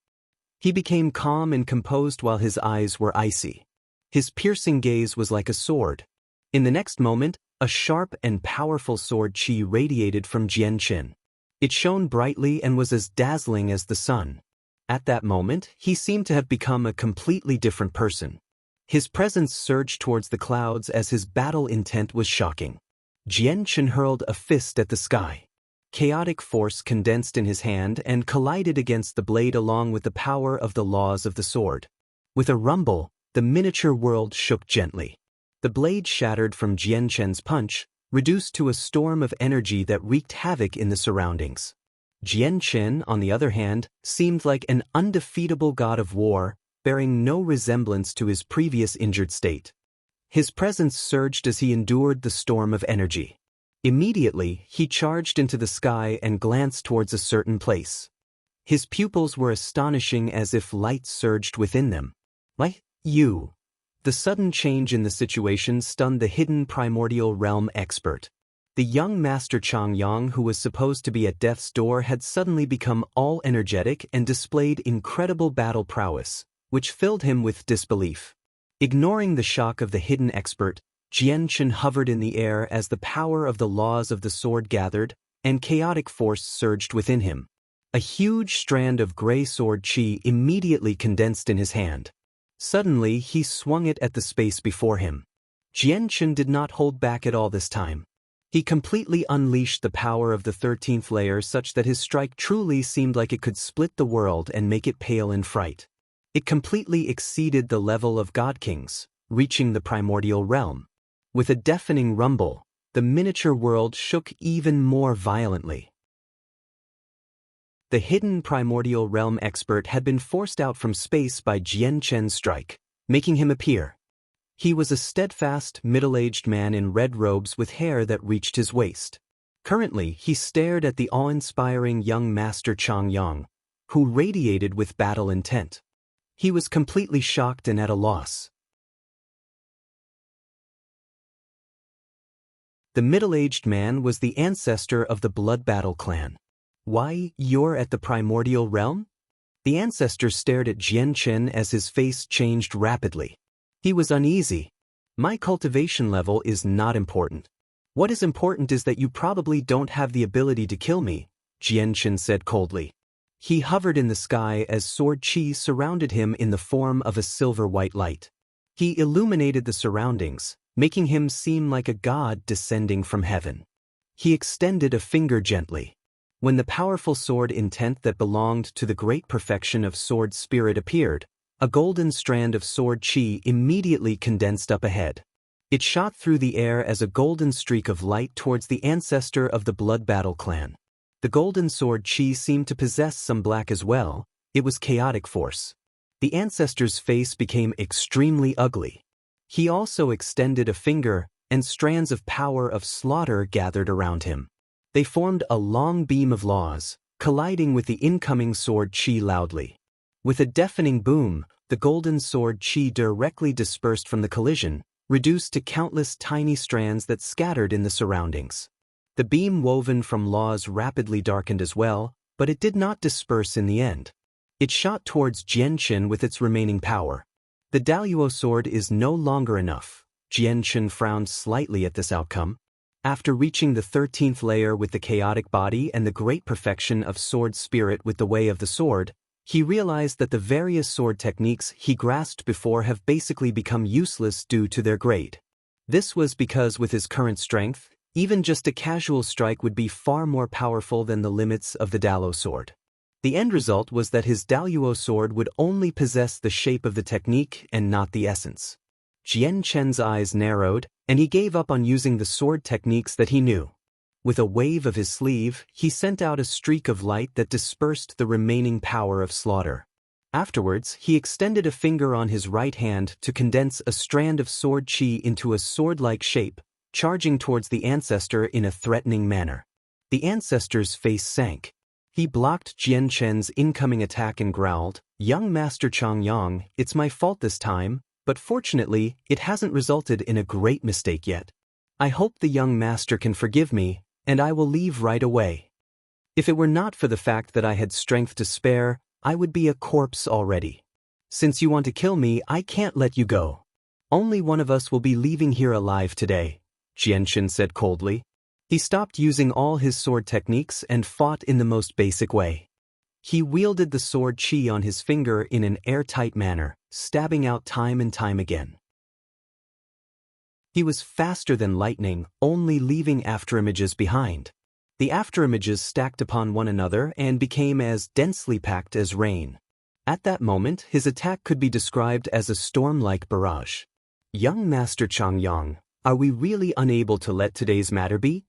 He became calm and composed while his eyes were icy. His piercing gaze was like a sword. In the next moment, A sharp and powerful sword qi radiated from Jian Qin. It shone brightly and was as dazzling as the sun. At that moment, he seemed to have become a completely different person. His presence surged towards the clouds as his battle intent was shocking. Jian Qin hurled a fist at the sky. Chaotic force condensed in his hand and collided against the blade along with the power of the laws of the sword. With a rumble, the miniature world shook gently. The blade shattered from Jian Qin's punch, reduced to a storm of energy that wreaked havoc in the surroundings. Jian Qin, on the other hand, seemed like an undefeatable god of war, bearing no resemblance to his previous injured state. His presence surged as he endured the storm of energy. Immediately, he charged into the sky and glanced towards a certain place. His pupils were astonishing as if light surged within them. Like you. The sudden change in the situation stunned the hidden primordial realm expert. The young Master Changyang, who was supposed to be at death's door, had suddenly become all energetic and displayed incredible battle prowess, which filled him with disbelief. Ignoring the shock of the hidden expert, Jian Qin hovered in the air as the power of the laws of the sword gathered, and chaotic force surged within him. A huge strand of gray sword qi immediately condensed in his hand. Suddenly, he swung it at the space before him. Jian Qin did not hold back at all this time. He completely unleashed the power of the 13th layer such that his strike truly seemed like it could split the world and make it pale in fright. It completely exceeded the level of God Kings, reaching the primordial realm. With a deafening rumble, the miniature world shook even more violently. The hidden primordial realm expert had been forced out from space by Jian Qin's strike, making him appear. He was a steadfast, middle-aged man in red robes with hair that reached his waist. Currently, he stared at the awe-inspiring young Master Changyang, who radiated with battle intent. He was completely shocked and at a loss. The middle-aged man was the ancestor of the Blood Battle clan. Why, you're at the primordial realm? The ancestor stared at Jian Qin as his face changed rapidly. He was uneasy. My cultivation level is not important. What is important is that you probably don't have the ability to kill me, Jian Qin said coldly. He hovered in the sky as sword qi surrounded him in the form of a silver-white light. He illuminated the surroundings, making him seem like a god descending from heaven. He extended a finger gently. When the powerful sword intent that belonged to the great perfection of sword spirit appeared, a golden strand of sword qi immediately condensed up ahead. It shot through the air as a golden streak of light towards the ancestor of the Blood Battle clan. The golden sword qi seemed to possess some black as well. It was chaotic force. The ancestor's face became extremely ugly. He also extended a finger, and strands of power of slaughter gathered around him. They formed a long beam of laws, colliding with the incoming sword qi loudly. With a deafening boom, the golden sword qi directly dispersed from the collision, reduced to countless tiny strands that scattered in the surroundings. The beam woven from laws rapidly darkened as well, but it did not disperse in the end. It shot towards Jian Qin with its remaining power. The Daluo sword is no longer enough. Jian Qin frowned slightly at this outcome. After reaching the 13th layer with the chaotic body and the great perfection of sword spirit with the way of the sword, he realized that the various sword techniques he grasped before have basically become useless due to their grade. This was because with his current strength, even just a casual strike would be far more powerful than the limits of the Daluo sword. The end result was that his Daluo sword would only possess the shape of the technique and not the essence. Jian Qin's eyes narrowed, and he gave up on using the sword techniques that he knew. With a wave of his sleeve, he sent out a streak of light that dispersed the remaining power of slaughter. Afterwards, he extended a finger on his right hand to condense a strand of sword qi into a sword-like shape, charging towards the ancestor in a threatening manner. The ancestor's face sank. He blocked Jian Qin's incoming attack and growled, "Young Master Changyang, it's my fault this time, but fortunately, it hasn't resulted in a great mistake yet. I hope the young master can forgive me, and I will leave right away. If it were not for the fact that I had strength to spare, I would be a corpse already. Since you want to kill me, I can't let you go. Only one of us will be leaving here alive today," Jianchen said coldly. He stopped using all his sword techniques and fought in the most basic way. He wielded the sword qi on his finger in an airtight manner, stabbing out time and time again. He was faster than lightning, only leaving afterimages behind. The afterimages stacked upon one another and became as densely packed as rain. At that moment, his attack could be described as a storm-like barrage. Young Master Changyang, are we really unable to let today's matter be?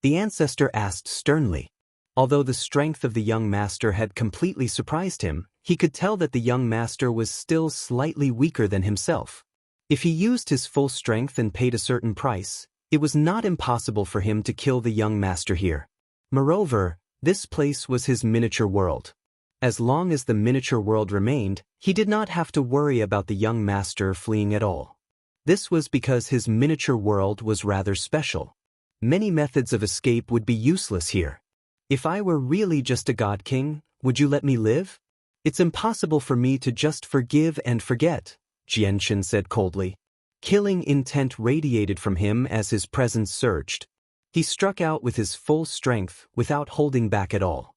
The ancestor asked sternly. Although the strength of the young master had completely surprised him, he could tell that the young master was still slightly weaker than himself. If he used his full strength and paid a certain price, it was not impossible for him to kill the young master here. Moreover, this place was his miniature world. As long as the miniature world remained, he did not have to worry about the young master fleeing at all. This was because his miniature world was rather special. Many methods of escape would be useless here. If I were really just a god king, would you let me live? It's impossible for me to just forgive and forget, Jianchen said coldly. Killing intent radiated from him as his presence surged. He struck out with his full strength without holding back at all.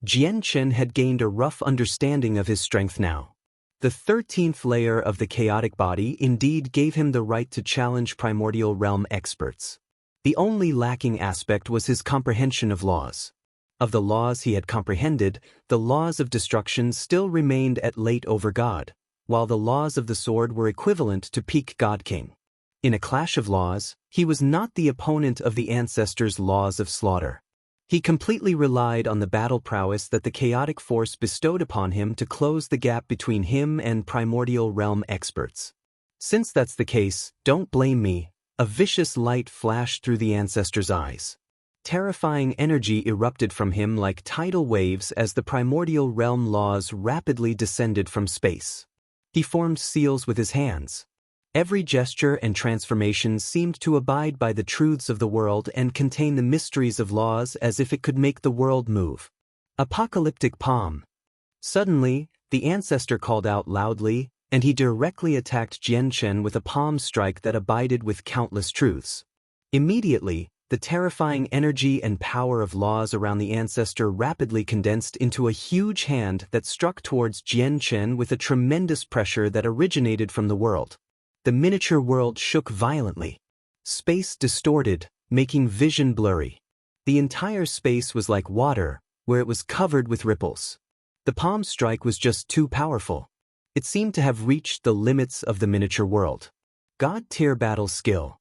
Jianchen had gained a rough understanding of his strength now. The 13th layer of the chaotic body indeed gave him the right to challenge primordial realm experts. The only lacking aspect was his comprehension of laws. Of the laws he had comprehended, the laws of destruction still remained at late over God, while the laws of the sword were equivalent to peak God King. In a clash of laws, he was not the opponent of the ancestors' laws of slaughter. He completely relied on the battle prowess that the chaotic force bestowed upon him to close the gap between him and primordial realm experts. Since that's the case, don't blame me. A vicious light flashed through the ancestor's eyes. Terrifying energy erupted from him like tidal waves as the primordial realm laws rapidly descended from space. He formed seals with his hands. Every gesture and transformation seemed to abide by the truths of the world and contain the mysteries of laws as if it could make the world move. Apocalyptic palm. Suddenly, the ancestor called out loudly, and he directly attacked Jianchen with a palm strike that abided with countless truths. Immediately, the terrifying energy and power of laws around the ancestor rapidly condensed into a huge hand that struck towards Jianchen with a tremendous pressure that originated from the world. The miniature world shook violently. Space distorted, making vision blurry. The entire space was like water, where it was covered with ripples. The palm strike was just too powerful. It seemed to have reached the limits of the miniature world. God-tier battle skill.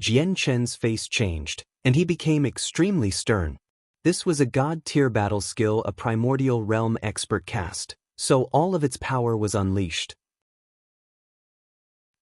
Jianchen's face changed, and he became extremely stern. This was a god-tier battle skill a primordial realm expert cast, so all of its power was unleashed.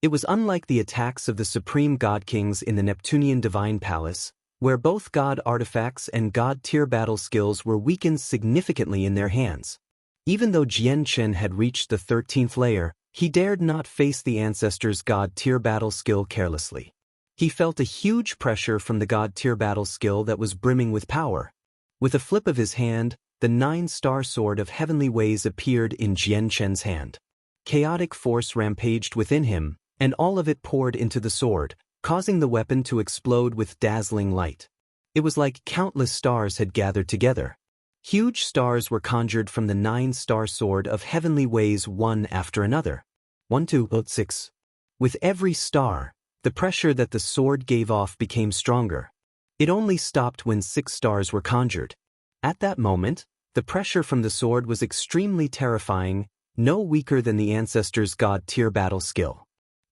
It was unlike the attacks of the supreme god kings in the Neptunian divine palace, where both god artifacts and god-tier battle skills were weakened significantly in their hands. Even though Jianchen had reached the 13th layer, he dared not face the ancestor's god-tier battle skill carelessly. He felt a huge pressure from the god-tier battle skill that was brimming with power. With a flip of his hand, the 9-star sword of heavenly ways appeared in Jianchen's hand. Chaotic force rampaged within him, and all of it poured into the sword, causing the weapon to explode with dazzling light. It was like countless stars had gathered together. Huge stars were conjured from the 9-star sword of heavenly ways one after another. 1, 2, 6. With every star, the pressure that the sword gave off became stronger. It only stopped when 6 stars were conjured. At that moment, the pressure from the sword was extremely terrifying, no weaker than the ancestor's god-tier battle skill.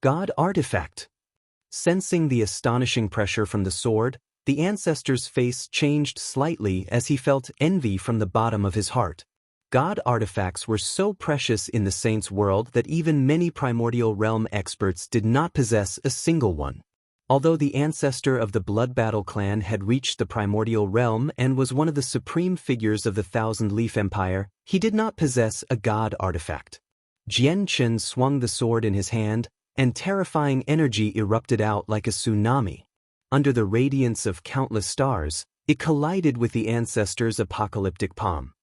God artifact. Sensing the astonishing pressure from the sword, the ancestor's face changed slightly as he felt envy from the bottom of his heart. God artifacts were so precious in the saints' world that even many primordial realm experts did not possess a single one. Although the ancestor of the Blood Battle clan had reached the primordial realm and was one of the supreme figures of the Thousand Leaf Empire, he did not possess a god artifact. Jianchen swung the sword in his hand, and terrifying energy erupted out like a tsunami. Under the radiance of countless stars, it collided with the ancestor's apocalyptic palm.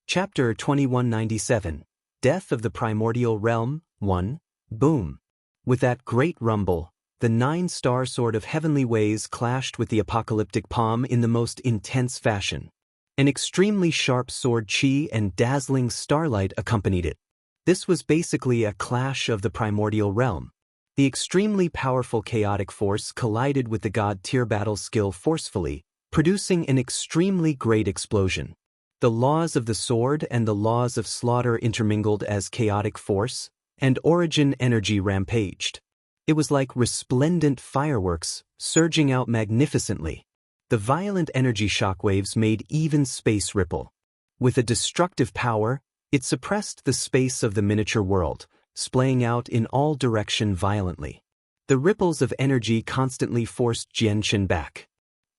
Chapter 2197. Death of the Primordial Realm 1. Boom! With that great rumble, the 9-star sword of heavenly ways clashed with the apocalyptic palm in the most intense fashion. An extremely sharp sword chi and dazzling starlight accompanied it. This was basically a clash of the primordial realm. The extremely powerful chaotic force collided with the god-tier battle skill forcefully, producing an extremely great explosion. The laws of the sword and the laws of slaughter intermingled as chaotic force, and origin energy rampaged. It was like resplendent fireworks, surging out magnificently. The violent energy shockwaves made even space ripple. With a destructive power, it suppressed the space of the miniature world, splaying out in all direction violently. The ripples of energy constantly forced Jianchen back.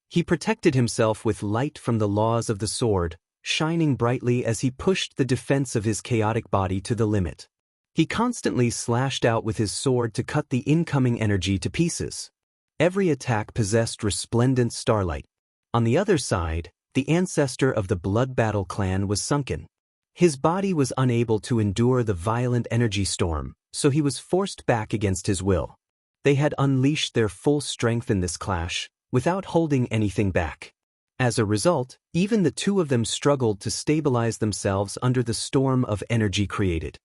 He protected himself with light from the laws of the sword, shining brightly as he pushed the defense of his chaotic body to the limit. He constantly slashed out with his sword to cut the incoming energy to pieces. Every attack possessed resplendent starlight. On the other side, the ancestor of the Blood Battle clan was sunken. His body was unable to endure the violent energy storm, so he was forced back against his will. They had unleashed their full strength in this clash, without holding anything back. As a result, even the two of them struggled to stabilize themselves under the storm of energy created.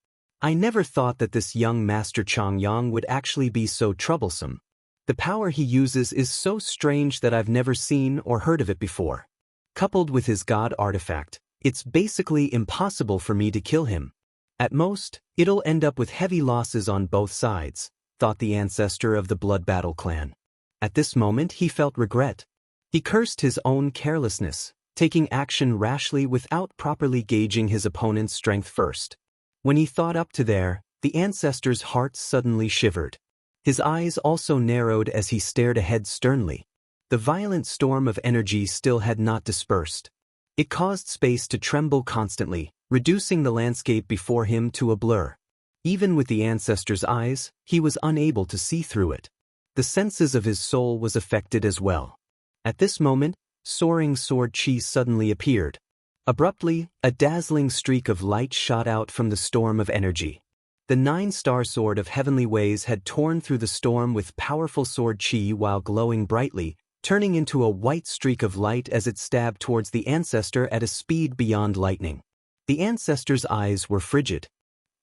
I never thought that this young Master Changyang would actually be so troublesome. The power he uses is so strange that I've never seen or heard of it before. Coupled with his god artifact, it's basically impossible for me to kill him. At most, it'll end up with heavy losses on both sides, thought the ancestor of the Blood Battle clan. At this moment he felt regret. He cursed his own carelessness, taking action rashly without properly gauging his opponent's strength first. When he thought up to there, the ancestor's heart suddenly shivered. His eyes also narrowed as he stared ahead sternly. The violent storm of energy still had not dispersed. It caused space to tremble constantly, reducing the landscape before him to a blur. Even with the ancestor's eyes, he was unable to see through it. The senses of his soul was affected as well. At this moment, soaring sword chi suddenly appeared. Abruptly, a dazzling streak of light shot out from the storm of energy. The 9-star sword of heavenly ways had torn through the storm with powerful sword chi while glowing brightly, turning into a white streak of light as it stabbed towards the ancestor at a speed beyond lightning. The ancestor's eyes were frigid.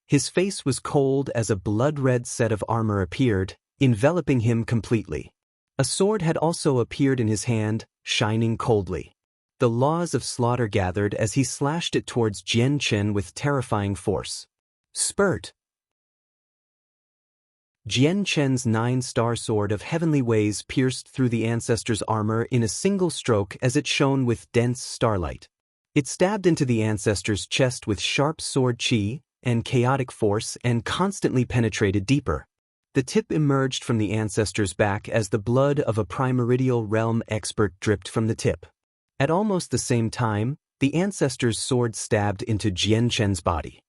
His face was cold as a blood-red set of armor appeared, enveloping him completely. A sword had also appeared in his hand, shining coldly. The laws of slaughter gathered as he slashed it towards Jianchen with terrifying force. Spurt! Jianchen's 9-star sword of heavenly ways pierced through the ancestor's armor in a single stroke as it shone with dense starlight. It stabbed into the ancestor's chest with sharp sword chi and chaotic force and constantly penetrated deeper. The tip emerged from the ancestor's back as the blood of a primordial realm expert dripped from the tip. At almost the same time, the ancestor's sword stabbed into Jianchen's body.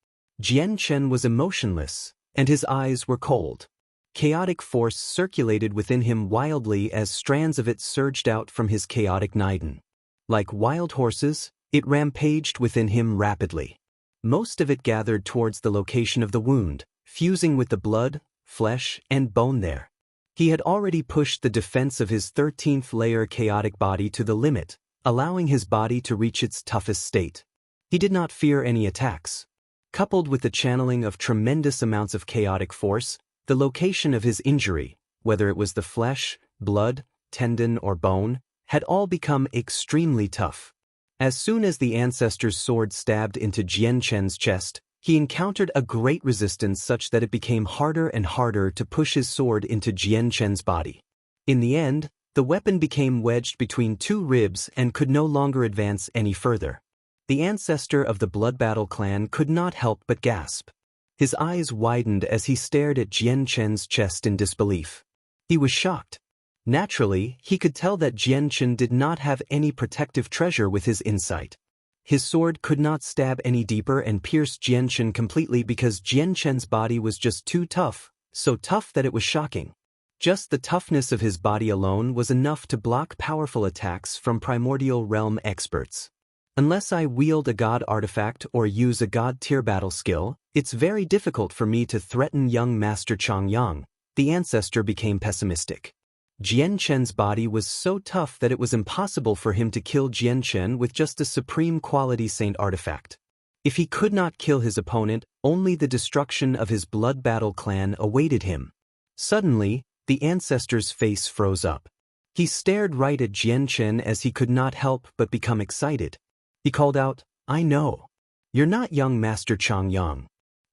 Jianchen was emotionless, and his eyes were cold. Chaotic force circulated within him wildly as strands of it surged out from his chaotic Naiden. Like wild horses, it rampaged within him rapidly. Most of it gathered towards the location of the wound, fusing with the blood, flesh, and bone there. He had already pushed the defense of his 13th layer chaotic body to the limit, allowing his body to reach its toughest state. He did not fear any attacks. Coupled with the channeling of tremendous amounts of chaotic force, the location of his injury, whether it was the flesh, blood, tendon, or bone, had all become extremely tough. As soon as the ancestor's sword stabbed into Jianchen's chest, he encountered a great resistance such that it became harder and harder to push his sword into Jianchen's body. In the end, the weapon became wedged between two ribs and could no longer advance any further. The ancestor of the Blood Battle clan could not help but gasp. His eyes widened as he stared at Jianchen's chest in disbelief. He was shocked. Naturally, he could tell that Jianchen did not have any protective treasure with his insight. His sword could not stab any deeper and pierce Jianchen completely because Jianchen's body was just too tough, so tough that it was shocking. Just the toughness of his body alone was enough to block powerful attacks from primordial realm experts. Unless I wield a god artifact or use a god tier battle skill, It's very difficult for me to threaten young Master Changyang. The ancestor became pessimistic. Jian Chen's body was so tough that it was impossible for him to kill Jian Chen with just a supreme quality saint artifact. If he could not kill his opponent, only the destruction of his blood battle clan awaited him. Suddenly, the ancestor's face froze up. He stared right at Jian Chen as he could not help but become excited. He called out, "I know. You're not young Master Changyang.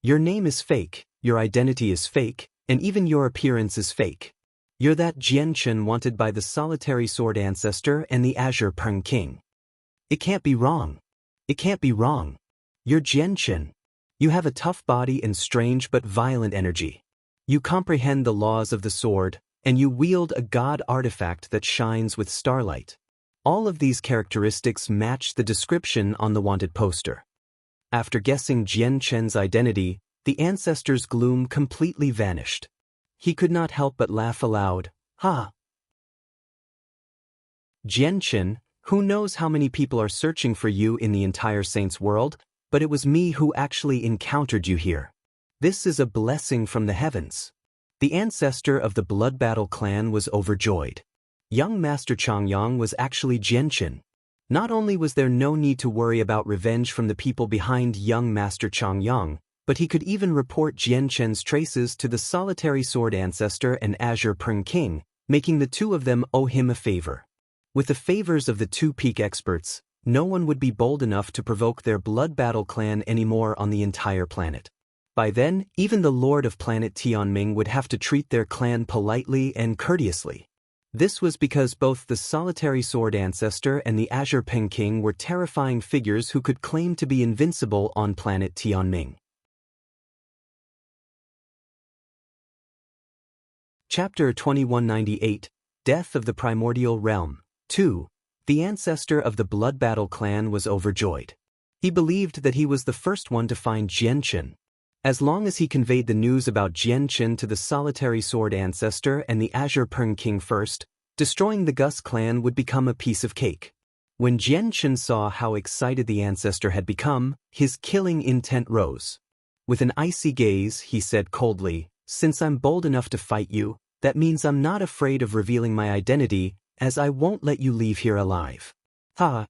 Your name is fake, your identity is fake, and even your appearance is fake. You're that Jian Chen wanted by the solitary sword ancestor and the Azure Peng King. It can't be wrong. It can't be wrong. You're Jian Chen. You have a tough body and strange but violent energy. You comprehend the laws of the sword, and you wield a god artifact that shines with starlight. All of these characteristics match the description on the wanted poster." After guessing Jian Chen's identity, the ancestor's gloom completely vanished. He could not help but laugh aloud. "Ha! Jian Chen, who knows how many people are searching for you in the entire Saints world, but it was me who actually encountered you here. This is a blessing from the heavens." The ancestor of the Blood Battle clan was overjoyed. Young Master Changyang was actually Jian Chen. Not only was there no need to worry about revenge from the people behind young Master Changyang, but he could even report Jian Chen's traces to the solitary sword ancestor and Azure Peng King, making the two of them owe him a favor. With the favors of the two peak experts, no one would be bold enough to provoke their Blood Battle clan anymore on the entire planet. By then, even the Lord of Planet Tianming would have to treat their clan politely and courteously. This was because both the solitary sword ancestor and the Azure Peng King were terrifying figures who could claim to be invincible on planet Tianming. Chapter 2198, Death of the Primordial Realm. 2. The ancestor of the Blood Battle clan was overjoyed. He believed that he was the first one to find Jian Chen. As long as he conveyed the news about Jian Chen to the solitary sword ancestor and the Azure Peng King first, destroying the Gus clan would become a piece of cake. When Jian Chen saw how excited the ancestor had become, his killing intent rose. With an icy gaze, he said coldly, "Since I'm bold enough to fight you, that means I'm not afraid of revealing my identity, as I won't let you leave here alive." "Ha!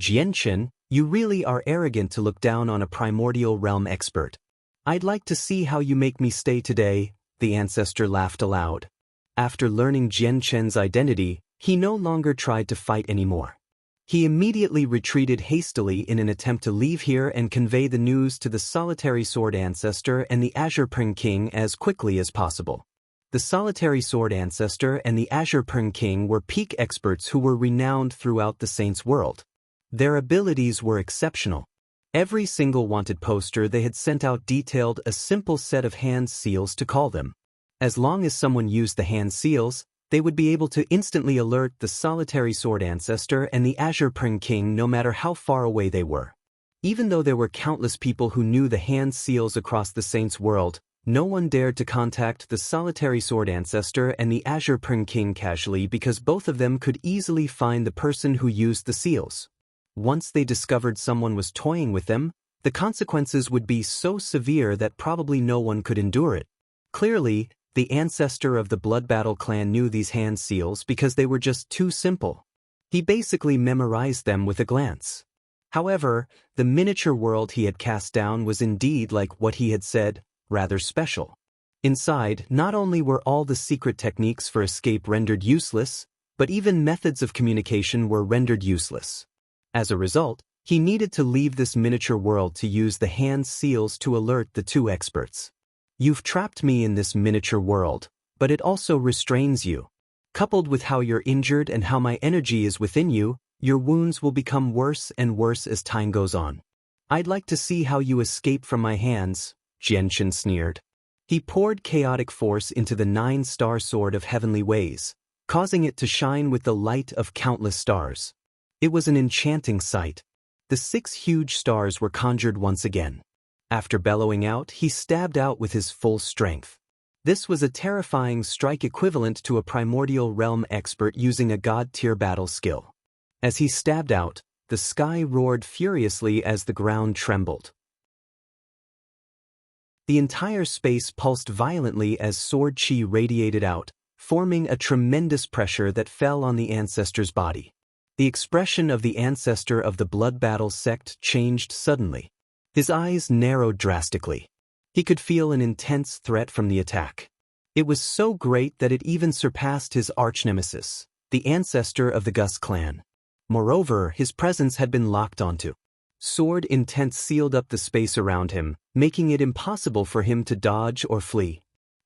Jian Chen, you really are arrogant to look down on a primordial realm expert. I'd like to see how you make me stay today," the ancestor laughed aloud. After learning Jian Chen's identity, he no longer tried to fight anymore. He immediately retreated hastily in an attempt to leave here and convey the news to the solitary sword ancestor and the Azure Peng King as quickly as possible. The solitary sword ancestor and the Azure Peng King were peak experts who were renowned throughout the Saints world. Their abilities were exceptional. Every single wanted poster they had sent out detailed a simple set of hand seals to call them. As long as someone used the hand seals, they would be able to instantly alert the solitary sword ancestor and the Azure Peng King no matter how far away they were. Even though there were countless people who knew the hand seals across the Saints world, no one dared to contact the solitary sword ancestor and the Azure Peng King casually because both of them could easily find the person who used the seals. Once they discovered someone was toying with them, the consequences would be so severe that probably no one could endure it. Clearly, the ancestor of the Blood Battle clan knew these hand seals because they were just too simple. He basically memorized them with a glance. However, the miniature world he had cast down was indeed like what he had said, rather special. Inside, not only were all the secret techniques for escape rendered useless, but even methods of communication were rendered useless. As a result, he needed to leave this miniature world to use the hand seals to alert the two experts. "You've trapped me in this miniature world, but it also restrains you. Coupled with how you're injured and how my energy is within you, your wounds will become worse and worse as time goes on. I'd like to see how you escape from my hands," Jian Chen sneered. He poured chaotic force into the 9-star sword of heavenly ways, causing it to shine with the light of countless stars. It was an enchanting sight. The 6 huge stars were conjured once again. After bellowing out, he stabbed out with his full strength. This was a terrifying strike equivalent to a primordial realm expert using a god-tier battle skill. As he stabbed out, the sky roared furiously as the ground trembled. The entire space pulsed violently as sword chi radiated out, forming a tremendous pressure that fell on the ancestor's body. The expression of the ancestor of the blood battle sect changed suddenly. His eyes narrowed drastically. He could feel an intense threat from the attack. It was so great that it even surpassed his arch-nemesis, the ancestor of the Gus clan. Moreover, his presence had been locked onto. Sword intent sealed up the space around him, making it impossible for him to dodge or flee.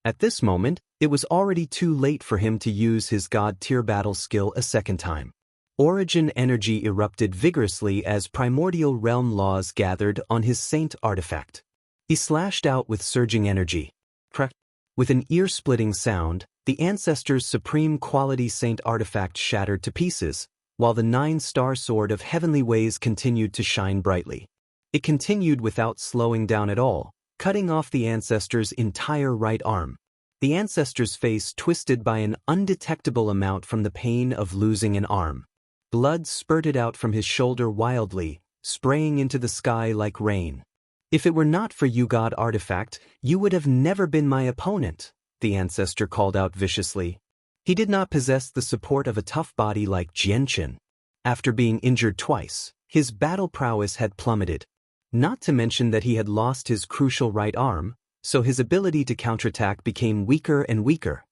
At this moment, it was already too late for him to use his god-tier battle skill a second time. Origin energy erupted vigorously as primordial realm laws gathered on his saint artifact. He slashed out with surging energy. With an ear-splitting sound, the ancestor's supreme quality saint artifact shattered to pieces, while the 9-star sword of heavenly ways continued to shine brightly. It continued without slowing down at all, cutting off the ancestor's entire right arm. The ancestor's face twisted by an undetectable amount from the pain of losing an arm. Blood spurted out from his shoulder wildly, spraying into the sky like rain. "If it were not for you, God artifact, you would have never been my opponent," the ancestor called out viciously. He did not possess the support of a tough body like Jianchen. After being injured twice, his battle prowess had plummeted. Not to mention that he had lost his crucial right arm, so his ability to counterattack became weaker and weaker.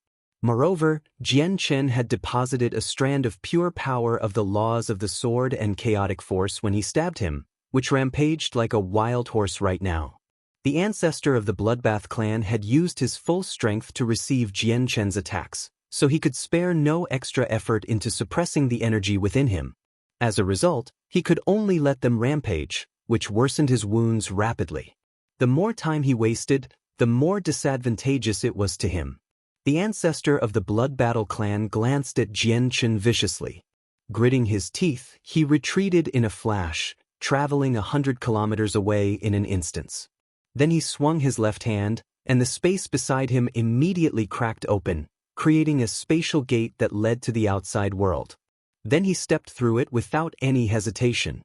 Moreover, Jianchen had deposited a strand of pure power of the laws of the sword and chaotic force when he stabbed him, which rampaged like a wild horse right now. The ancestor of the Bloodbath clan had used his full strength to receive Jianchen's attacks, so he could spare no extra effort into suppressing the energy within him. As a result, he could only let them rampage, which worsened his wounds rapidly. The more time he wasted, the more disadvantageous it was to him. The ancestor of the Blood Battle clan glanced at Jianchen viciously. Gritting his teeth, he retreated in a flash, traveling 100 kilometers away in an instant. Then he swung his left hand, and the space beside him immediately cracked open, creating a spatial gate that led to the outside world. Then he stepped through it without any hesitation.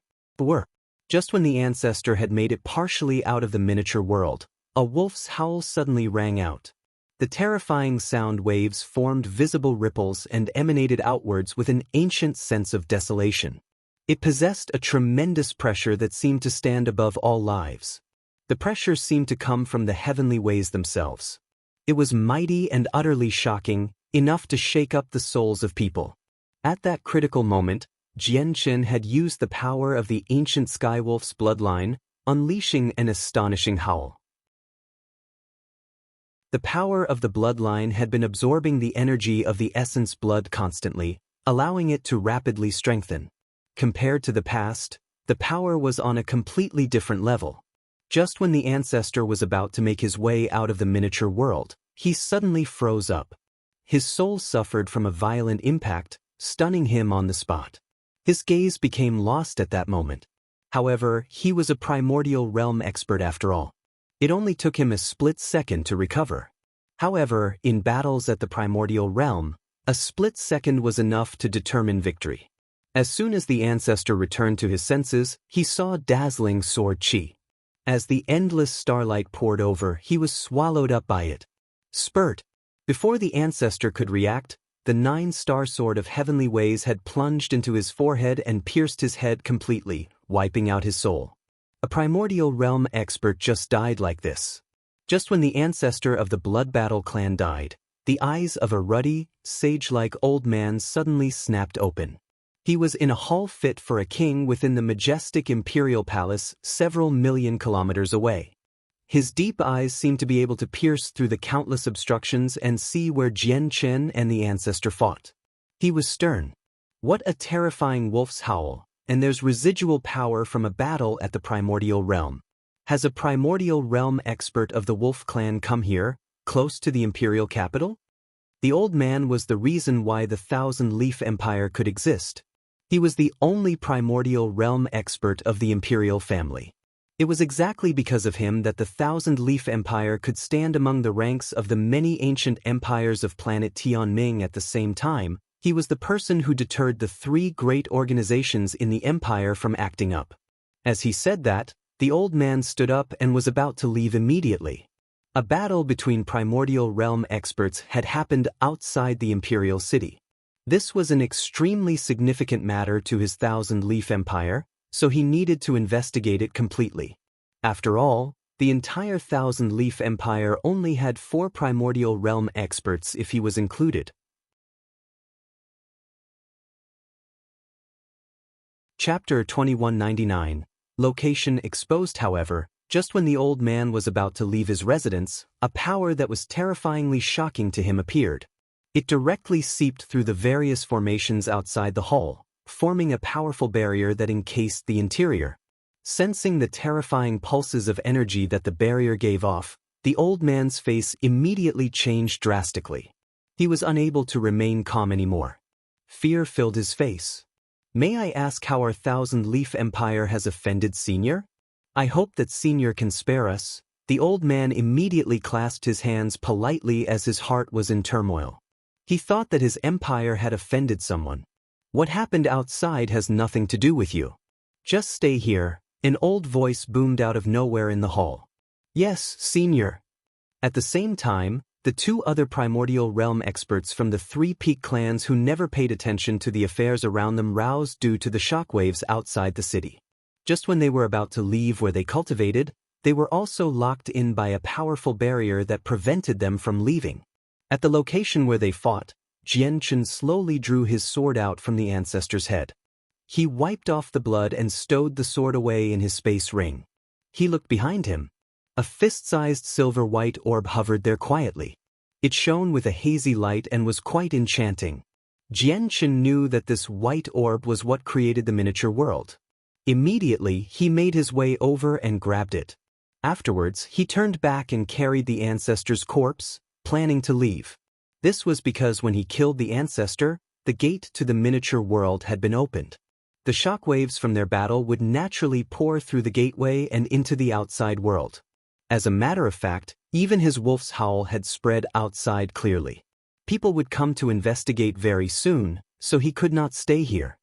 Just when the ancestor had made it partially out of the miniature world, a wolf's howl suddenly rang out. The terrifying sound waves formed visible ripples and emanated outwards with an ancient sense of desolation. It possessed a tremendous pressure that seemed to stand above all lives. The pressure seemed to come from the heavenly ways themselves. It was mighty and utterly shocking, enough to shake up the souls of people. At that critical moment, Jianchen had used the power of the ancient Skywolf's bloodline, unleashing an astonishing howl. The power of the bloodline had been absorbing the energy of the essence blood constantly, allowing it to rapidly strengthen. Compared to the past, the power was on a completely different level. Just when the ancestor was about to make his way out of the miniature world, he suddenly froze up. His soul suffered from a violent impact, stunning him on the spot. His gaze became lost at that moment. However, he was a primordial realm expert after all. It only took him a split second to recover. However, in battles at the primordial realm, a split second was enough to determine victory. As soon as the ancestor returned to his senses, he saw dazzling sword chi. As the endless starlight poured over, he was swallowed up by it. Spurt! Before the ancestor could react, the 9-star sword of heavenly ways had plunged into his forehead and pierced his head completely, wiping out his soul. A primordial realm expert just died like this. Just when the ancestor of the Blood Battle clan died, the eyes of a ruddy, sage-like old man suddenly snapped open. He was in a hall fit for a king within the majestic imperial palace several million kilometers away. His deep eyes seemed to be able to pierce through the countless obstructions and see where Jianchen and the ancestor fought. He was stern. What a terrifying wolf's howl, and there's residual power from a battle at the primordial realm. Has a primordial realm expert of the wolf clan come here, close to the imperial capital? The old man was the reason why the Thousand-Leaf Empire could exist. He was the only primordial realm expert of the imperial family. It was exactly because of him that the Thousand-Leaf Empire could stand among the ranks of the many ancient empires of planet Tianming at the same time. He was the person who deterred the 3 great organizations in the empire from acting up. As he said that, the old man stood up and was about to leave immediately. A battle between primordial realm experts had happened outside the imperial city. This was an extremely significant matter to his thousand-leaf empire, so he needed to investigate it completely. After all, the entire thousand-leaf empire only had 4 primordial realm experts if he was included. Chapter 2199. Location exposed. However, just when the old man was about to leave his residence, a power that was terrifyingly shocking to him appeared. It directly seeped through the various formations outside the hall, forming a powerful barrier that encased the interior. Sensing the terrifying pulses of energy that the barrier gave off, the old man's face immediately changed drastically. He was unable to remain calm anymore. Fear filled his face. May I ask how our thousand-leaf empire has offended Senior? I hope that Senior can spare us. The old man immediately clasped his hands politely as his heart was in turmoil. He thought that his empire had offended someone. What happened outside has nothing to do with you. Just stay here, an old voice boomed out of nowhere in the hall. Yes, Senior. At the same time, the 2 other primordial realm experts from the 3 peak clans who never paid attention to the affairs around them roused due to the shockwaves outside the city. Just when they were about to leave where they cultivated, they were also locked in by a powerful barrier that prevented them from leaving. At the location where they fought, Jian Chen slowly drew his sword out from the ancestor's head. He wiped off the blood and stowed the sword away in his space ring. He looked behind him. A fist-sized silver-white orb hovered there quietly. It shone with a hazy light and was quite enchanting. Jian Chen knew that this white orb was what created the miniature world. Immediately, he made his way over and grabbed it. Afterwards, he turned back and carried the ancestor's corpse, planning to leave. This was because when he killed the ancestor, the gate to the miniature world had been opened. The shockwaves from their battle would naturally pour through the gateway and into the outside world. As a matter of fact, even his wolf's howl had spread outside clearly. People would come to investigate very soon, so he could not stay here.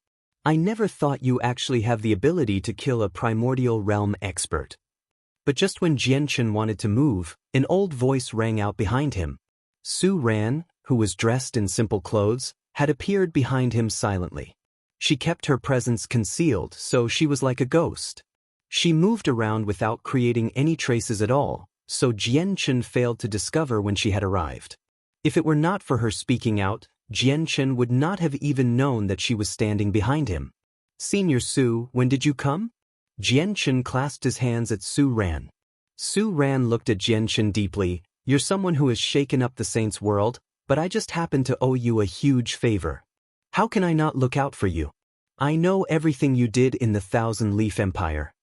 I never thought you actually have the ability to kill a primordial realm expert. But just when Jian Chen wanted to move, an old voice rang out behind him. Su Ran, who was dressed in simple clothes, had appeared behind him silently. She kept her presence concealed, so she was like a ghost. She moved around without creating any traces at all, so Jian Chen failed to discover when she had arrived. If it were not for her speaking out, Jian Chen would not have even known that she was standing behind him. Senior Su, when did you come? Jian Chen clasped his hands at Su Ran. Su Ran looked at Jian Chen deeply. You're someone who has shaken up the saints' world, but I just happen to owe you a huge favor. How can I not look out for you? I know everything you did in the Thousand-Leaf Empire.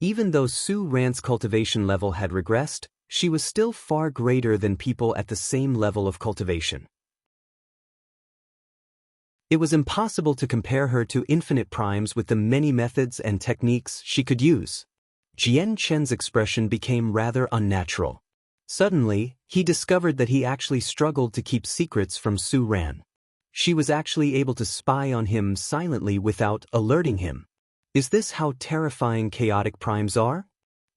Even though Su Ran's cultivation level had regressed, she was still far greater than people at the same level of cultivation. It was impossible to compare her to infinite primes with the many methods and techniques she could use. Jian Chen's expression became rather unnatural. Suddenly, he discovered that he actually struggled to keep secrets from Su Ran. She was actually able to spy on him silently without alerting him. Is this how terrifying chaotic primes are?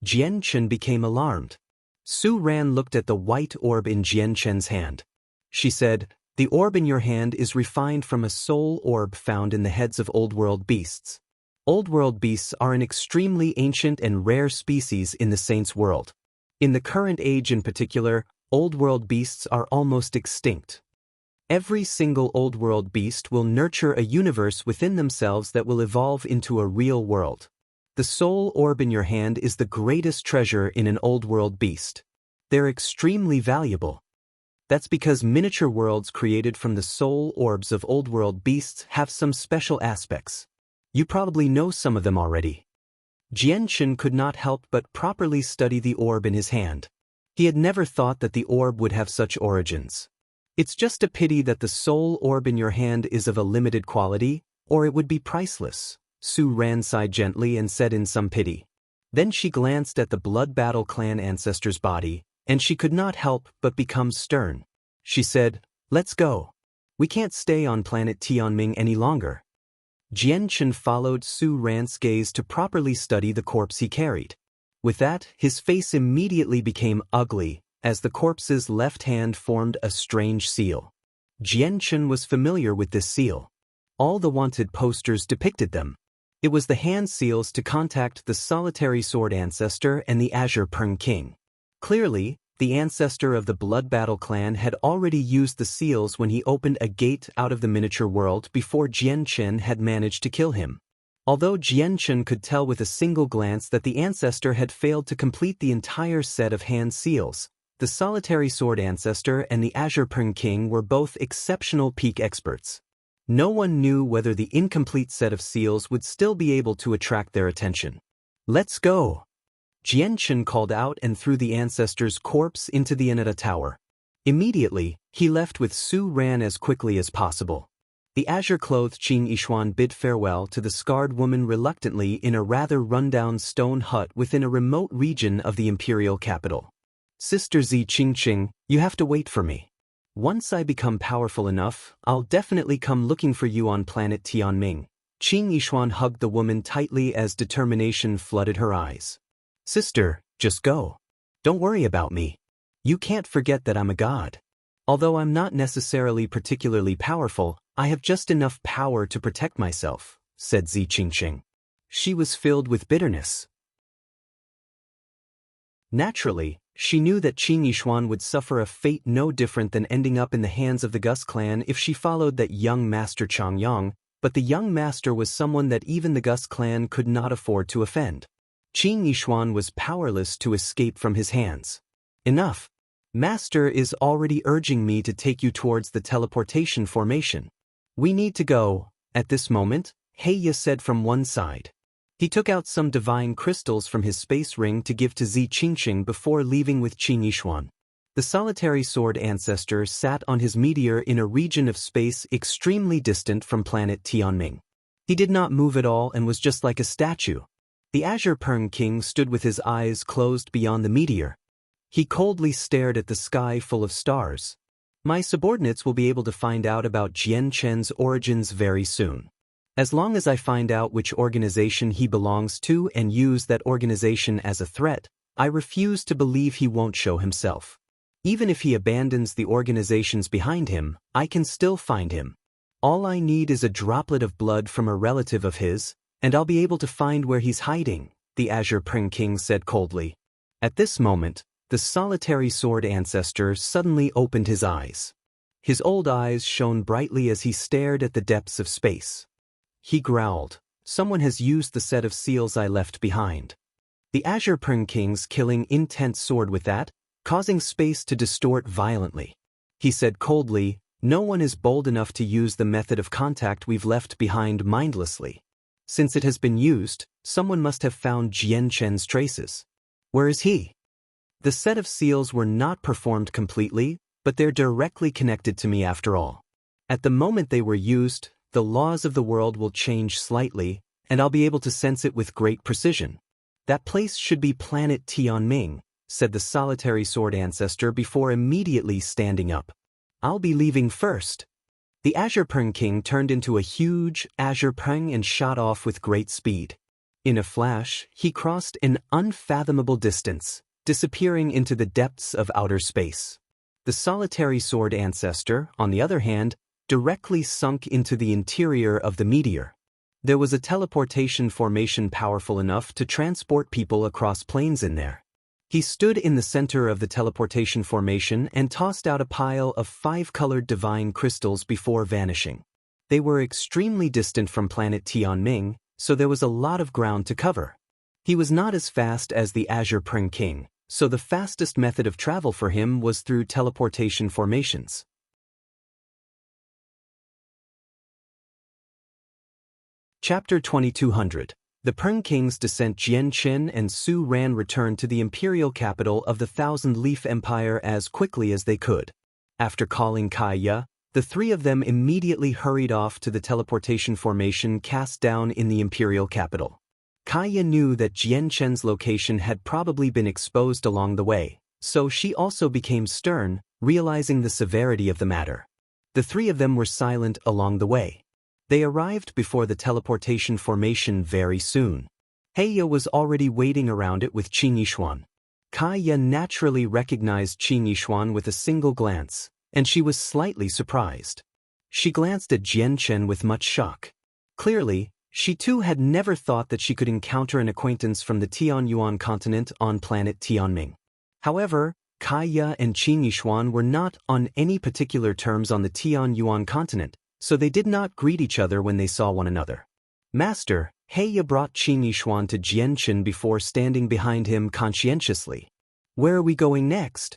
Jian Chen became alarmed. Su Ran looked at the white orb in Jian Chen's hand. She said, "The orb in your hand is refined from a soul orb found in the heads of old-world beasts. Old-world beasts are an extremely ancient and rare species in the Saints' world. In the current age in particular, old-world beasts are almost extinct. Every single old-world beast will nurture a universe within themselves that will evolve into a real world. The soul orb in your hand is the greatest treasure in an old-world beast. They're extremely valuable. That's because miniature worlds created from the soul orbs of old-world beasts have some special aspects. You probably know some of them already." Jian Chen could not help but properly study the orb in his hand. He had never thought that the orb would have such origins. It's just a pity that the soul orb in your hand is of a limited quality, or it would be priceless, Su Ran sighed gently and said in some pity. Then she glanced at the Blood Battle clan ancestor's body, and she could not help but become stern. She said, "Let's go. We can't stay on planet Tianming any longer." Jian Chen followed Su Ran's gaze to properly study the corpse he carried. With that, his face immediately became ugly, as the corpse's left hand formed a strange seal. Jian Chen was familiar with this seal. All the wanted posters depicted them. It was the hand seals to contact the solitary sword ancestor and the Azure Peng King. Clearly, the ancestor of the Blood Battle clan had already used the seals when he opened a gate out of the miniature world before Jian Chen had managed to kill him. Although Jian Chen could tell with a single glance that the ancestor had failed to complete the entire set of hand seals, the solitary sword ancestor and the Azure Peng King were both exceptional peak experts. No one knew whether the incomplete set of seals would still be able to attract their attention. "Let's go!" Jian Chen called out and threw the ancestor's corpse into the Aneta Tower. Immediately, he left with Su Ran as quickly as possible. The azure-clothed Qing Yishuan bid farewell to the scarred woman reluctantly in a rather run-down stone hut within a remote region of the imperial capital. "Sister Zi Qingqing, you have to wait for me. Once I become powerful enough, I'll definitely come looking for you on planet Tianming." Qing Yishuan hugged the woman tightly as determination flooded her eyes. "Sister, just go. Don't worry about me. You can't forget that I'm a god. Although I'm not necessarily particularly powerful, I have just enough power to protect myself," said Zi Qingqing. She was filled with bitterness. Naturally, she knew that Qing Yishuan would suffer a fate no different than ending up in the hands of the Gus clan if she followed that young master Changyang, but the young master was someone that even the Gus clan could not afford to offend. Qing Yishuan was powerless to escape from his hands. "Enough. Master is already urging me to take you towards the teleportation formation. We need to go." At this moment, Heya said from one side. He took out some divine crystals from his space ring to give to Zi Qingqing before leaving with Qing Yishuan. The solitary sword ancestor sat on his meteor in a region of space extremely distant from planet Tianming. He did not move at all and was just like a statue. The Azure Peng King stood with his eyes closed beyond the meteor. He coldly stared at the sky full of stars. "My subordinates will be able to find out about Jian Chen's origins very soon. As long as I find out which organization he belongs to and use that organization as a threat, I refuse to believe he won't show himself. Even if he abandons the organizations behind him, I can still find him. All I need is a droplet of blood from a relative of his, and I'll be able to find where he's hiding," the Azure Peng King said coldly. At this moment, the solitary sword ancestor suddenly opened his eyes. His old eyes shone brightly as he stared at the depths of space. He growled, "Someone has used the set of seals I left behind." The Azure Peng King's killing intense soared with that, causing space to distort violently. He said coldly, "No one is bold enough to use the method of contact we've left behind mindlessly. Since it has been used, someone must have found Jian Chen's traces. Where is he?" The set of seals were not performed completely, but they're directly connected to me after all. At the moment they were used, the laws of the world will change slightly, and I'll be able to sense it with great precision. "That place should be planet Tianming," said the solitary sword ancestor before immediately standing up. "I'll be leaving first." The Azure Peng King turned into a huge Azure Peng and shot off with great speed. In a flash, he crossed an unfathomable distance, disappearing into the depths of outer space. The solitary sword ancestor, on the other hand, directly sunk into the interior of the meteor. There was a teleportation formation powerful enough to transport people across planes in there. He stood in the center of the teleportation formation and tossed out a pile of 5-colored divine crystals before vanishing. They were extremely distant from planet Tianming, so there was a lot of ground to cover. He was not as fast as the Azure Peng King, so the fastest method of travel for him was through teleportation formations. Chapter 2200. The Peng King's descent. Jian Chen and Su Ran returned to the imperial capital of the Thousand Leaf Empire as quickly as they could. After calling Kaya, the three of them immediately hurried off to the teleportation formation cast down in the imperial capital. Kaya knew that Jian Chen's location had probably been exposed along the way, so she also became stern, realizing the severity of the matter. The three of them were silent along the way. They arrived before the teleportation formation very soon. Heya was already waiting around it with Qing Yishuan. Kaya naturally recognized Qin Yishuan with a single glance, and she was slightly surprised. She glanced at Jian Chen with much shock. Clearly, she too had never thought that she could encounter an acquaintance from the Tianyuan continent on planet Tianming. However, Kaya and Qin Yishuan were not on any particular terms on the Tianyuan continent, so they did not greet each other when they saw one another. Master, Heya brought Qin Yishuan to Jian Chen before standing behind him conscientiously. Where are we going next?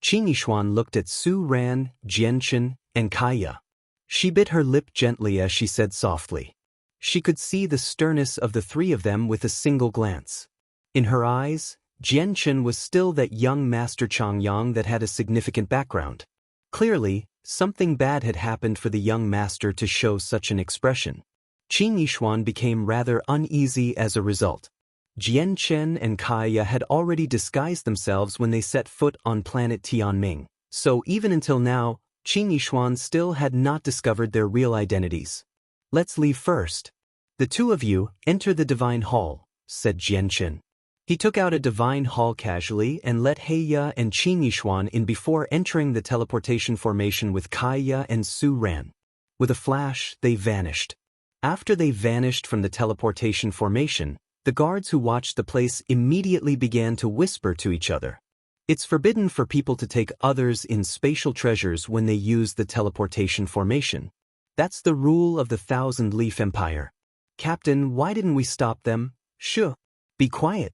Qin Yishuan looked at Su Ran, Jian Chen, and Kaya. She bit her lip gently as she said softly. She could see the sternness of the three of them with a single glance. In her eyes, Jian Chen was still that young Master Changyang that had a significant background. Clearly, something bad had happened for the young master to show such an expression. Qin Yishuan became rather uneasy as a result. Jian Chen and Kaya had already disguised themselves when they set foot on planet Tianming, so even until now, Qin Yishuan still had not discovered their real identities. Let's leave first. The two of you enter the Divine Hall, said Jian Chen. He took out a Divine Hall casually and let Heya and Qin Yishuan in before entering the teleportation formation with Kaya and Su Ran. With a flash, they vanished. After they vanished from the teleportation formation, the guards who watched the place immediately began to whisper to each other. It's forbidden for people to take others in spatial treasures when they use the teleportation formation. That's the rule of the Thousand Leaf Empire. Captain, why didn't we stop them? Shh. Be quiet.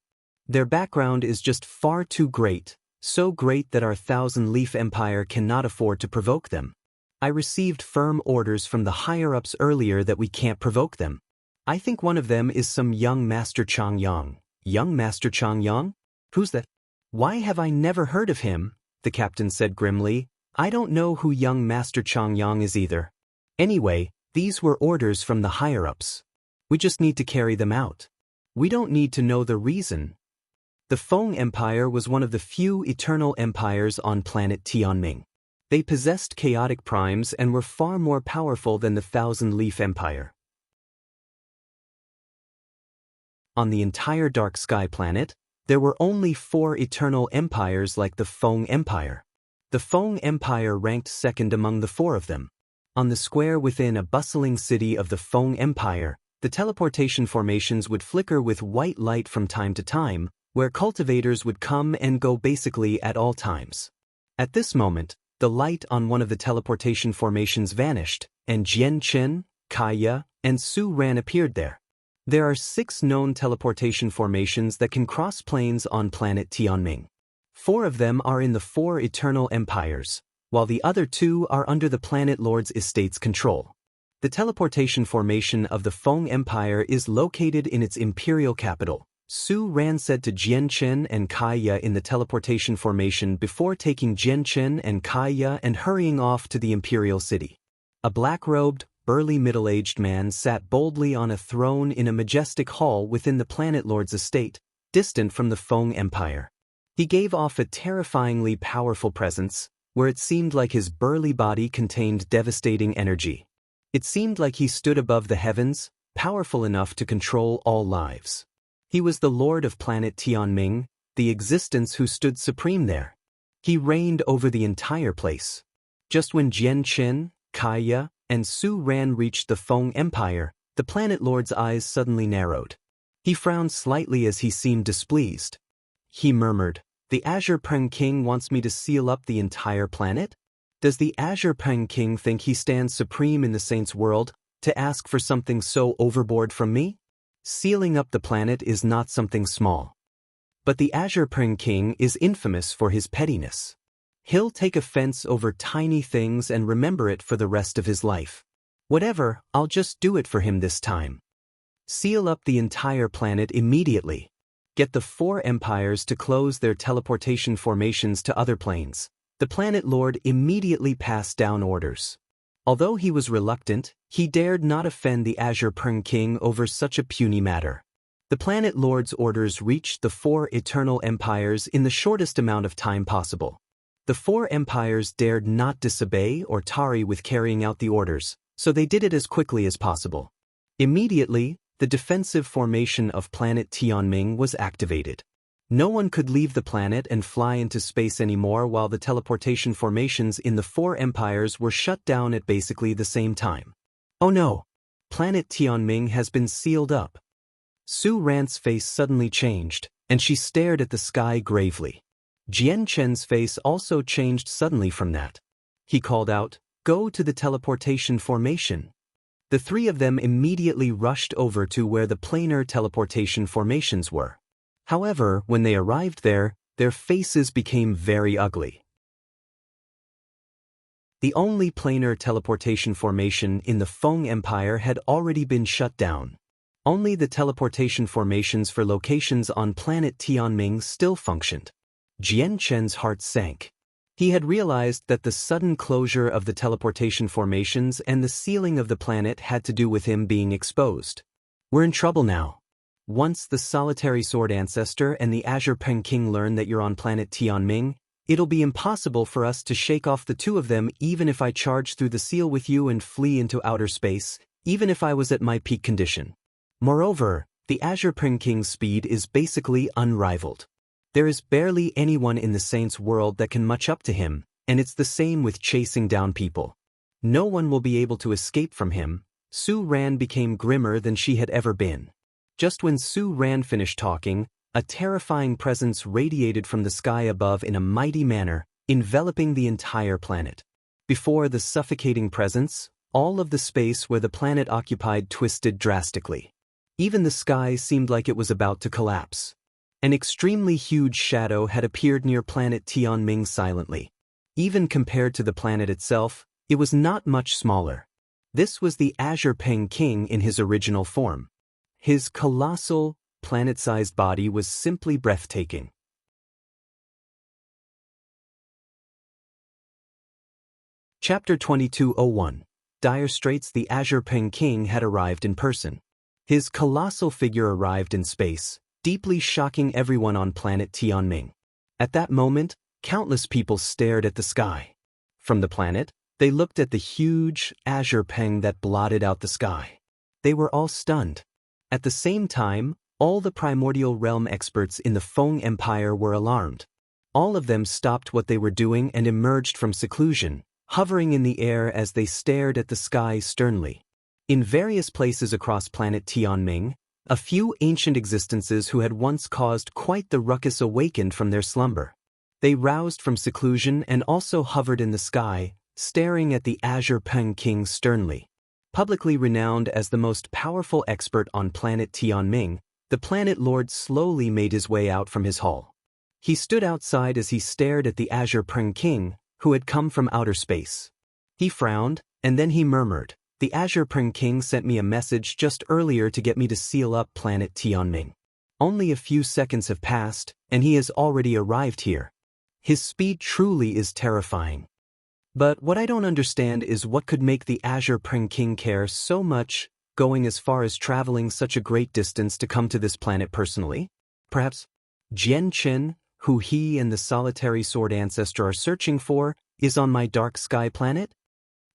Their background is just far too great, so great that our Thousand Leaf Empire cannot afford to provoke them. I received firm orders from the higher-ups earlier that we can't provoke them. I think one of them is some young Master Changyang. Young Master Changyang? Who's that? Why have I never heard of him? The captain said grimly. I don't know who young Master Changyang is either. Anyway, these were orders from the higher-ups. We just need to carry them out. We don't need to know the reason. The Feng Empire was one of the few eternal empires on planet Tianming. They possessed chaotic primes and were far more powerful than the Thousand Leaf Empire. On the entire Dark Sky planet, there were only 4 eternal empires like the Feng Empire. The Feng Empire ranked second among the 4 of them. On the square within a bustling city of the Feng Empire, the teleportation formations would flicker with white light from time to time, where cultivators would come and go basically at all times. At this moment, the light on one of the teleportation formations vanished, and Jian Chen, Kaya, and Su Ran appeared there. There are 6 known teleportation formations that can cross planes on planet Tianming. 4 of them are in the 4 eternal empires, while the other 2 are under the planet lord's estate's control. The teleportation formation of the Feng Empire is located in its imperial capital, Su Ran said to Jian Chen and Kaya in the teleportation formation before taking Jian Chen and Kaya and hurrying off to the imperial city. A black-robed, burly middle-aged man sat boldly on a throne in a majestic hall within the planet lord's estate, distant from the Feng Empire. He gave off a terrifyingly powerful presence, where it seemed like his burly body contained devastating energy. It seemed like he stood above the heavens, powerful enough to control all lives. He was the lord of planet Tianming, the existence who stood supreme there. He reigned over the entire place. Just when Jian Chen, Kaya, and Su Ran reached the Feng Empire, the planet lord's eyes suddenly narrowed. He frowned slightly as he seemed displeased. He murmured, "The Azure Peng King wants me to seal up the entire planet? Does the Azure Peng King think he stands supreme in the saints' world, to ask for something so overboard from me? Sealing up the planet is not something small. But the Azure Peng King is infamous for his pettiness. He'll take offense over tiny things and remember it for the rest of his life. Whatever, I'll just do it for him this time. Seal up the entire planet immediately. Get the 4 empires to close their teleportation formations to other planes." The planet lord immediately passed down orders. Although he was reluctant, he dared not offend the Azure Peng King over such a puny matter. The planet lord's orders reached the 4 eternal empires in the shortest amount of time possible. The 4 empires dared not disobey or tarry with carrying out the orders, so they did it as quickly as possible. Immediately, the defensive formation of planet Tianming was activated. No one could leave the planet and fly into space anymore while the teleportation formations in the four empires were shut down at basically the same time. Oh no! Planet Tianming has been sealed up. Su Ran's face suddenly changed, and she stared at the sky gravely. Jian Chen's face also changed suddenly from that. He called out, "Go to the teleportation formation." The three of them immediately rushed over to where the planar teleportation formations were. However, when they arrived there, their faces became very ugly. The only planar teleportation formation in the Feng Empire had already been shut down. Only the teleportation formations for locations on planet Tianming still functioned. Jian Chen's heart sank. He had realized that the sudden closure of the teleportation formations and the sealing of the planet had to do with him being exposed. We're in trouble now. Once the Solitary Sword Ancestor and the Azure Pen King learn that you're on planet Tianming, it'll be impossible for us to shake off the two of them even if I charge through the seal with you and flee into outer space, even if I was at my peak condition. Moreover, the Azure Pen King's speed is basically unrivaled. There is barely anyone in the Saints' world that can match up to him, and it's the same with chasing down people. No one will be able to escape from him. Su Ran became grimmer than she had ever been. Just when Su Ran finished talking, a terrifying presence radiated from the sky above in a mighty manner, enveloping the entire planet. Before the suffocating presence, all of the space where the planet occupied twisted drastically. Even the sky seemed like it was about to collapse. An extremely huge shadow had appeared near planet Tianming silently. Even compared to the planet itself, it was not much smaller. This was the Azure Pen King in his original form. His colossal, planet-sized body was simply breathtaking. Chapter 2201. Dire Straits. The Azure Pen King had arrived in person. His colossal figure arrived in space, deeply shocking everyone on planet Tianming. At that moment, countless people stared at the sky. From the planet, they looked at the huge azure peng that blotted out the sky. They were all stunned. At the same time, all the primordial realm experts in the Feng Empire were alarmed. All of them stopped what they were doing and emerged from seclusion, hovering in the air as they stared at the sky sternly. In various places across planet Tianming, a few ancient existences who had once caused quite the ruckus awakened from their slumber. They roused from seclusion and also hovered in the sky, staring at the Azure Pen King sternly. Publicly renowned as the most powerful expert on planet Tianming, the Planet Lord slowly made his way out from his hall. He stood outside as he stared at the Azure Pen King, who had come from outer space. He frowned, and then he murmured, "The Azure Pen King sent me a message just earlier to get me to seal up planet Tianming. Only a few seconds have passed, and he has already arrived here. His speed truly is terrifying. But what I don't understand is what could make the Azure Pen King care so much, going as far as traveling such a great distance to come to this planet personally? Perhaps Jian Chen, who he and the Solitary Sword Ancestor are searching for, is on my dark sky planet?"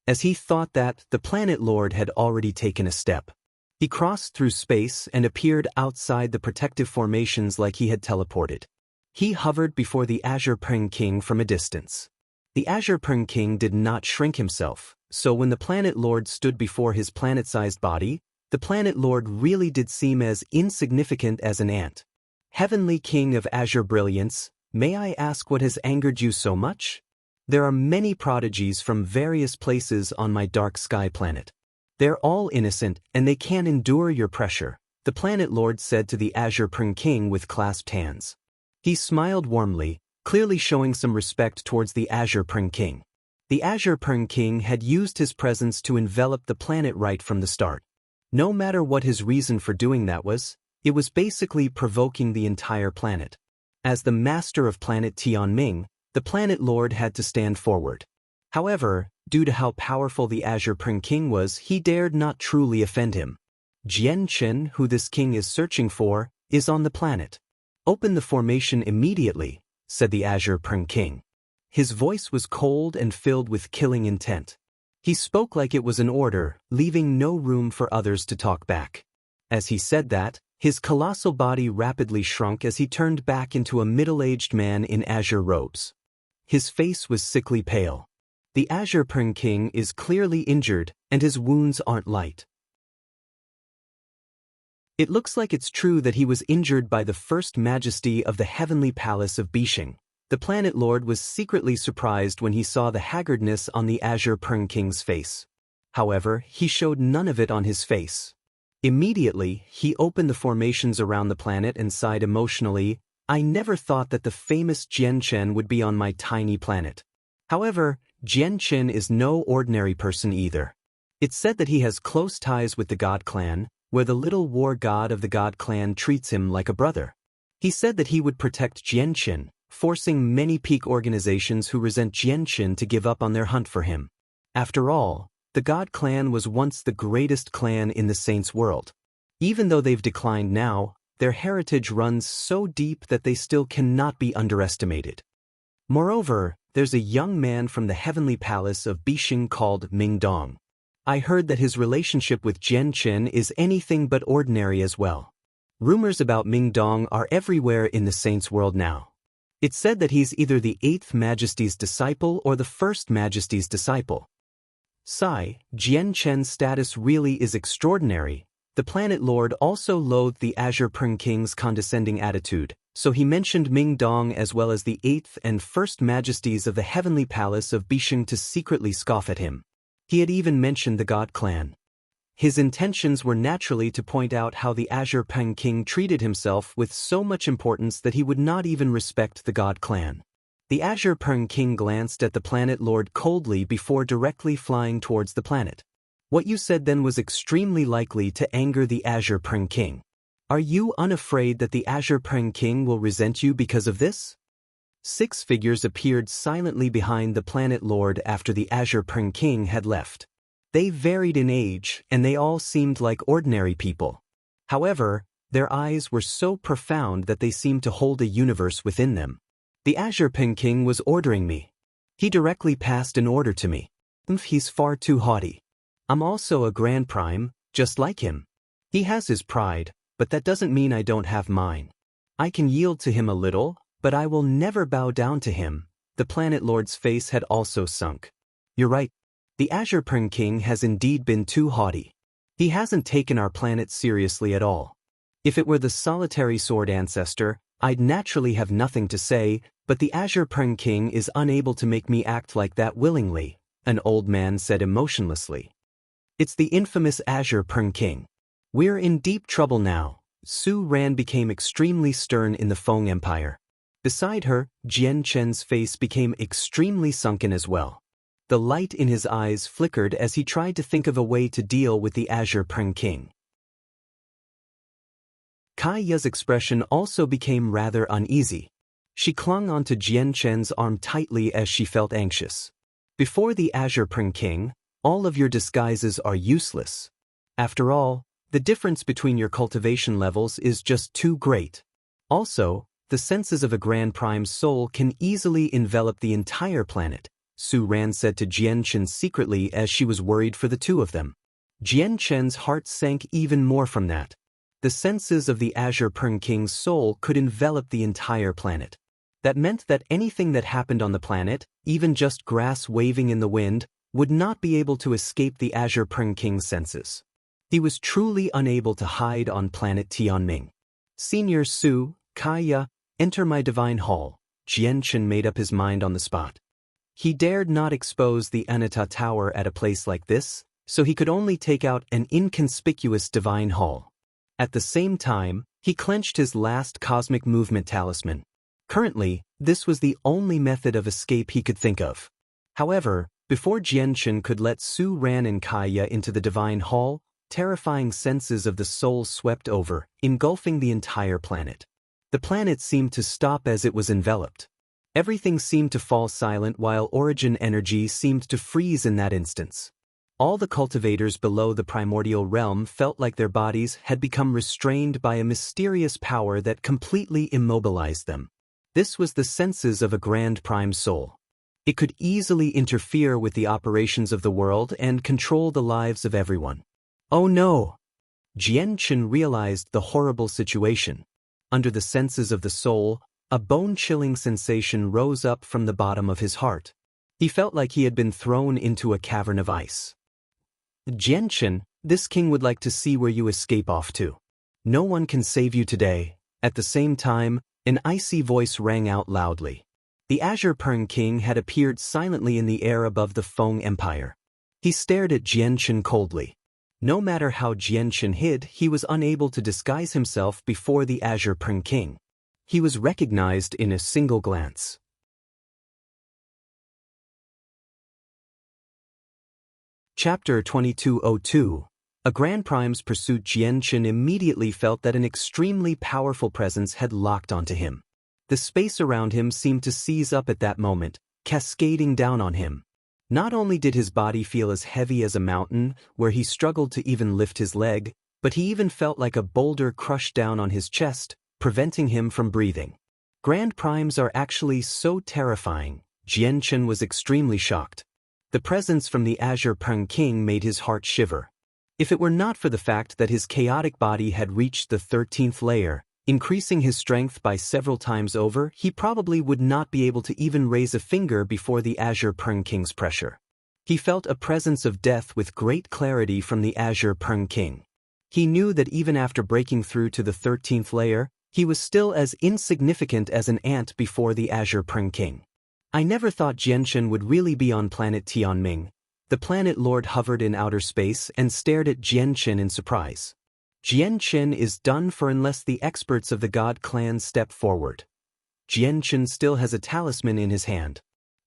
As he thought that, the Planet Lord had already taken a step. He crossed through space and appeared outside the protective formations like he had teleported. He hovered before the Azure Pen King from a distance. The Azure Pen King did not shrink himself, so when the Planet Lord stood before his planet-sized body, the Planet Lord really did seem as insignificant as an ant. "Heavenly King of Azure Brilliance, may I ask what has angered you so much? There are many prodigies from various places on my dark sky planet. They're all innocent and they can't endure your pressure," the Planet Lord said to the Azure Pen King with clasped hands. He smiled warmly, clearly showing some respect towards the Azure Pen King. The Azure Pen King had used his presence to envelop the planet right from the start. No matter what his reason for doing that was, it was basically provoking the entire planet. As the master of planet Tianming, the Planet Lord had to stand forward. However, due to how powerful the Azure Pen King was, he dared not truly offend him. "Jian Chen, who this king is searching for, is on the planet. Open the formation immediately," said the Azure Pen King. His voice was cold and filled with killing intent. He spoke like it was an order, leaving no room for others to talk back. As he said that, His colossal body rapidly shrunk as he turned back into a middle-aged man in azure robes. His face was sickly pale. The Azure Prince King is clearly injured, and his wounds aren't light. It looks like it's true that he was injured by the First Majesty of the Heavenly Palace of Bishing. The Planet Lord was secretly surprised when he saw the haggardness on the Azure Prince King's face. However, he showed none of it on his face. Immediately, he opened the formations around the planet and sighed emotionally. I never thought that the famous Jian Chen would be on my tiny planet. However, Jian Chen is no ordinary person either. It's said that he has close ties with the God Clan, where the little war god of the God Clan treats him like a brother. He said that he would protect Jian Chen, forcing many peak organizations who resent Jian Chen to give up on their hunt for him. After all, the God Clan was once the greatest clan in the Saints' world. Even though they've declined now, their heritage runs so deep that they still cannot be underestimated. Moreover, there's a young man from the Heavenly Palace of Bishing called Ming Dong. I heard that his relationship with Jian Chen is anything but ordinary as well. Rumors about Ming Dong are everywhere in the Saints' world now. It's said that he's either the 8th Majesty's disciple or the 1st Majesty's disciple. Sigh, Jian Chen's status really is extraordinary. The Planet Lord also loathed the Azure Prince King's condescending attitude, so he mentioned Ming Dong as well as the 8th and 1st Majesties of the Heavenly Palace of Bishing to secretly scoff at him. He had even mentioned the God Clan. His intentions were naturally to point out how the Azure Prince King treated himself with so much importance that he would not even respect the God Clan. The Azure Prince King glanced at the Planet Lord coldly before directly flying towards the planet. What you said then was extremely likely to anger the Azure Prince King. Are you unafraid that the Azure Prince King will resent you because of this? 6 figures appeared silently behind the Planet Lord after the Azure Prince King had left. They varied in age, and they all seemed like ordinary people. However, their eyes were so profound that they seemed to hold a universe within them. The Azure Prince King was ordering me. He directly passed an order to me. He's far too haughty. I'm also a Grand Prime, just like him. He has his pride, but that doesn't mean I don't have mine. I can yield to him a little, but I will never bow down to him. The Planet Lord's face had also sunk. You're right. The Azure Prince King has indeed been too haughty. He hasn't taken our planet seriously at all. If it were the solitary sword ancestor, I'd naturally have nothing to say, but the Azure Prince King is unable to make me act like that willingly, an old man said emotionlessly. It's the infamous Azure Prince King. We're in deep trouble now. Su Ran became extremely stern in the Feng Empire. Beside her, Jian Chen's face became extremely sunken as well. The light in his eyes flickered as he tried to think of a way to deal with the Azure Prince King. Kaiya's expression also became rather uneasy. She clung onto Jian Chen's arm tightly as she felt anxious. Before the Azure Prince King, all of your disguises are useless. After all, the difference between your cultivation levels is just too great. Also, the senses of a Grand Prime soul can easily envelop the entire planet, Su Ran said to Jian Chen secretly as she was worried for the two of them. Jian Chen's heart sank even more from that. The senses of the Azure Prince King's soul could envelop the entire planet. That meant that anything that happened on the planet, even just grass waving in the wind, would not be able to escape the Azure Prince King's senses. He was truly unable to hide on planet Tianming. Senior Su, Kaiya, enter my divine hall. Jian Chen made up his mind on the spot. He dared not expose the Anata Tower at a place like this, so he could only take out an inconspicuous divine hall. At the same time, he clenched his last cosmic movement talisman. Currently, this was the only method of escape he could think of. However, before Jian Chen could let Su Ran and Kaiya into the divine hall, terrifying senses of the soul swept over, engulfing the entire planet. The planet seemed to stop as it was enveloped. Everything seemed to fall silent while origin energy seemed to freeze in that instance. All the cultivators below the primordial realm felt like their bodies had become restrained by a mysterious power that completely immobilized them. This was the senses of a Grand Prime soul. It could easily interfere with the operations of the world and control the lives of everyone. Oh no! Jian realized the horrible situation. Under the senses of the soul, a bone-chilling sensation rose up from the bottom of his heart. He felt like he had been thrown into a cavern of ice. Jian, this king would like to see where you escape off to. No one can save you today. At the same time, an icy voice rang out loudly. The Azure Peng King had appeared silently in the air above the Feng Empire. He stared at Jian coldly. No matter how Jian hid, he was unable to disguise himself before the Azure Peng King. He was recognized in a single glance. Chapter 2202. A Grand Prime's pursuit. Jian immediately felt that an extremely powerful presence had locked onto him. The space around him seemed to seize up at that moment, cascading down on him. Not only did his body feel as heavy as a mountain, where he struggled to even lift his leg, but he even felt like a boulder crushed down on his chest, preventing him from breathing. Grand Primes are actually so terrifying. Jian was extremely shocked. The presence from the Azure Peng King made his heart shiver. If it were not for the fact that his chaotic body had reached the 13th layer, increasing his strength by several times over, he probably would not be able to even raise a finger before the Azure Peng King's pressure. He felt a presence of death with great clarity from the Azure Peng King. He knew that even after breaking through to the 13th layer, he was still as insignificant as an ant before the Azure Peng King. I never thought Jian would really be on planet Tianming. The planet lord hovered in outer space and stared at Jian in surprise. Jian is done for unless the experts of the God clan step forward. Jian still has a talisman in his hand.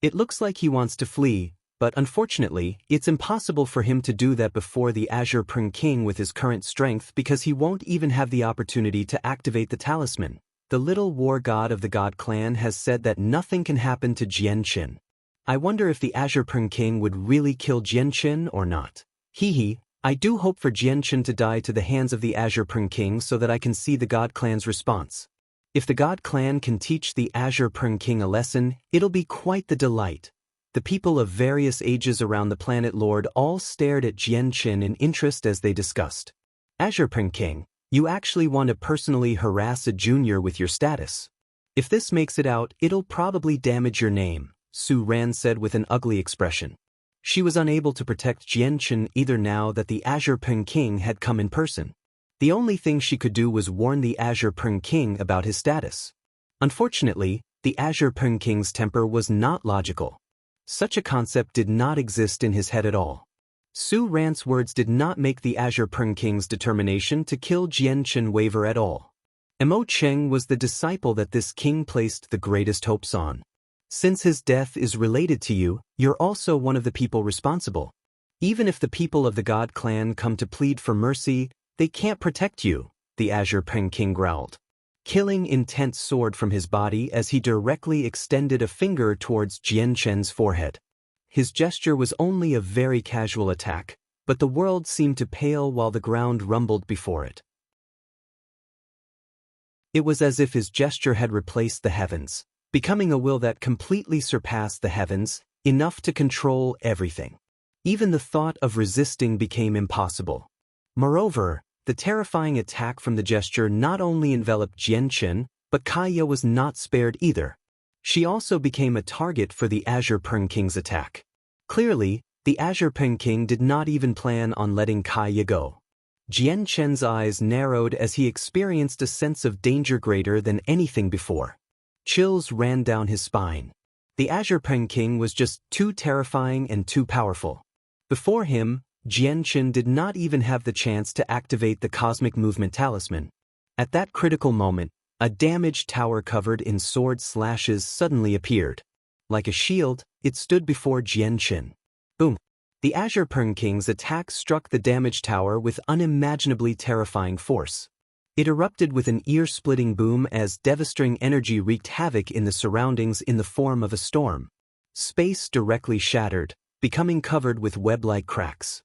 It looks like he wants to flee, but unfortunately, it's impossible for him to do that before the Azure Peng King with his current strength because he won't even have the opportunity to activate the talisman. The little war god of the God clan has said that nothing can happen to Jian. I wonder if the Azure Peng King would really kill Jian or not. I do hope for Jian to die to the hands of the Azure Peng King so that I can see the God clan's response. If the God clan can teach the Azure Peng King a lesson, it'll be quite the delight. The people of various ages around the planet lord all stared at Jian in interest as they discussed. Azure Peng King, you actually want to personally harass a junior with your status. If this makes it out, it'll probably damage your name, Su Ran said with an ugly expression. She was unable to protect Jian either now that the Azure Peng King had come in person. The only thing she could do was warn the Azure Peng King about his status. Unfortunately, the Azure Peng King's temper was not logical. Such a concept did not exist in his head at all. Su Ran's words did not make the Azure Peng King's determination to kill Jian waver at all. Mo Cheng was the disciple that this king placed the greatest hopes on. Since his death is related to you, you're also one of the people responsible. Even if the people of the God clan come to plead for mercy, they can't protect you, the Azure Peng King growled. Killing intense sword from his body as he directly extended a finger towards Jian's forehead. His gesture was only a very casual attack, but the world seemed to pale while the ground rumbled before it. It was as if his gesture had replaced the heavens, becoming a will that completely surpassed the heavens, enough to control everything. Even the thought of resisting became impossible. Moreover, the terrifying attack from the gesture not only enveloped Jian, but Kaya was not spared either. She also became a target for the Azure Peng King's attack. Clearly, the Azure Peng King did not even plan on letting Kaya go. Jian's eyes narrowed as he experienced a sense of danger greater than anything before. Chills ran down his spine. The Azure Peng King was just too terrifying and too powerful. Before him, Jian did not even have the chance to activate the Cosmic Movement Talisman. At that critical moment, a damaged tower covered in sword slashes suddenly appeared. Like a shield, it stood before Jian. Boom! The Azure Peng King's attack struck the damaged tower with unimaginably terrifying force. It erupted with an ear-splitting boom as devastating energy wreaked havoc in the surroundings in the form of a storm. Space directly shattered, becoming covered with web-like cracks.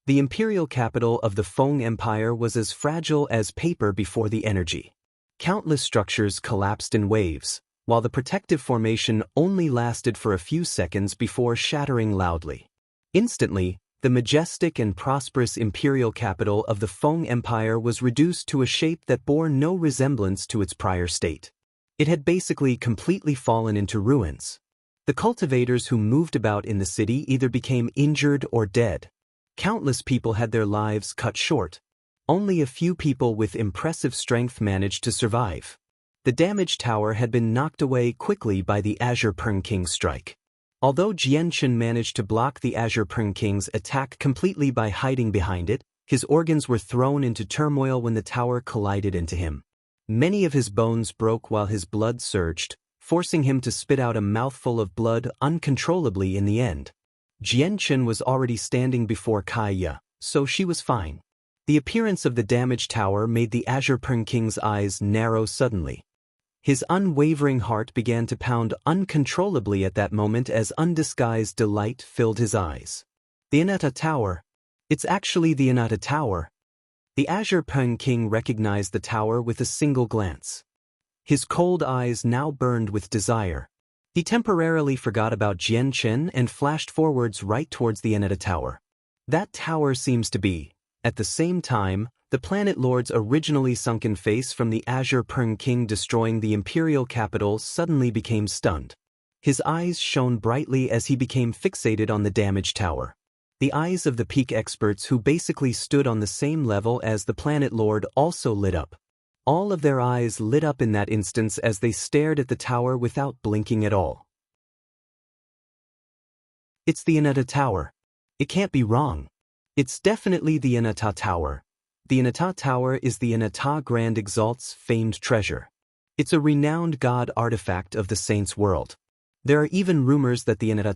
The imperial capital of the Feng Empire was as fragile as paper before the energy. Countless structures collapsed in waves, while the protective formation only lasted for a few seconds before shattering loudly. Instantly, The majestic and prosperous imperial capital of the Feng Empire was reduced to a shape that bore no resemblance to its prior state. It had basically completely fallen into ruins. The cultivators who moved about in the city either became injured or dead. Countless people had their lives cut short. Only a few people with impressive strength managed to survive. The damaged tower had been knocked away quickly by the Azure Pern King's strike. Although Jianchen managed to block the Azure Pern King's attack completely by hiding behind it, his organs were thrown into turmoil when the tower collided into him. Many of his bones broke while his blood surged, forcing him to spit out a mouthful of blood uncontrollably in the end. Jianchen was already standing before Kaiya, so she was fine. The appearance of the damaged tower made the Azure Pern King's eyes narrow suddenly. His unwavering heart began to pound uncontrollably at that moment as undisguised delight filled his eyes. The Anata Tower. It's actually the Anata Tower. The Azure Pern King recognized the tower with a single glance. His cold eyes now burned with desire. He temporarily forgot about Jianchen and flashed forwards right towards the Anata Tower. That tower seems to be, at the same time, the Planet Lord's originally sunken face from the Azure Pern King destroying the imperial capital suddenly became stunned. His eyes shone brightly as he became fixated on the damaged tower. The eyes of the peak experts who basically stood on the same level as the Planet Lord also lit up. All of their eyes lit up in that instance as they stared at the tower without blinking at all. It's the Anata Tower. It can't be wrong. It's definitely the Anata Tower. The Anata Tower is the Anata Grand Exalt's famed treasure. It's a renowned god artifact of the Saints' world. There are even rumors that the Anata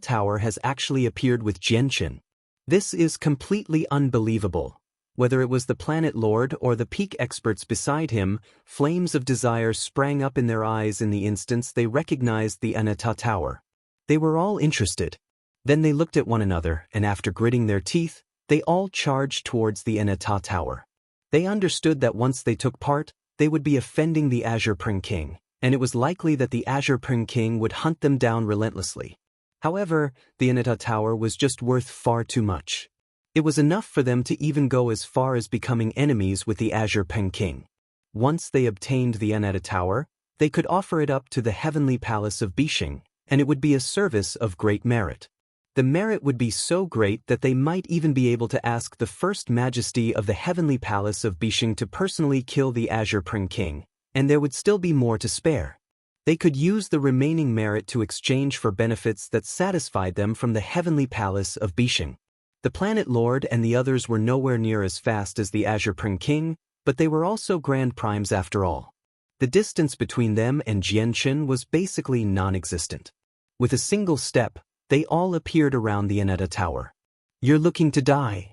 Tower has actually appeared with Jianchen. This is completely unbelievable. Whether it was the Planet Lord or the peak experts beside him, flames of desire sprang up in their eyes in the instant they recognized the Anata Tower. They were all interested. Then they looked at one another, and after gritting their teeth, they all charged towards the Anata Tower. They understood that once they took part, they would be offending the Azure Pern King, and it was likely that the Azure Pern King would hunt them down relentlessly. However, the Anata Tower was just worth far too much. It was enough for them to even go as far as becoming enemies with the Azure Pern King. Once they obtained the Anata Tower, they could offer it up to the heavenly palace of Bishing, and it would be a service of great merit. The merit would be so great that they might even be able to ask the First Majesty of the Heavenly Palace of Bishing to personally kill the Azure Pern King, and there would still be more to spare. They could use the remaining merit to exchange for benefits that satisfied them from the Heavenly Palace of Bishing. The Planet Lord and the others were nowhere near as fast as the Azure Pern King, but they were also Grand Primes after all. The distance between them and Jianchen was basically non-existent. With a single step, they all appeared around the Anata Tower. You're looking to die.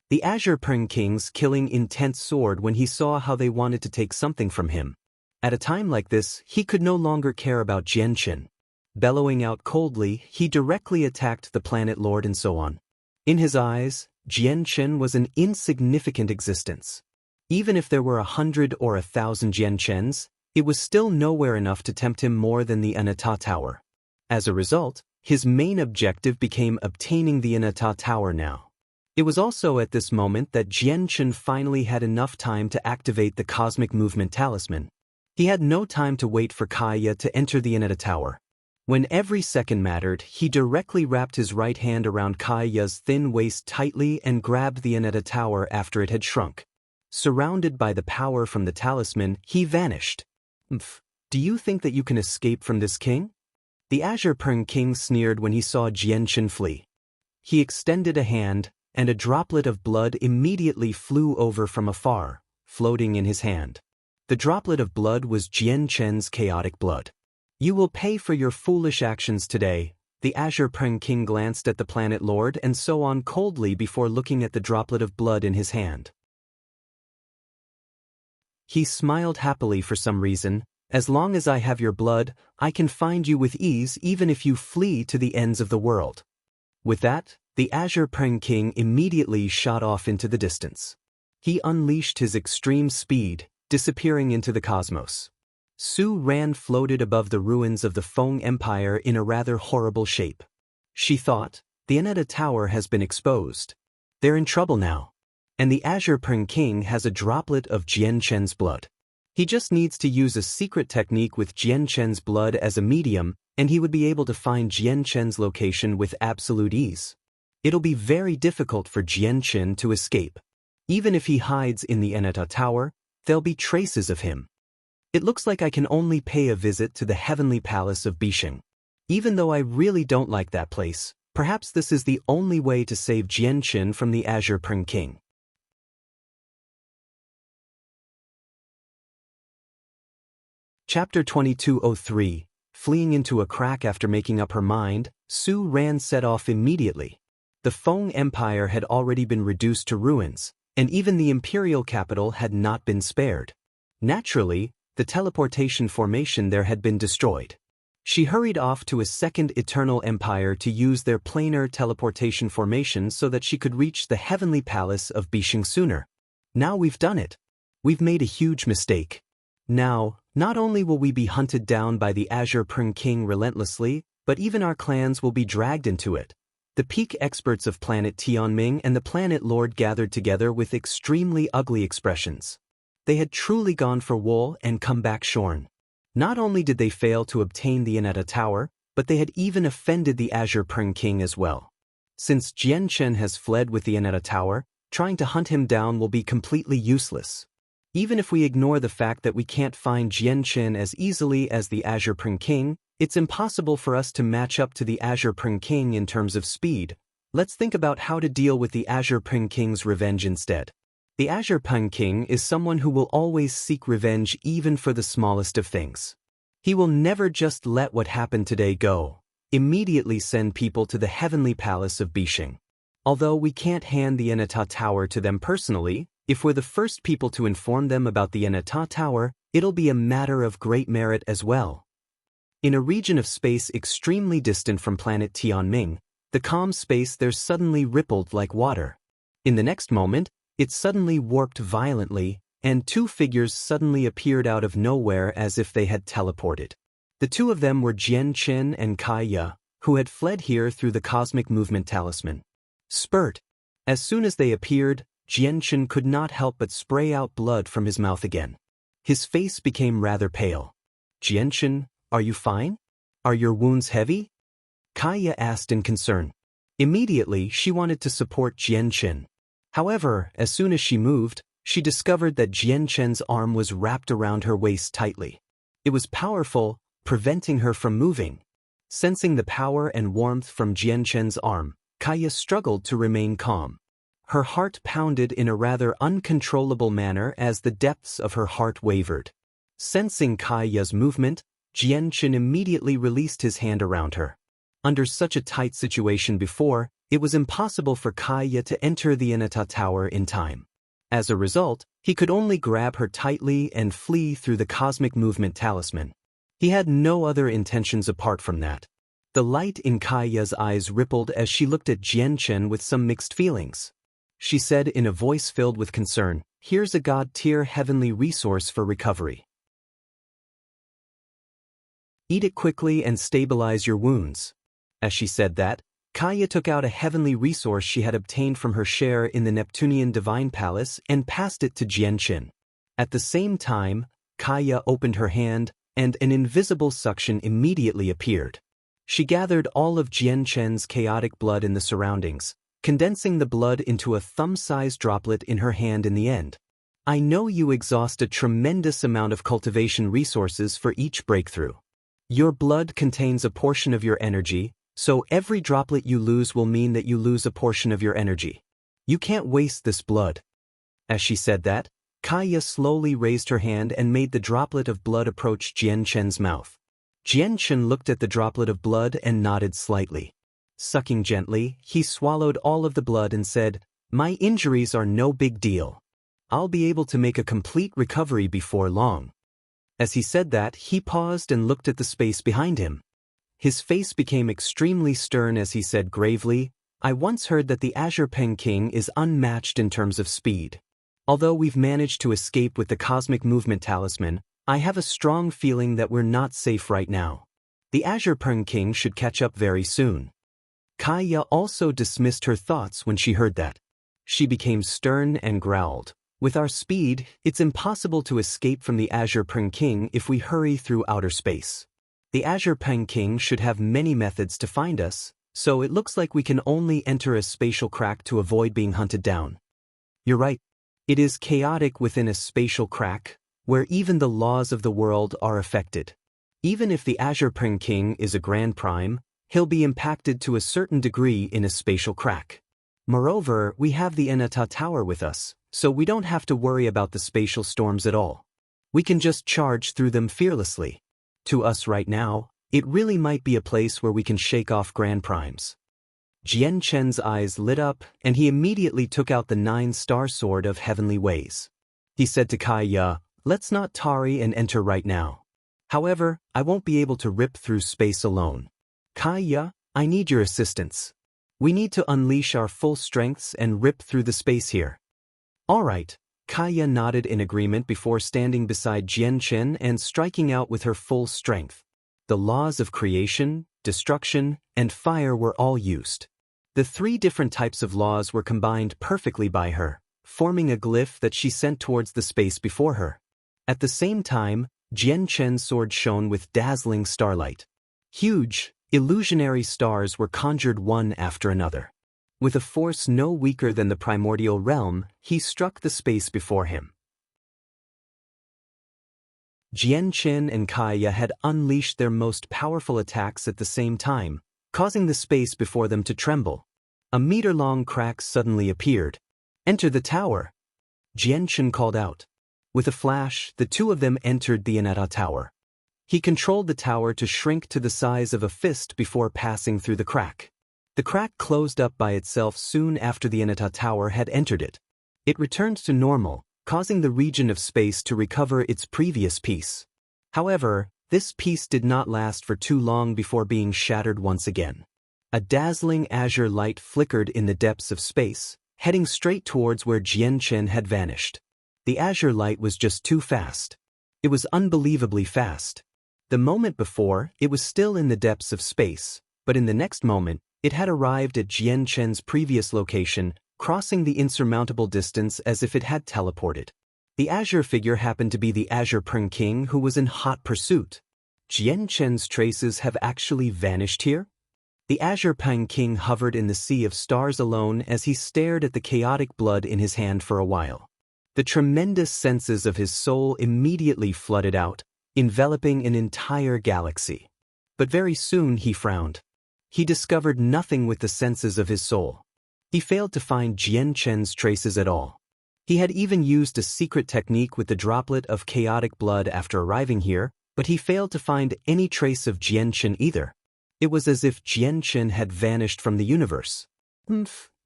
The Azure Pern King's killing intense soared when he saw how they wanted to take something from him. At a time like this, he could no longer care about Jianchen. Bellowing out coldly, he directly attacked the Planet Lord and so on. In his eyes, Jianchen was an insignificant existence. Even if there were 100 or 1,000 Jianchens, it was still nowhere enough to tempt him more than the Anata Tower. As a result, his main objective became obtaining the Anata Tower now. It was also at this moment that Jianchen finally had enough time to activate the Cosmic Movement Talisman. He had no time to wait for Kaiya to enter the Anata Tower. When every second mattered, he directly wrapped his right hand around Kaiya's thin waist tightly and grabbed the Anata Tower after it had shrunk. Surrounded by the power from the talisman, he vanished. Do you think that you can escape from this king? The Azure Pern King sneered when he saw Jianchen flee. He extended a hand, and a droplet of blood immediately flew over from afar, floating in his hand. The droplet of blood was Jianchen's chaotic blood. You will pay for your foolish actions today. The Azure Pern King glanced at the Planet Lord and so on coldly before looking at the droplet of blood in his hand. He smiled happily for some reason. As long as I have your blood, I can find you with ease even if you flee to the ends of the world. With that, the Azure Pern King immediately shot off into the distance. He unleashed his extreme speed, disappearing into the cosmos. Su Ran floated above the ruins of the Feng Empire in a rather horrible shape. She thought, The Aneta Tower has been exposed. They're in trouble now. And the Azure Pring King has a droplet of Jian Chen's blood. He just needs to use a secret technique with Jian Chen's blood as a medium, and he would be able to find Jian Chen's location with absolute ease. It'll be very difficult for Jian Chen to escape. Even if he hides in the Aneta Tower, there'll be traces of him. It looks like I can only pay a visit to the heavenly palace of Bisheng. Even though I really don't like that place, perhaps this is the only way to save Jian Chen from the Azure Pring King. Chapter 2203. Fleeing into a crack after making up her mind, Su Ran set off immediately. The Feng Empire had already been reduced to ruins, and even the imperial capital had not been spared. Naturally, the teleportation formation there had been destroyed. She hurried off to a second eternal empire to use their planar teleportation formation so that she could reach the heavenly palace of Bisheng sooner. Now we've done it. We've made a huge mistake. Now, not only will we be hunted down by the Azure Pring King relentlessly, but even our clans will be dragged into it. The peak experts of planet Tianming and the planet Lord gathered together with extremely ugly expressions. They had truly gone for wool and come back shorn. Not only did they fail to obtain the Aneta Tower, but they had even offended the Azure Pring King as well. Since Jian Chen has fled with the Aneta Tower, trying to hunt him down will be completely useless. Even if we ignore the fact that we can't find Jian Chen as easily as the Azure Pring King, it's impossible for us to match up to the Azure Pring King in terms of speed. Let's think about how to deal with the Azure Pring King's revenge instead. The Azure Pring King is someone who will always seek revenge even for the smallest of things. He will never just let what happened today go. Immediately send people to the heavenly palace of Bisheng. Although we can't hand the Aneta Tower to them personally, if we're the first people to inform them about the Aneta Tower, it'll be a matter of great merit as well. In a region of space extremely distant from planet Tianming, the calm space there suddenly rippled like water. In the next moment, it suddenly warped violently, and two figures suddenly appeared out of nowhere as if they had teleported. The two of them were Jian Chen and Kai Ya, who had fled here through the cosmic movement talisman. Spurt! As soon as they appeared, Jian Chen could not help but spray out blood from his mouth again. His face became rather pale. Jian Chen, are you fine? Are your wounds heavy? Kai Ya asked in concern. Immediately, she wanted to support Jian Chen. However, as soon as she moved, she discovered that Jian Chen's arm was wrapped around her waist tightly. It was powerful, preventing her from moving. Sensing the power and warmth from Jian Chen's arm, Kai Ya struggled to remain calm. Her heart pounded in a rather uncontrollable manner as the depths of her heart wavered. Sensing Kai Ya's movement, Jian Chen immediately released his hand around her. Under such a tight situation before, it was impossible for Kai Ya to enter the Aneta Tower in time. As a result, he could only grab her tightly and flee through the cosmic movement talisman. He had no other intentions apart from that. The light in Kai Ya's eyes rippled as she looked at Jian Chen with some mixed feelings. She said in a voice filled with concern, "Here's a god-tier heavenly resource for recovery. Eat it quickly and stabilize your wounds." As she said that, Kai Ya took out a heavenly resource she had obtained from her share in the Neptunian Divine Palace and passed it to Jian Chen. At the same time, Kai Ya opened her hand, and an invisible suction immediately appeared. She gathered all of Jian Chen's chaotic blood in the surroundings, condensing the blood into a thumb-sized droplet in her hand in the end. I know you exhaust a tremendous amount of cultivation resources for each breakthrough. Your blood contains a portion of your energy, so every droplet you lose will mean that you lose a portion of your energy. You can't waste this blood. As she said that, Kai Ya slowly raised her hand and made the droplet of blood approach Jian Chen's mouth. Jian Chen looked at the droplet of blood and nodded slightly. Sucking gently, he swallowed all of the blood and said, "My injuries are no big deal. I'll be able to make a complete recovery before long." As he said that, he paused and looked at the space behind him. His face became extremely stern as he said gravely, "I once heard that the Azure Pring King is unmatched in terms of speed. Although we've managed to escape with the cosmic movement talisman, I have a strong feeling that we're not safe right now. The Azure Pring King should catch up very soon." Kaya also dismissed her thoughts when she heard that. She became stern and growled. With our speed, it's impossible to escape from the Azure Peng King if we hurry through outer space. The Azure Peng King should have many methods to find us, so it looks like we can only enter a spatial crack to avoid being hunted down. You're right. It is chaotic within a spatial crack, where even the laws of the world are affected. Even if the Azure Peng King is a Grand Prime, he'll be impacted to a certain degree in a spatial crack. Moreover, we have the Enata Tower with us, so we don't have to worry about the spatial storms at all. We can just charge through them fearlessly. To us right now, it really might be a place where we can shake off Grand Primes. Jian Chen's eyes lit up, and he immediately took out the 9-star sword of heavenly ways. He said to Kaya, "Let's not tarry and enter right now. However, I won't be able to rip through space alone. Kaya, I need your assistance. We need to unleash our full strengths and rip through the space here." "All right." Kaya nodded in agreement before standing beside Jian Chen and striking out with her full strength. The laws of creation, destruction, and fire were all used. The 3 different types of laws were combined perfectly by her, forming a glyph that she sent towards the space before her. At the same time, Jian Chen's sword shone with dazzling starlight. Huge, illusionary stars were conjured one after another. With a force no weaker than the primordial realm, he struck the space before him. Jian Chen and Kaya had unleashed their most powerful attacks at the same time, causing the space before them to tremble. A meter-long crack suddenly appeared. "Enter the tower!" Jian Chen called out. With a flash, the 2 of them entered the Enata Tower. He controlled the tower to shrink to the size of a fist before passing through the crack. The crack closed up by itself soon after the Enata Tower had entered it. It returned to normal, causing the region of space to recover its previous peace. However, this peace did not last for too long before being shattered once again. A dazzling azure light flickered in the depths of space, heading straight towards where Jian Chen had vanished. The azure light was just too fast. It was unbelievably fast. The moment before, it was still in the depths of space, but in the next moment, it had arrived at Jian Chen's previous location, crossing the insurmountable distance as if it had teleported. The azure figure happened to be the Azure Peng King, who was in hot pursuit. Jian Chen's traces have actually vanished here? The Azure Peng King hovered in the sea of stars alone as he stared at the chaotic blood in his hand for a while. The tremendous senses of his soul immediately flooded out, enveloping an entire galaxy. But very soon he frowned. He discovered nothing with the senses of his soul. He failed to find Jian Chen's traces at all. He had even used a secret technique with the droplet of chaotic blood after arriving here, but he failed to find any trace of Jian Chen either. It was as if Jian Chen had vanished from the universe.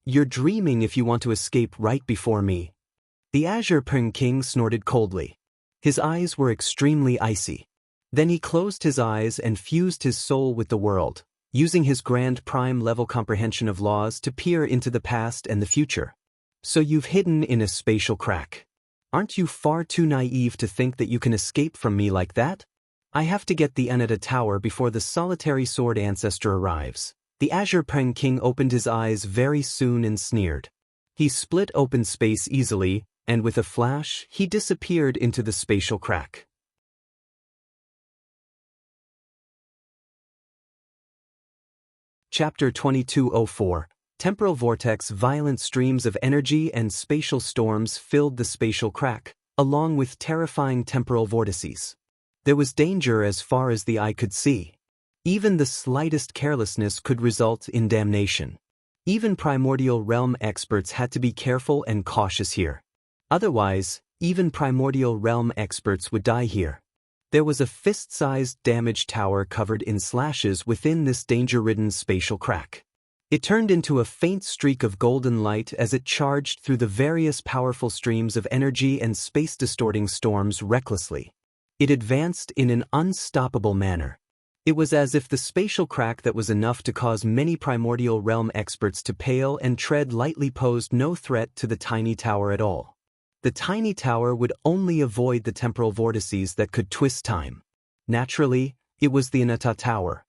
You're dreaming if you want to escape right before me." The Azure Peng King snorted coldly. His eyes were extremely icy. Then he closed his eyes and fused his soul with the world, using his Grand Prime level comprehension of laws to peer into the past and the future. "So you've hidden in a spatial crack. Aren't you far too naive to think that you can escape from me like that? I have to get the Enata Tower before the solitary sword ancestor arrives." The Azure Peng King opened his eyes very soon and sneered. He split open space easily, and with a flash, he disappeared into the spatial crack. Chapter 2204. Temporal Vortex. Violent streams of energy and spatial storms filled the spatial crack, along with terrifying temporal vortices. There was danger as far as the eye could see. Even the slightest carelessness could result in damnation. Even primordial realm experts had to be careful and cautious here. Otherwise, even primordial realm experts would die here. There was a fist-sized damaged tower covered in slashes within this danger-ridden spatial crack. It turned into a faint streak of golden light as it charged through the various powerful streams of energy and space-distorting storms recklessly. It advanced in an unstoppable manner. It was as if the spatial crack that was enough to cause many primordial realm experts to pale and tread lightly posed no threat to the tiny tower at all. The tiny tower would only avoid the temporal vortices that could twist time. Naturally, it was the Enata Tower.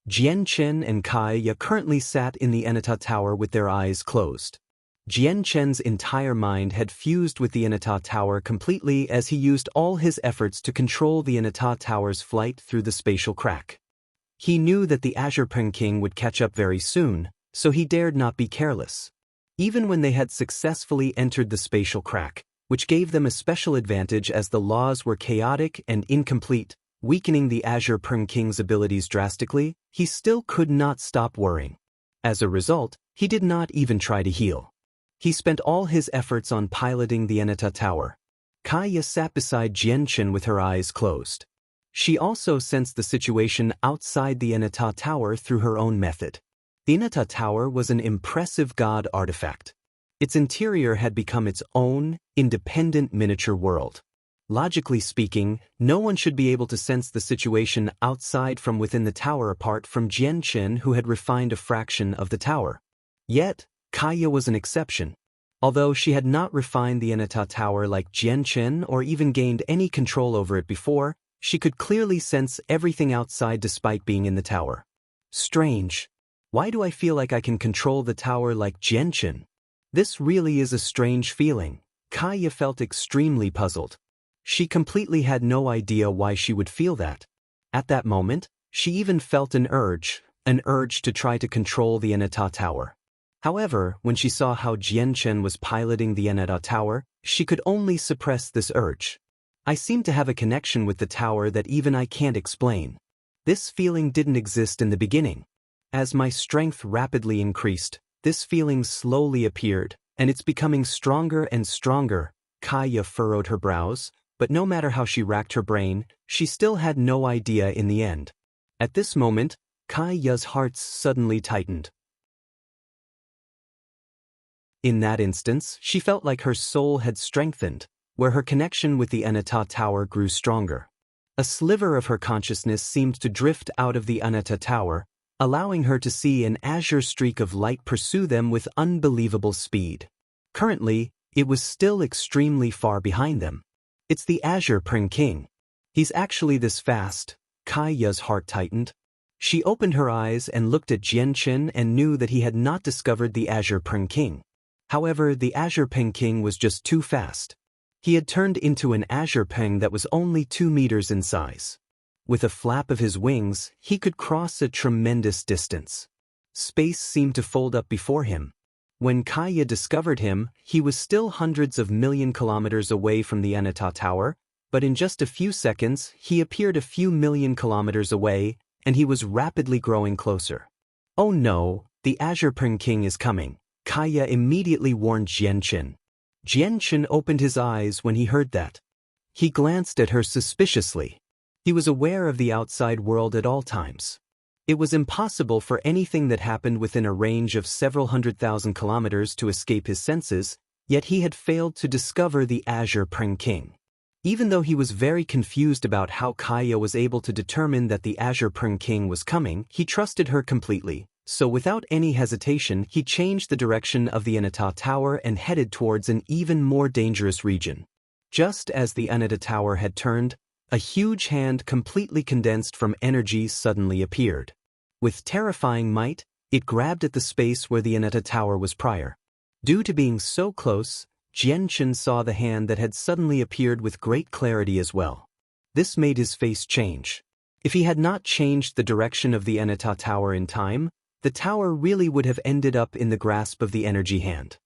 Jian Chen and Kaya currently sat in the Anata Tower with their eyes closed. Jian Chen's entire mind had fused with the Anata Tower completely as he used all his efforts to control the Anata Tower's flight through the spatial crack. He knew that the Azure King would catch up very soon, so he dared not be careless. Even when they had successfully entered the spatial crack, which gave them a special advantage as the laws were chaotic and incomplete, weakening the Azure King's abilities drastically, he still could not stop worrying. As a result, he did not even try to heal. He spent all his efforts on piloting the Anata Tower. Kaya sat beside Jian Chen with her eyes closed. She also sensed the situation outside the Anata Tower through her own method. The Anata Tower was an impressive god artifact. Its interior had become its own, independent miniature world. Logically speaking, no one should be able to sense the situation outside from within the tower apart from Jian Chen, who had refined a fraction of the tower. Yet, Kaya was an exception. Although she had not refined the Anata Tower like Jian Chen or even gained any control over it before, she could clearly sense everything outside despite being in the tower. Strange. Why do I feel like I can control the tower like Jian Chen? This really is a strange feeling. Kaya felt extremely puzzled. She completely had no idea why she would feel that. At that moment, she even felt an urge to try to control the Anata Tower. However, when she saw how Jian Chen was piloting the Anata Tower, she could only suppress this urge. I seem to have a connection with the tower that even I can't explain. This feeling didn't exist in the beginning. As my strength rapidly increased, this feeling slowly appeared, and it's becoming stronger and stronger. Kaya furrowed her brows, but no matter how she racked her brain, she still had no idea in the end. At this moment, Kaya's heart suddenly tightened. In that instance, she felt like her soul had strengthened, where her connection with the Anata Tower grew stronger. A sliver of her consciousness seemed to drift out of the Anata Tower, allowing her to see an azure streak of light pursue them with unbelievable speed. Currently, it was still extremely far behind them. It's the Azure King. He's actually this fast. Kaya's heart tightened. She opened her eyes and looked at Jian Chen and knew that he had not discovered the Azure King. However, the Azure King was just too fast. He had turned into an Azure Peng that was only 2 meters in size. With a flap of his wings, he could cross a tremendous distance. Space seemed to fold up before him. When Kaya discovered him, he was still hundreds of million kilometers away from the Anata Tower, but in just a few seconds, he appeared a few million kilometers away, and he was rapidly growing closer. Oh no, the Azure King is coming. Kaya immediately warned Jian Chen. Jian Chen opened his eyes when he heard that. He glanced at her suspiciously. He was aware of the outside world at all times. It was impossible for anything that happened within a range of several 100,000 kilometers to escape his senses, yet he had failed to discover the Azure King. Even though he was very confused about how Kaya was able to determine that the Azure King was coming, he trusted her completely. So without any hesitation, he changed the direction of the Anata Tower and headed towards an even more dangerous region. Just as the Anata Tower had turned, a huge hand completely condensed from energy suddenly appeared. With terrifying might, it grabbed at the space where the Anata Tower was prior. Due to being so close, Jian Chen saw the hand that had suddenly appeared with great clarity as well. This made his face change. If he had not changed the direction of the Anata Tower in time, the tower really would have ended up in the grasp of the energy hand.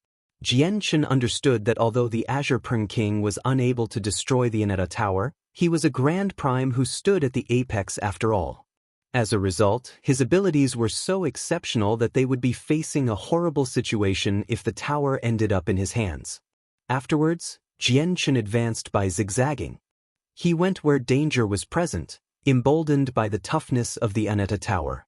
Jian Chen understood that although the Azure King was unable to destroy the Anata Tower, he was a Grand Prime who stood at the apex after all. As a result, his abilities were so exceptional that they would be facing a horrible situation if the tower ended up in his hands. Afterwards, Jian Chen advanced by zigzagging. He went where danger was present, emboldened by the toughness of the Anata Tower.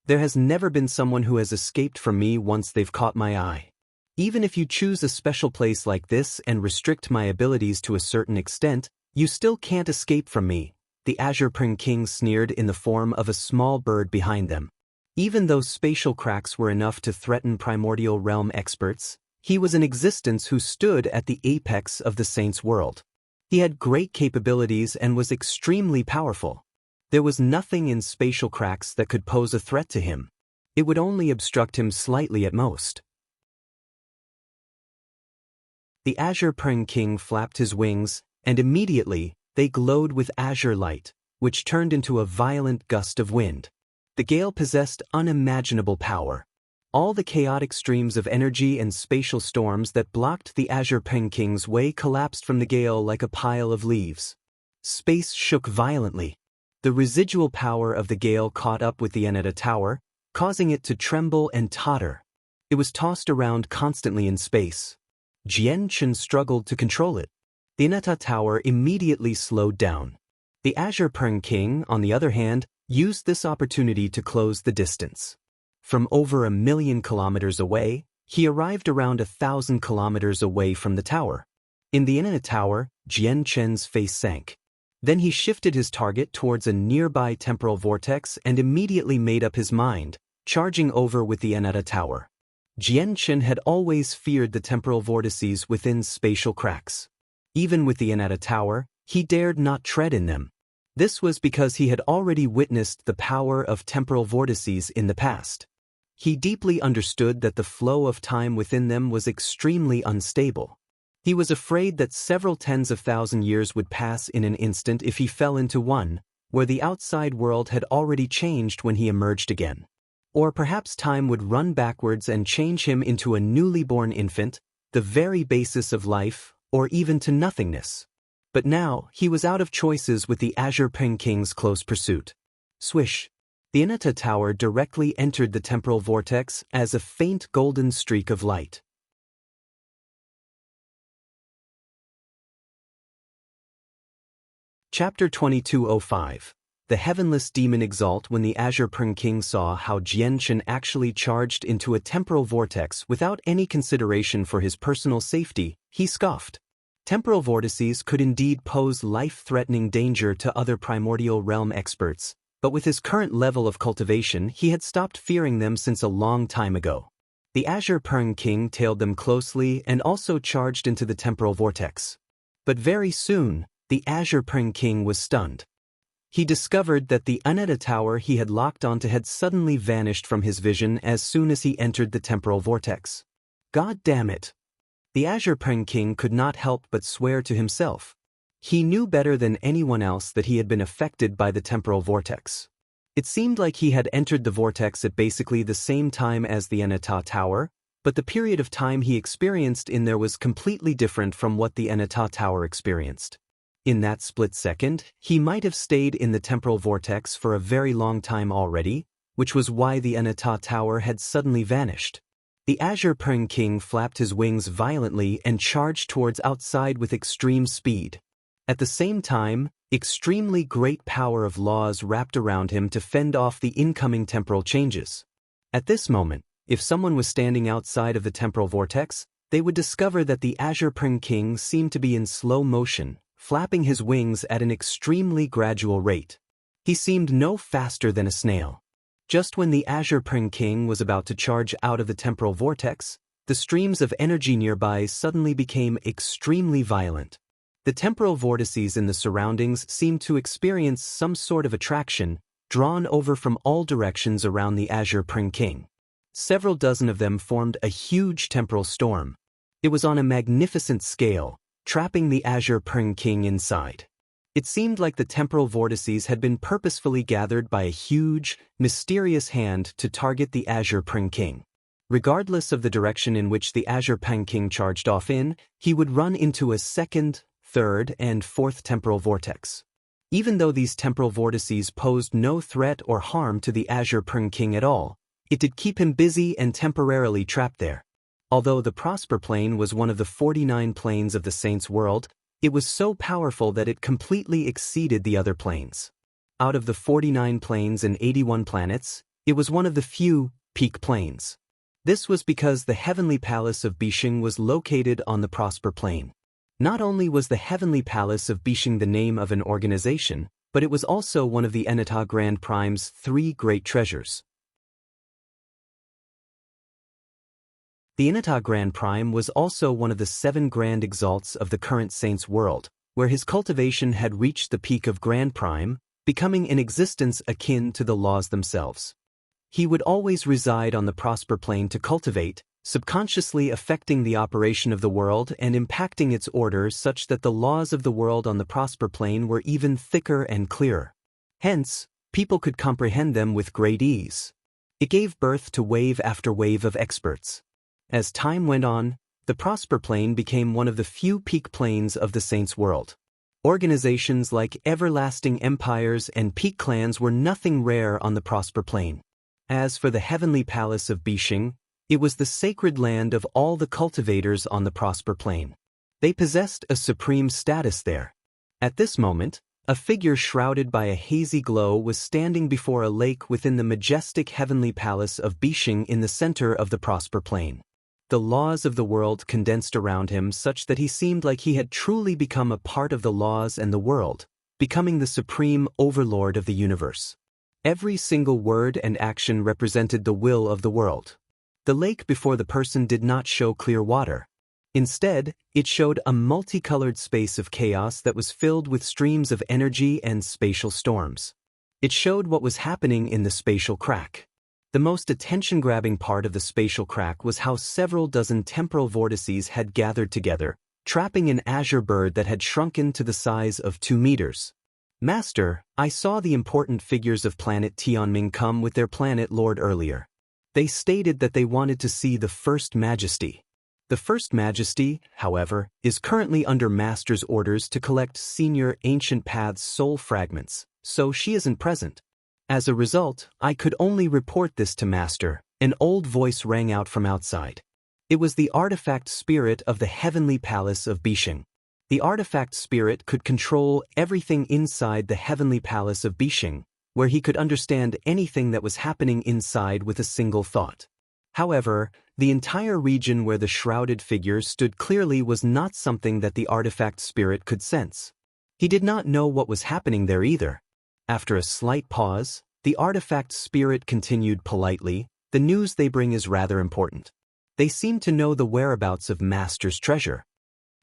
There has never been someone who has escaped from me once they've caught my eye. Even if you choose a special place like this and restrict my abilities to a certain extent, you still can't escape from me, the Azure King sneered in the form of a small bird behind them. Even though spatial cracks were enough to threaten primordial realm experts, he was an existence who stood at the apex of the Saints' world. He had great capabilities and was extremely powerful. There was nothing in spatial cracks that could pose a threat to him. It would only obstruct him slightly at most. The Azure Preng King flapped his wings, and immediately, they glowed with azure light, which turned into a violent gust of wind. The gale possessed unimaginable power. All the chaotic streams of energy and spatial storms that blocked the Azure Preng King's way collapsed from the gale like a pile of leaves. Space shook violently. The residual power of the gale caught up with the Eneta Tower, causing it to tremble and totter. It was tossed around constantly in space. Jian Chen struggled to control it. The Eneta Tower immediately slowed down. The Azure Preng King, on the other hand, used this opportunity to close the distance. From over 1,000,000 kilometers away, he arrived around 1,000 kilometers away from the tower. In the Eneta Tower, Jian Chen's face sank. Then he shifted his target towards a nearby temporal vortex and immediately made up his mind, charging over with the Eneta Tower. Jian Chen had always feared the temporal vortices within spatial cracks. Even with the Eneta Tower, he dared not tread in them. This was because he had already witnessed the power of temporal vortices in the past. He deeply understood that the flow of time within them was extremely unstable. He was afraid that several tens of thousand years would pass in an instant if he fell into one, where the outside world had already changed when he emerged again. Or perhaps time would run backwards and change him into a newly born infant, the very basis of life, or even to nothingness. But now, he was out of choices with the Azure Preng King's close pursuit. Swish! The Eneta Tower directly entered the temporal vortex as a faint golden streak of light. Chapter 2205. The heavenless demon exult. When the Azure Preng King saw how Jian Chen actually charged into a temporal vortex without any consideration for his personal safety, he scoffed. Temporal vortices could indeed pose life-threatening danger to other primordial realm experts, but with his current level of cultivation he had stopped fearing them since a long time ago. The Azure Preng King tailed them closely and also charged into the temporal vortex. But very soon, the Azure Preng King was stunned. He discovered that the Eneta Tower he had locked onto had suddenly vanished from his vision as soon as he entered the temporal vortex. God damn it! The Azure Preng King could not help but swear to himself. He knew better than anyone else that he had been affected by the temporal vortex. It seemed like he had entered the vortex at basically the same time as the Eneta Tower, but the period of time he experienced in there was completely different from what the Eneta Tower experienced. In that split second, he might have stayed in the temporal vortex for a very long time already, which was why the Eneta Tower had suddenly vanished. The Azure Preng King flapped his wings violently and charged towards outside with extreme speed. At the same time, extremely great power of laws wrapped around him to fend off the incoming temporal changes. At this moment, if someone was standing outside of the temporal vortex, they would discover that the Azure Preng King seemed to be in slow motion, flapping his wings at an extremely gradual rate. He seemed no faster than a snail. Just when the Azure Preng King was about to charge out of the temporal vortex, the streams of energy nearby suddenly became extremely violent. The temporal vortices in the surroundings seemed to experience some sort of attraction, drawn over from all directions around the Azure Preng King. Several dozen of them formed a huge temporal storm. It was on a magnificent scale, trapping the Azure Preng King inside. It seemed like the temporal vortices had been purposefully gathered by a huge, mysterious hand to target the Azure Preng King. Regardless of the direction in which the Azure Preng King charged off in, he would run into a second, third, and fourth temporal vortex. Even though these temporal vortices posed no threat or harm to the Azure Preng King at all, it did keep him busy and temporarily trapped there. Although the Prosper Plane was one of the 49 planes of the Saints' world, it was so powerful that it completely exceeded the other planes. Out of the 49 planes and 81 planets, it was one of the few peak planes. This was because the Heavenly Palace of Bishing was located on the Prosper Plane. Not only was the Heavenly Palace of Bishing the name of an organization, but it was also one of the Eneta Grand Prime's 3 great treasures. The Eneta Grand Prime was also one of the 7 grand exalts of the current Saints' world, where his cultivation had reached the peak of Grand Prime, becoming an existence akin to the laws themselves. He would always reside on the Prosper Plane to cultivate, subconsciously affecting the operation of the world and impacting its order such that the laws of the world on the Prosper Plane were even thicker and clearer. Hence, people could comprehend them with great ease. It gave birth to wave after wave of experts. As time went on, the Prosper Plane became one of the few peak planes of the Saints' world. Organizations like everlasting empires and peak clans were nothing rare on the Prosper Plane. As for the heavenly palace of Bishing, it was the sacred land of all the cultivators on the Prosper Plane. They possessed a supreme status there. At this moment, a figure shrouded by a hazy glow was standing before a lake within the majestic heavenly palace of Bishing in the center of the Prosper Plane. The laws of the world condensed around him such that he seemed like he had truly become a part of the laws and the world, becoming the supreme overlord of the universe. Every single word and action represented the will of the world. The lake before the person did not show clear water. Instead, it showed a multicolored space of chaos that was filled with streams of energy and spatial storms. It showed what was happening in the spatial crack. The most attention-grabbing part of the spatial crack was how several dozen temporal vortices had gathered together, trapping an azure bird that had shrunken to the size of 2 meters. Master, I saw the important figures of planet Tianming come with their planet lord earlier. They stated that they wanted to see the First Majesty. The First Majesty, however, is currently under Master's orders to collect Senior Ancient Path's soul fragments, so she isn't present. As a result, I could only report this to Master. An old voice rang out from outside. It was the artifact spirit of the heavenly palace of Bishing. The artifact spirit could control everything inside the heavenly palace of Bishing, where he could understand anything that was happening inside with a single thought. However, the entire region where the shrouded figure stood clearly was not something that the artifact spirit could sense. He did not know what was happening there either. After a slight pause, the artifact spirit continued politely, "The news they bring is rather important. They seem to know the whereabouts of Master's treasure."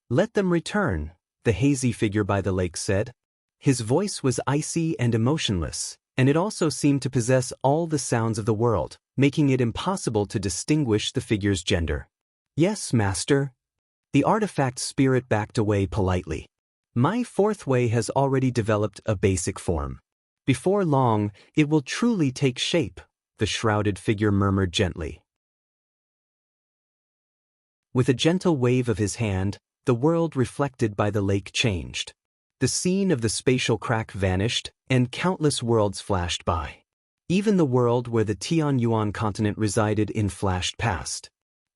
"Let them return," the hazy figure by the lake said. His voice was icy and emotionless, and it also seemed to possess all the sounds of the world, making it impossible to distinguish the figure's gender. "Yes, Master." The artifact spirit backed away politely. "My fourth way has already developed a basic form. Before long, it will truly take shape," the shrouded figure murmured gently. With a gentle wave of his hand, the world reflected by the lake changed. The scene of the spatial crack vanished, and countless worlds flashed by. Even the world where the Tianyuan continent resided in flashed past.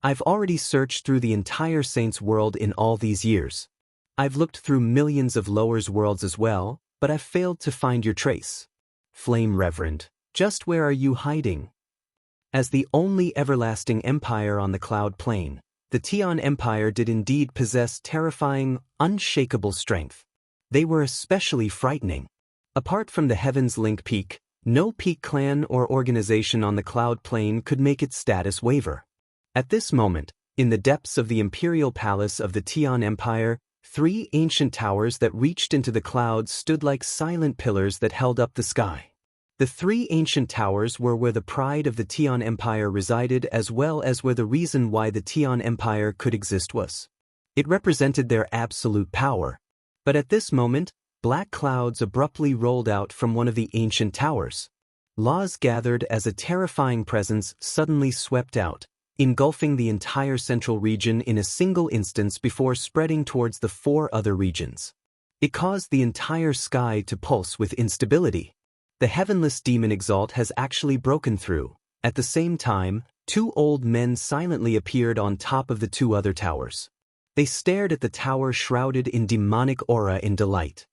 "I've already searched through the entire Saints' world in all these years. I've looked through millions of Lowers worlds as well, but I've failed to find your trace. Flame Reverend, just where are you hiding?" As the only everlasting empire on the cloud plane, the Tian Empire did indeed possess terrifying, unshakable strength. They were especially frightening. Apart from the Heaven's Link Peak, no peak clan or organization on the cloud plane could make its status waver. At this moment, in the depths of the imperial palace of the Tian Empire, 3 ancient towers that reached into the clouds stood like silent pillars that held up the sky. The 3 ancient towers were where the pride of the Tian Empire resided, as well as where the reason why the Tian Empire could exist was. It represented their absolute power. But at this moment, black clouds abruptly rolled out from one of the ancient towers. Laws gathered as a terrifying presence suddenly swept out, engulfing the entire central region in a single instance before spreading towards the 4 other regions. It caused the entire sky to pulse with instability. The heavenless demon Exalt has actually broken through. At the same time, 2 old men silently appeared on top of the 2 other towers. They stared at the tower shrouded in demonic aura in delight.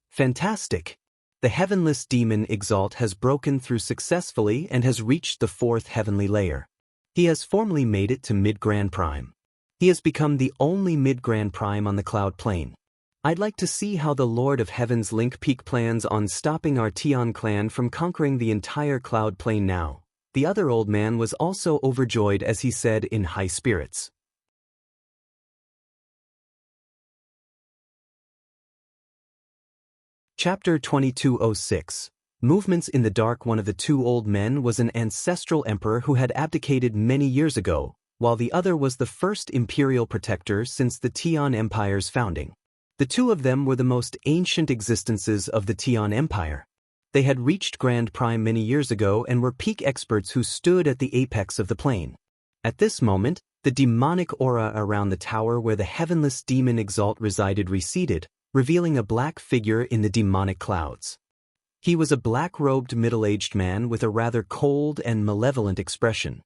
"Fantastic! The heavenless demon Exalt has broken through successfully and has reached the 4th heavenly layer. He has formally made it to Mid-Grand Prime. He has become the only Mid-Grand Prime on the cloud plane. I'd like to see how the Lord of Heaven's Link Peak plans on stopping our Tian clan from conquering the entire cloud plane now." The other old man was also overjoyed as he said in high spirits. Chapter 2206. Movements in the Dark. One of the two old men was an ancestral emperor who had abdicated many years ago, while the other was the first imperial protector since the Tian Empire's founding. The two of them were the most ancient existences of the Tian Empire. They had reached Grand Prime many years ago and were peak experts who stood at the apex of the plane. At this moment, the demonic aura around the tower where the heavenless demon Exalt resided receded, revealing a black figure in the demonic clouds. He was a black-robed middle-aged man with a rather cold and malevolent expression.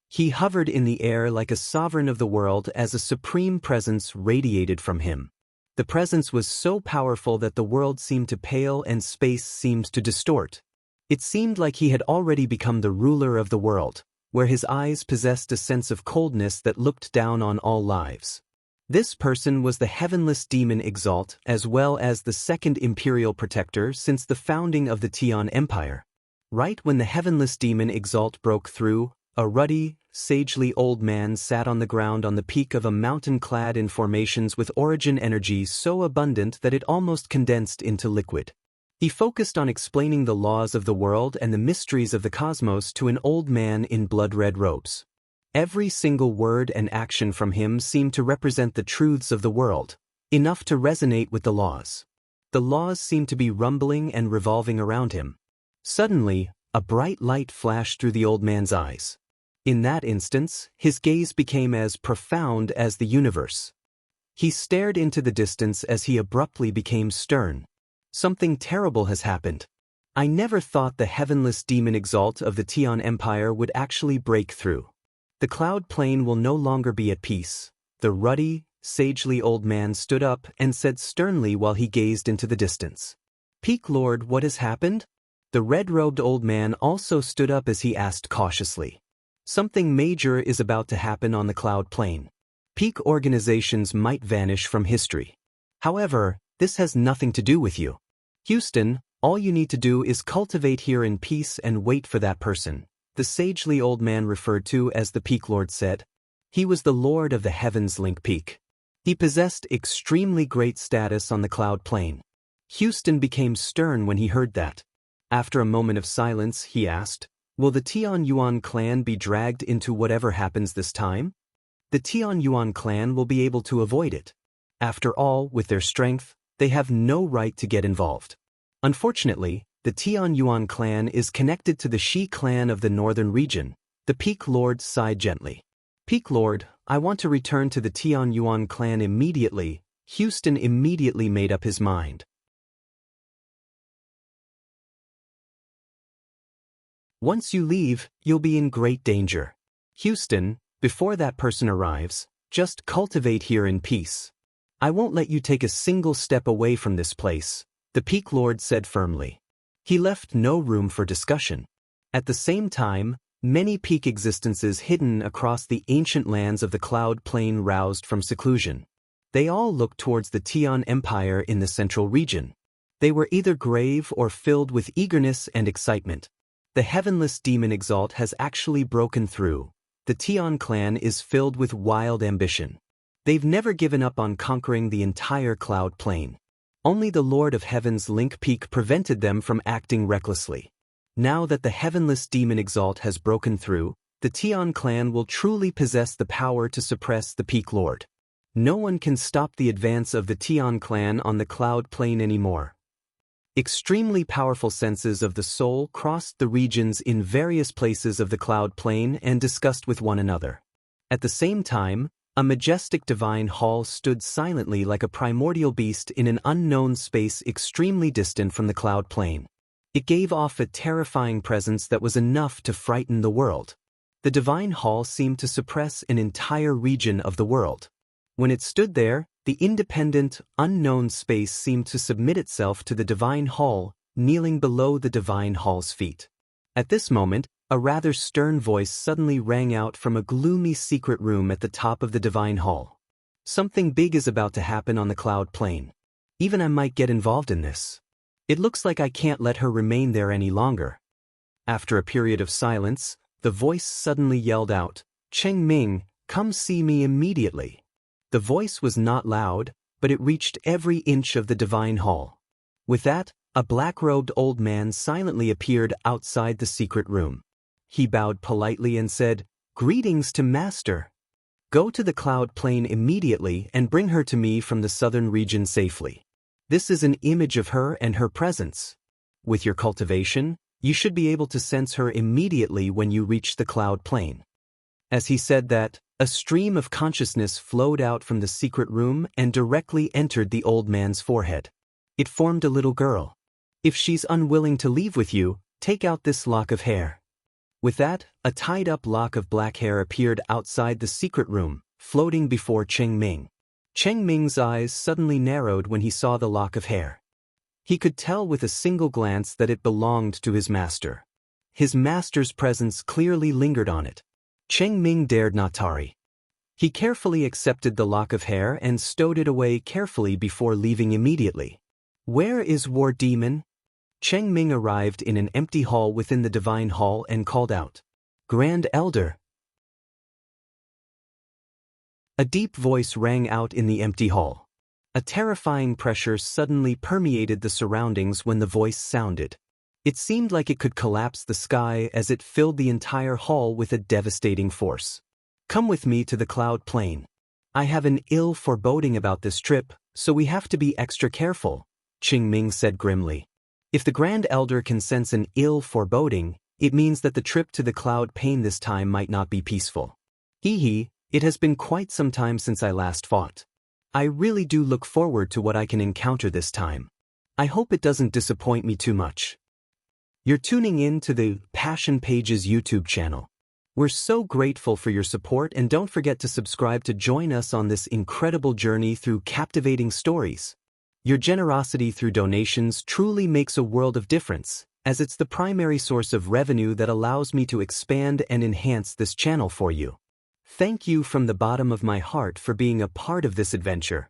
He hovered in the air like a sovereign of the world as a supreme presence radiated from him. The presence was so powerful that the world seemed to pale and space seemed to distort. It seemed like he had already become the ruler of the world, where his eyes possessed a sense of coldness that looked down on all lives. This person was the heavenless demon Exalt, as well as the second imperial protector since the founding of the Tian Empire. Right when the heavenless demon Exalt broke through, a ruddy, sagely old man sat on the ground on the peak of a mountain clad in formations with origin energy so abundant that it almost condensed into liquid. He focused on explaining the laws of the world and the mysteries of the cosmos to an old man in blood-red robes. Every single word and action from him seemed to represent the truths of the world, enough to resonate with the laws. The laws seemed to be rumbling and revolving around him. Suddenly, a bright light flashed through the old man's eyes. In that instance, his gaze became as profound as the universe. He stared into the distance as he abruptly became stern. Something terrible has happened. I never thought the heavenless demon Exalt of the Tian Empire would actually break through. The cloud plane will no longer be at peace. The ruddy, sagely old man stood up and said sternly while he gazed into the distance. Peak Lord, what has happened? The red-robed old man also stood up as he asked cautiously. Something major is about to happen on the cloud plane. Peak organizations might vanish from history. However, this has nothing to do with you. Houston, all you need to do is cultivate here in peace and wait for that person. The sagely old man referred to as the Peak Lord said. He was the Lord of the Heavens Link Peak. He possessed extremely great status on the cloud plane. Houston became stern when he heard that. After a moment of silence, he asked, will the Tian Yuan clan be dragged into whatever happens this time? The Tian Yuan clan will be able to avoid it. After all, with their strength, they have no right to get involved. Unfortunately, the Tian Yuan clan is connected to the Shi clan of the northern region. The Peak Lord sighed gently. Peak Lord, I want to return to the Tian Yuan clan immediately. Houston immediately made up his mind. Once you leave, you'll be in great danger. Houston, before that person arrives, just cultivate here in peace. I won't let you take a single step away from this place, the Peak Lord said firmly. He left no room for discussion. At the same time, many peak existences hidden across the ancient lands of the cloud plane roused from seclusion. They all looked towards the Tian Empire in the central region. They were either grave or filled with eagerness and excitement. The heavenless demon Exalt has actually broken through. The Tian clan is filled with wild ambition. They've never given up on conquering the entire cloud plane. Only the Lord of Heaven's Link Peak prevented them from acting recklessly. Now that the heavenless demon Exalt has broken through, the Tian clan will truly possess the power to suppress the Peak Lord. No one can stop the advance of the Tian clan on the cloud plane anymore. Extremely powerful senses of the soul crossed the regions in various places of the cloud plane and discussed with one another. At the same time, a majestic divine hall stood silently like a primordial beast in an unknown space extremely distant from the cloud plane. It gave off a terrifying presence that was enough to frighten the world. The divine hall seemed to suppress an entire region of the world. When it stood there, the independent, unknown space seemed to submit itself to the divine hall, kneeling below the divine hall's feet. At this moment, a rather stern voice suddenly rang out from a gloomy secret room at the top of the divine hall. Something big is about to happen on the cloud plane. Even I might get involved in this. It looks like I can't let her remain there any longer. After a period of silence, the voice suddenly yelled out, Cheng Ming, come see me immediately. The voice was not loud, but it reached every inch of the divine hall. With that, A black-robed old man silently appeared outside the secret room. He bowed politely and said, "Greetings to Master. Go to the cloud plane immediately and bring her to me from the southern region safely. This is an image of her and her presence. With your cultivation, you should be able to sense her immediately when you reach the cloud plane." As he said that, a stream of consciousness flowed out from the secret room and directly entered the old man's forehead. It formed a little girl. "If she's unwilling to leave with you, take out this lock of hair." With that, a tied-up lock of black hair appeared outside the secret room, floating before Cheng Ming. Cheng Ming's eyes suddenly narrowed when he saw the lock of hair. He could tell with a single glance that it belonged to his master. His master's presence clearly lingered on it. Cheng Ming dared not tarry. He carefully accepted the lock of hair and stowed it away carefully before leaving immediately. "Where is War Demon?" Cheng Ming arrived in an empty hall within the divine hall and called out, "Grand Elder." A deep voice rang out in the empty hall. A terrifying pressure suddenly permeated the surroundings when the voice sounded. It seemed like it could collapse the sky as it filled the entire hall with a devastating force. "Come with me to the cloud plane. I have an ill foreboding about this trip, so we have to be extra careful," Cheng Ming said grimly. If the Grand Elder can sense an ill foreboding, it means that the trip to the cloud plane this time might not be peaceful. "Hee, it has been quite some time since I last fought. I really do look forward to what I can encounter this time. I hope it doesn't disappoint me too much." You're tuning in to the Passion Pages YouTube channel. We're so grateful for your support, and don't forget to subscribe to join us on this incredible journey through captivating stories. Your generosity through donations truly makes a world of difference, as it's the primary source of revenue that allows me to expand and enhance this channel for you. Thank you from the bottom of my heart for being a part of this adventure.